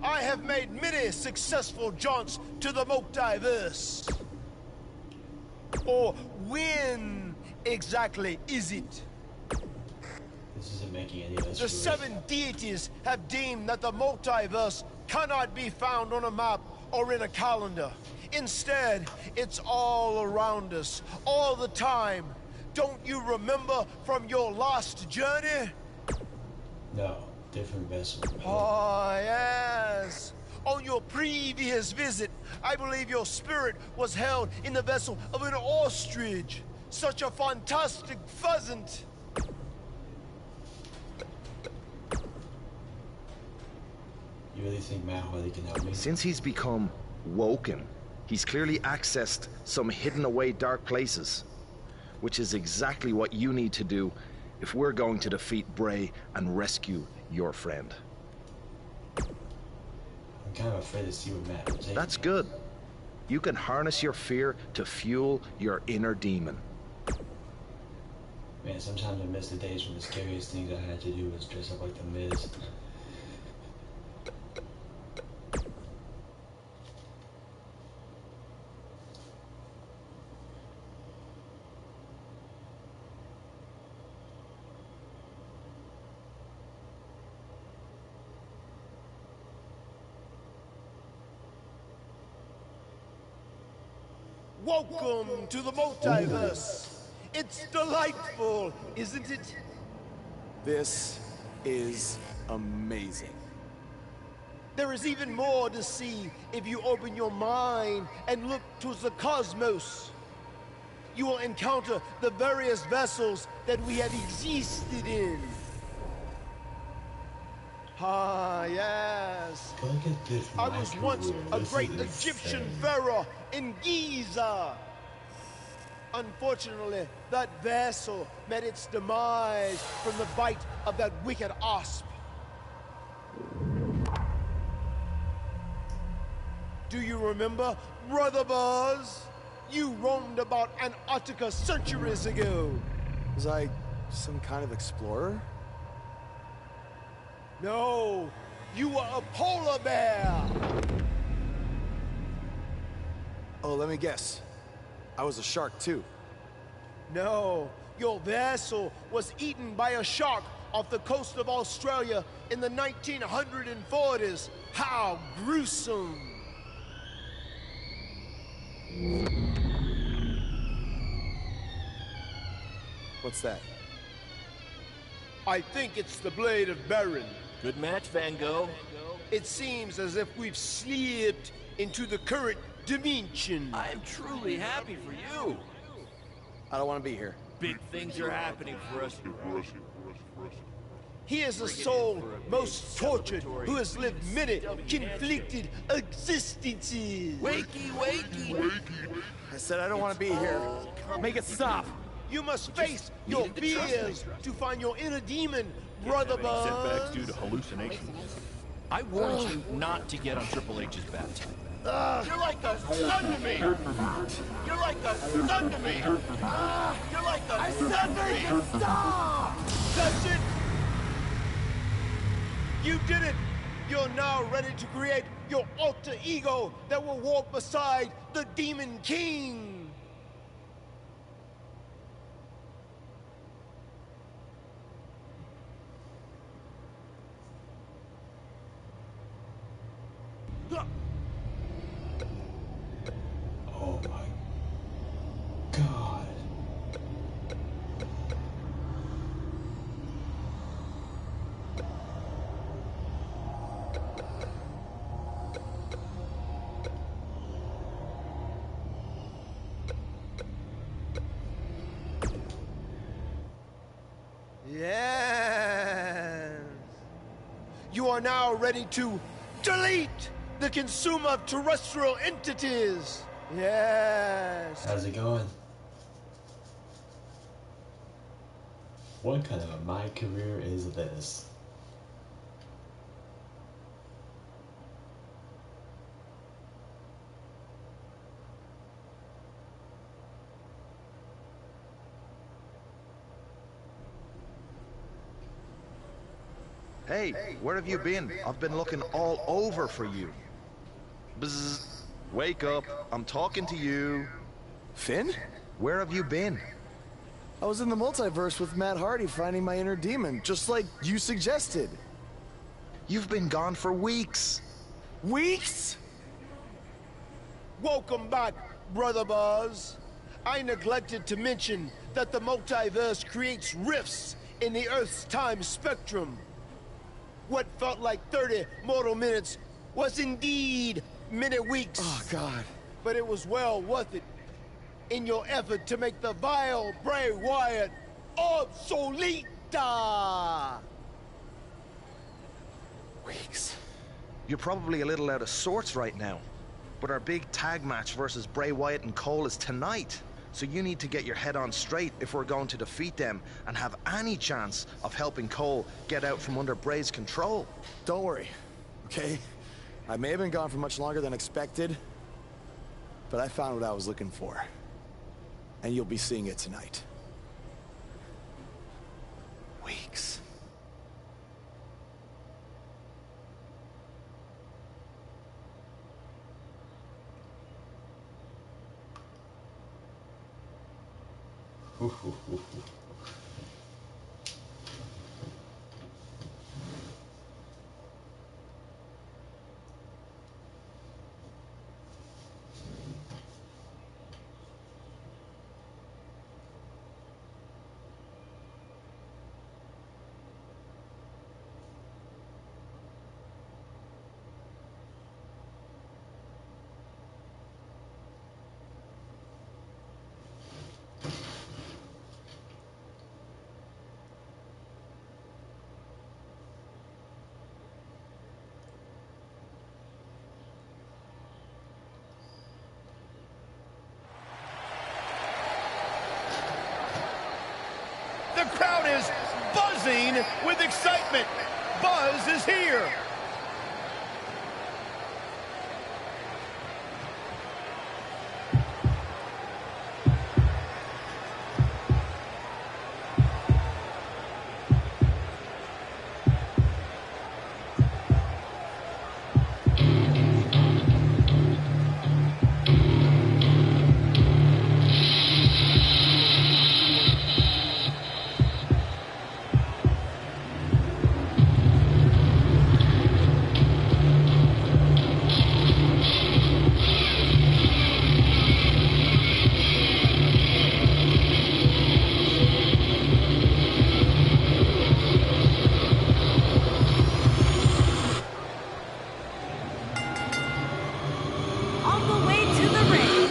Speaker 18: I have made many successful jaunts to the multiverse. Or when exactly is it?
Speaker 1: This isn't making any sense.
Speaker 18: The 7 deities have deemed that the multiverse cannot be found on a map or in a calendar. Instead, it's all around us, all the time. Don't you remember from your last journey?
Speaker 1: No, different vessel.
Speaker 18: Oh, yes. On your previous visit, I believe your spirit was held in the vessel of an ostrich. Such a fantastic pheasant.
Speaker 1: You really think Matt Hardy can help me?
Speaker 19: Since he's become woken, he's clearly accessed some hidden away dark places, which is exactly what you need to do if we're going to defeat Bray and rescue your friend.
Speaker 1: I'm kind of afraid to see what Matt will take.
Speaker 19: That's good. You can harness your fear to fuel your inner demon.
Speaker 1: Man, sometimes I miss the days when the scariest things I had to do was dress up like the Miz.
Speaker 18: Welcome to the multiverse. It's delightful, isn't it?
Speaker 6: This is amazing.
Speaker 18: There is even more to see if you open your mind and look towards the cosmos. You will encounter the various vessels that we have existed in. Ah, yes. I was once a great Egyptian pharaoh in Giza. Unfortunately, that vessel met its demise from the bite of that wicked asp. Do you remember, Brother Buzz? You roamed about Antarctica centuries ago.
Speaker 6: Was I some kind of explorer?
Speaker 18: No, you were a polar bear.
Speaker 6: Oh, let me guess. I was a shark too.
Speaker 18: No, your vessel was eaten by a shark off the coast of Australia in the 1940s. How gruesome.
Speaker 6: What's that?
Speaker 18: I think it's the blade of Baron.
Speaker 20: Good match, Van Gogh.
Speaker 18: It seems as if we've slipped into the current dimension.
Speaker 20: I am truly happy for you.
Speaker 6: I don't want to be here.
Speaker 20: Big things are happening for us.
Speaker 18: He is a soul most tortured who has lived many conflicted existences.
Speaker 20: Wakey, wakey.
Speaker 6: I said I don't want to be here.
Speaker 20: Make it stop.
Speaker 18: You must face your fears to find your inner demon, Brother Buzz.
Speaker 15: Setbacks due to hallucinations. I warned you not to get on Triple H's bad side.
Speaker 20: You're like a son to me. You're like a son to me. You're like a son to me. Stop!
Speaker 18: That's it. You did it. You're now ready to create your alter ego that will walk beside the Demon King. Yes. You are now ready to delete the consumer of terrestrial entities. Yes.
Speaker 1: How's it going? What kind of a MyCareer is this?
Speaker 19: Hey, where have you been? I've been looking all over for you. Bzzz. Wake up. I'm talking to you.
Speaker 6: Finn?
Speaker 19: Where have you been?
Speaker 6: I was in the multiverse with Matt Hardy finding my inner demon, just like you suggested.
Speaker 19: You've been gone for weeks.
Speaker 18: Weeks? Welcome back, Brother Buzz. I neglected to mention that the multiverse creates rifts in the Earth's time spectrum. What felt like 30 mortal minutes was indeed many weeks.
Speaker 6: Oh, God.
Speaker 18: But it was well worth it in your effort to make the vile Bray Wyatt obsolete.
Speaker 6: Weeks.
Speaker 19: You're probably a little out of sorts right now, but our big tag match versus Bray Wyatt and Cole is tonight. So you need to get your head on straight if we're going to defeat them and have any chance of helping Cole get out from under Bray's control.
Speaker 6: Don't worry, okay? I may have been gone for much longer than expected, but I found what I was looking for. And you'll be seeing it tonight. Weeks.
Speaker 2: The crowd is buzzing with excitement. Buzz is here.
Speaker 3: On the way to the ring,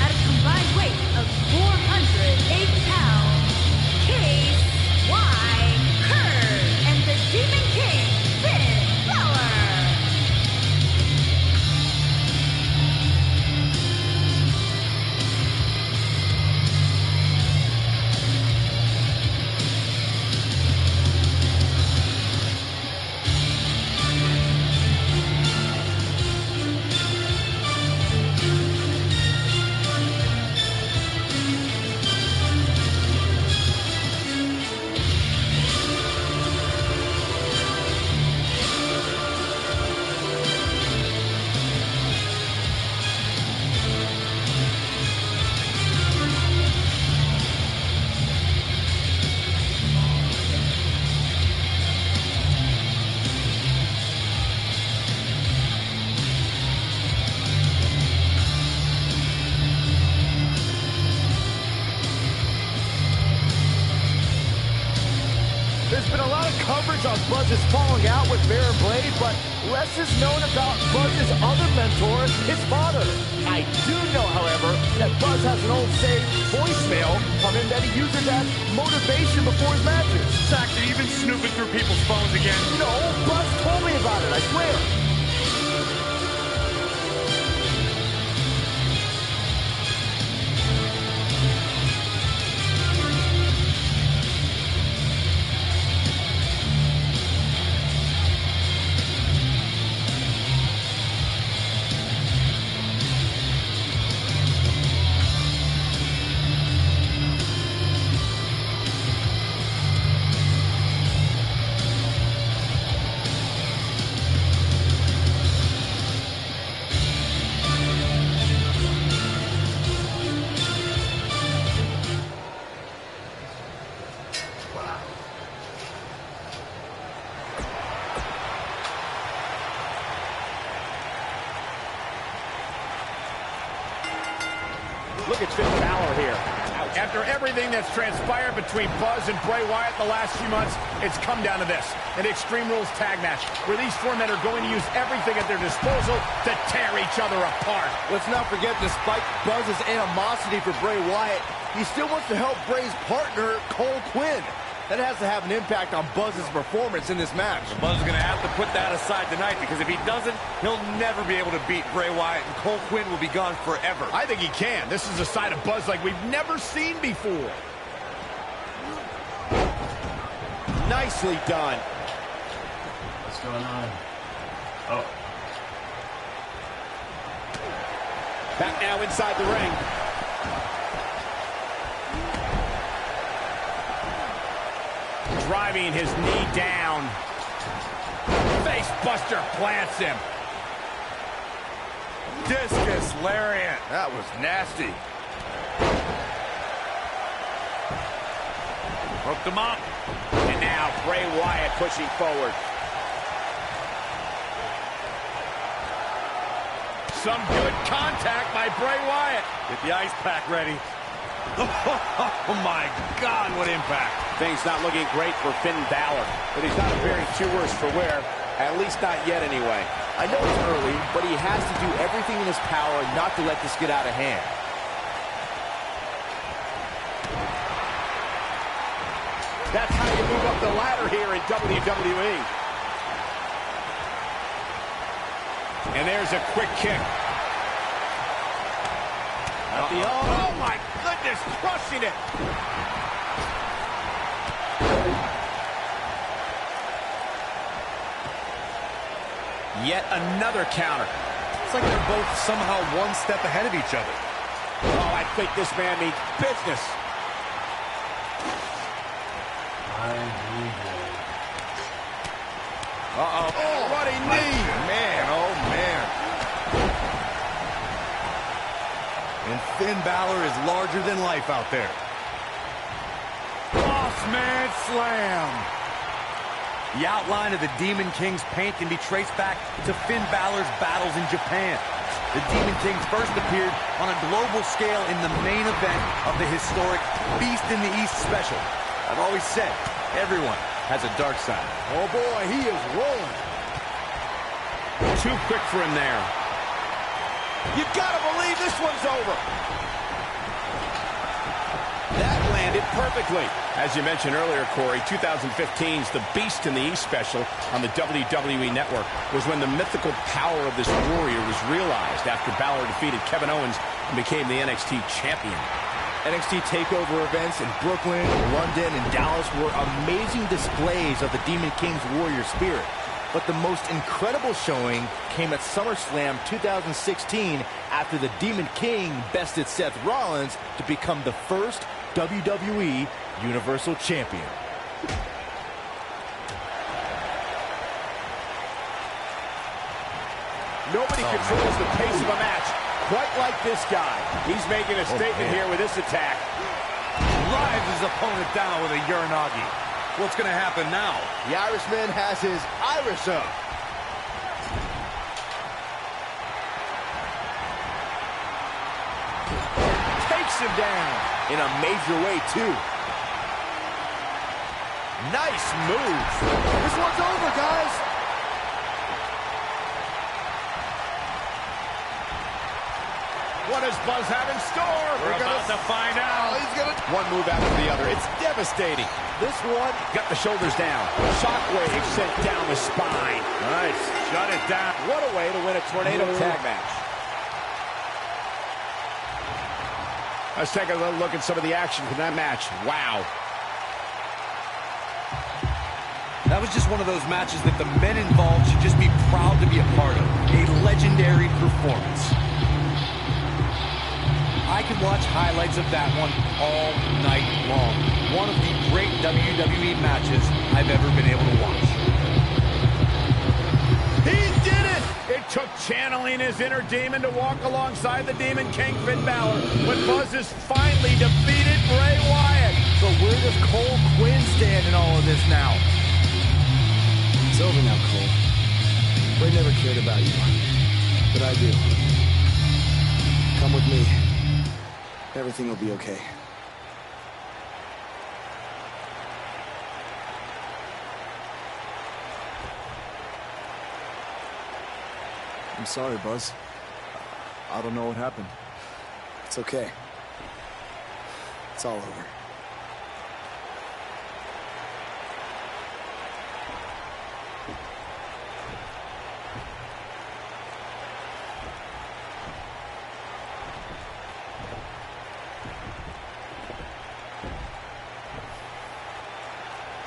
Speaker 3: at a combined weight of 408 pounds, Kayce, Ryker, and the Demon King, Finn Balor.
Speaker 14: There's been a lot of coverage on Buzz's falling out with Baron Blade, but less is known about Buzz's other mentor, his father. I do know, however, that Buzz has an old saved voicemail email from him that he uses as motivation before his matches.
Speaker 15: Zach, have you been snooping through people's phones again?
Speaker 14: No, Buzz told me about it, I swear.
Speaker 9: Look at Finn Balor here. After everything that's transpired between Buzz and Bray Wyatt the last few months, it's come down to this. An Extreme Rules tag match where these four men are going to use everything at their disposal to tear each other apart.
Speaker 14: Let's not forget, despite Buzz's animosity for Bray Wyatt, he still wants to help Bray's partner, Cole Quinn. That has to have an impact on Buzz's performance in this match.
Speaker 15: Buzz is going to have to put that aside tonight, because if he doesn't, he'll never be able to beat Bray Wyatt, and Cole Quinn will be gone forever.
Speaker 9: I think he can. This is a side of Buzz like we've never seen before.
Speaker 14: Nicely done.
Speaker 1: What's going on? Oh.
Speaker 14: Back now inside the ring.
Speaker 9: Driving his knee down. Face buster plants him.
Speaker 15: Discus lariat. That was nasty. Hooked him up.
Speaker 9: And now Bray Wyatt pushing forward. Some good contact by Bray Wyatt.
Speaker 15: Get the ice pack ready. Oh my God, what impact.
Speaker 14: Things not looking great for Finn Balor, but he's not appearing too worse for wear, at least not yet anyway. I know it's early, but he has to do everything in his power not to let this get out of hand.
Speaker 9: That's how you move up the ladder here in WWE. And there's a quick kick. Oh my goodness, crushing it. Yet another counter.
Speaker 15: It's like they're both somehow one step ahead of each other.
Speaker 9: Oh, I think this man means business.
Speaker 15: Uh-oh. Oh, running knee. Man, oh man. And Finn Balor is larger than life out there. Boss man slam. The outline of the Demon King's paint can be traced back to Finn Balor's battles in Japan. The Demon King first appeared on a global scale in the main event of the historic Beast in the East special. I've always said, everyone has a dark side.
Speaker 14: Oh boy, he is rolling.
Speaker 9: Too quick for him there.
Speaker 14: You gotta believe this one's over. That landed perfectly.
Speaker 9: As you mentioned earlier, Corey, 2015's The Beast in the East special on the WWE Network was when the mythical power of this warrior was realized after Balor defeated Kevin Owens and became the NXT champion.
Speaker 14: NXT TakeOver events in Brooklyn, London, and Dallas were amazing displays of the Demon King's warrior spirit. But the most incredible showing came at SummerSlam 2016 after the Demon King bested Seth Rollins to become the first WWE Universal Champion.
Speaker 9: Nobody controls the pace of a match quite like this guy. He's making a statement here with this attack.
Speaker 15: Drives his opponent down with a Uranagi. What's going to happen now?
Speaker 14: The Irishman has his Irish up. Takes him down in a major way, too. Nice move. This one's over, guys.
Speaker 9: What does Buzz have in store?
Speaker 15: We're about to find out.
Speaker 14: He's going to
Speaker 9: One move after the other. It's devastating. This one got the shoulders down. Shockwave sent down the spine.
Speaker 13: Nice. Shut it down.
Speaker 9: What a way to win a tornado tag match. Let's take a little look at some of the action from that match. Wow.
Speaker 15: That was just one of those matches that the men involved should just be proud to be a part of. A legendary performance. I can watch highlights of that one all night long. One of the great WWE matches I've ever been able to watch.
Speaker 9: He did it! It took channeling his inner demon to walk alongside the Demon King Finn Balor, but Buzz has finally defeated Bray Wyatt.
Speaker 14: So where does Cole Quinn stand in all of this now?
Speaker 6: It's over now, Cole. Bray never cared about you, but I do. Come with me. Everything will be okay.
Speaker 18: I'm sorry, Buzz. I don't know what happened.
Speaker 6: It's okay. It's all over.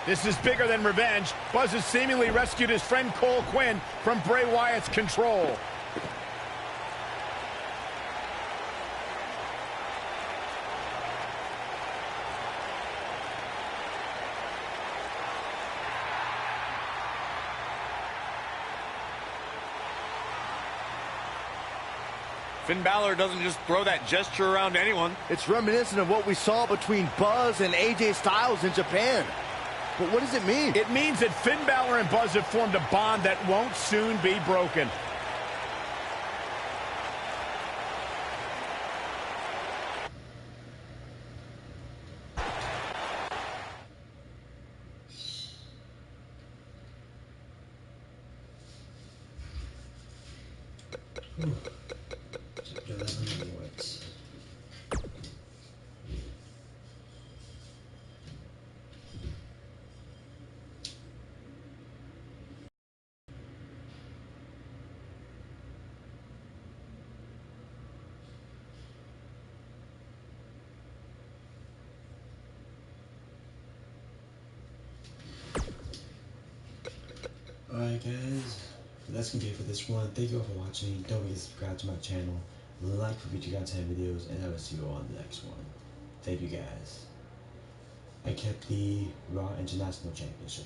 Speaker 9: This is bigger than revenge. Buzz has seemingly rescued his friend Cole Quinn from Bray Wyatt's control.
Speaker 13: Finn Balor doesn't just throw that gesture around to anyone.
Speaker 14: It's reminiscent of what we saw between Buzz and AJ Styles in Japan. But what does it mean?
Speaker 9: It means that Finn Balor and Buzz have formed a bond that won't soon be broken.
Speaker 1: Alright guys, that's gonna be it for this one. Thank you all for watching. Don't forget to subscribe to my channel, like for future content videos, and I will see you all on the next one. Thank you guys. I kept the Raw International Championship.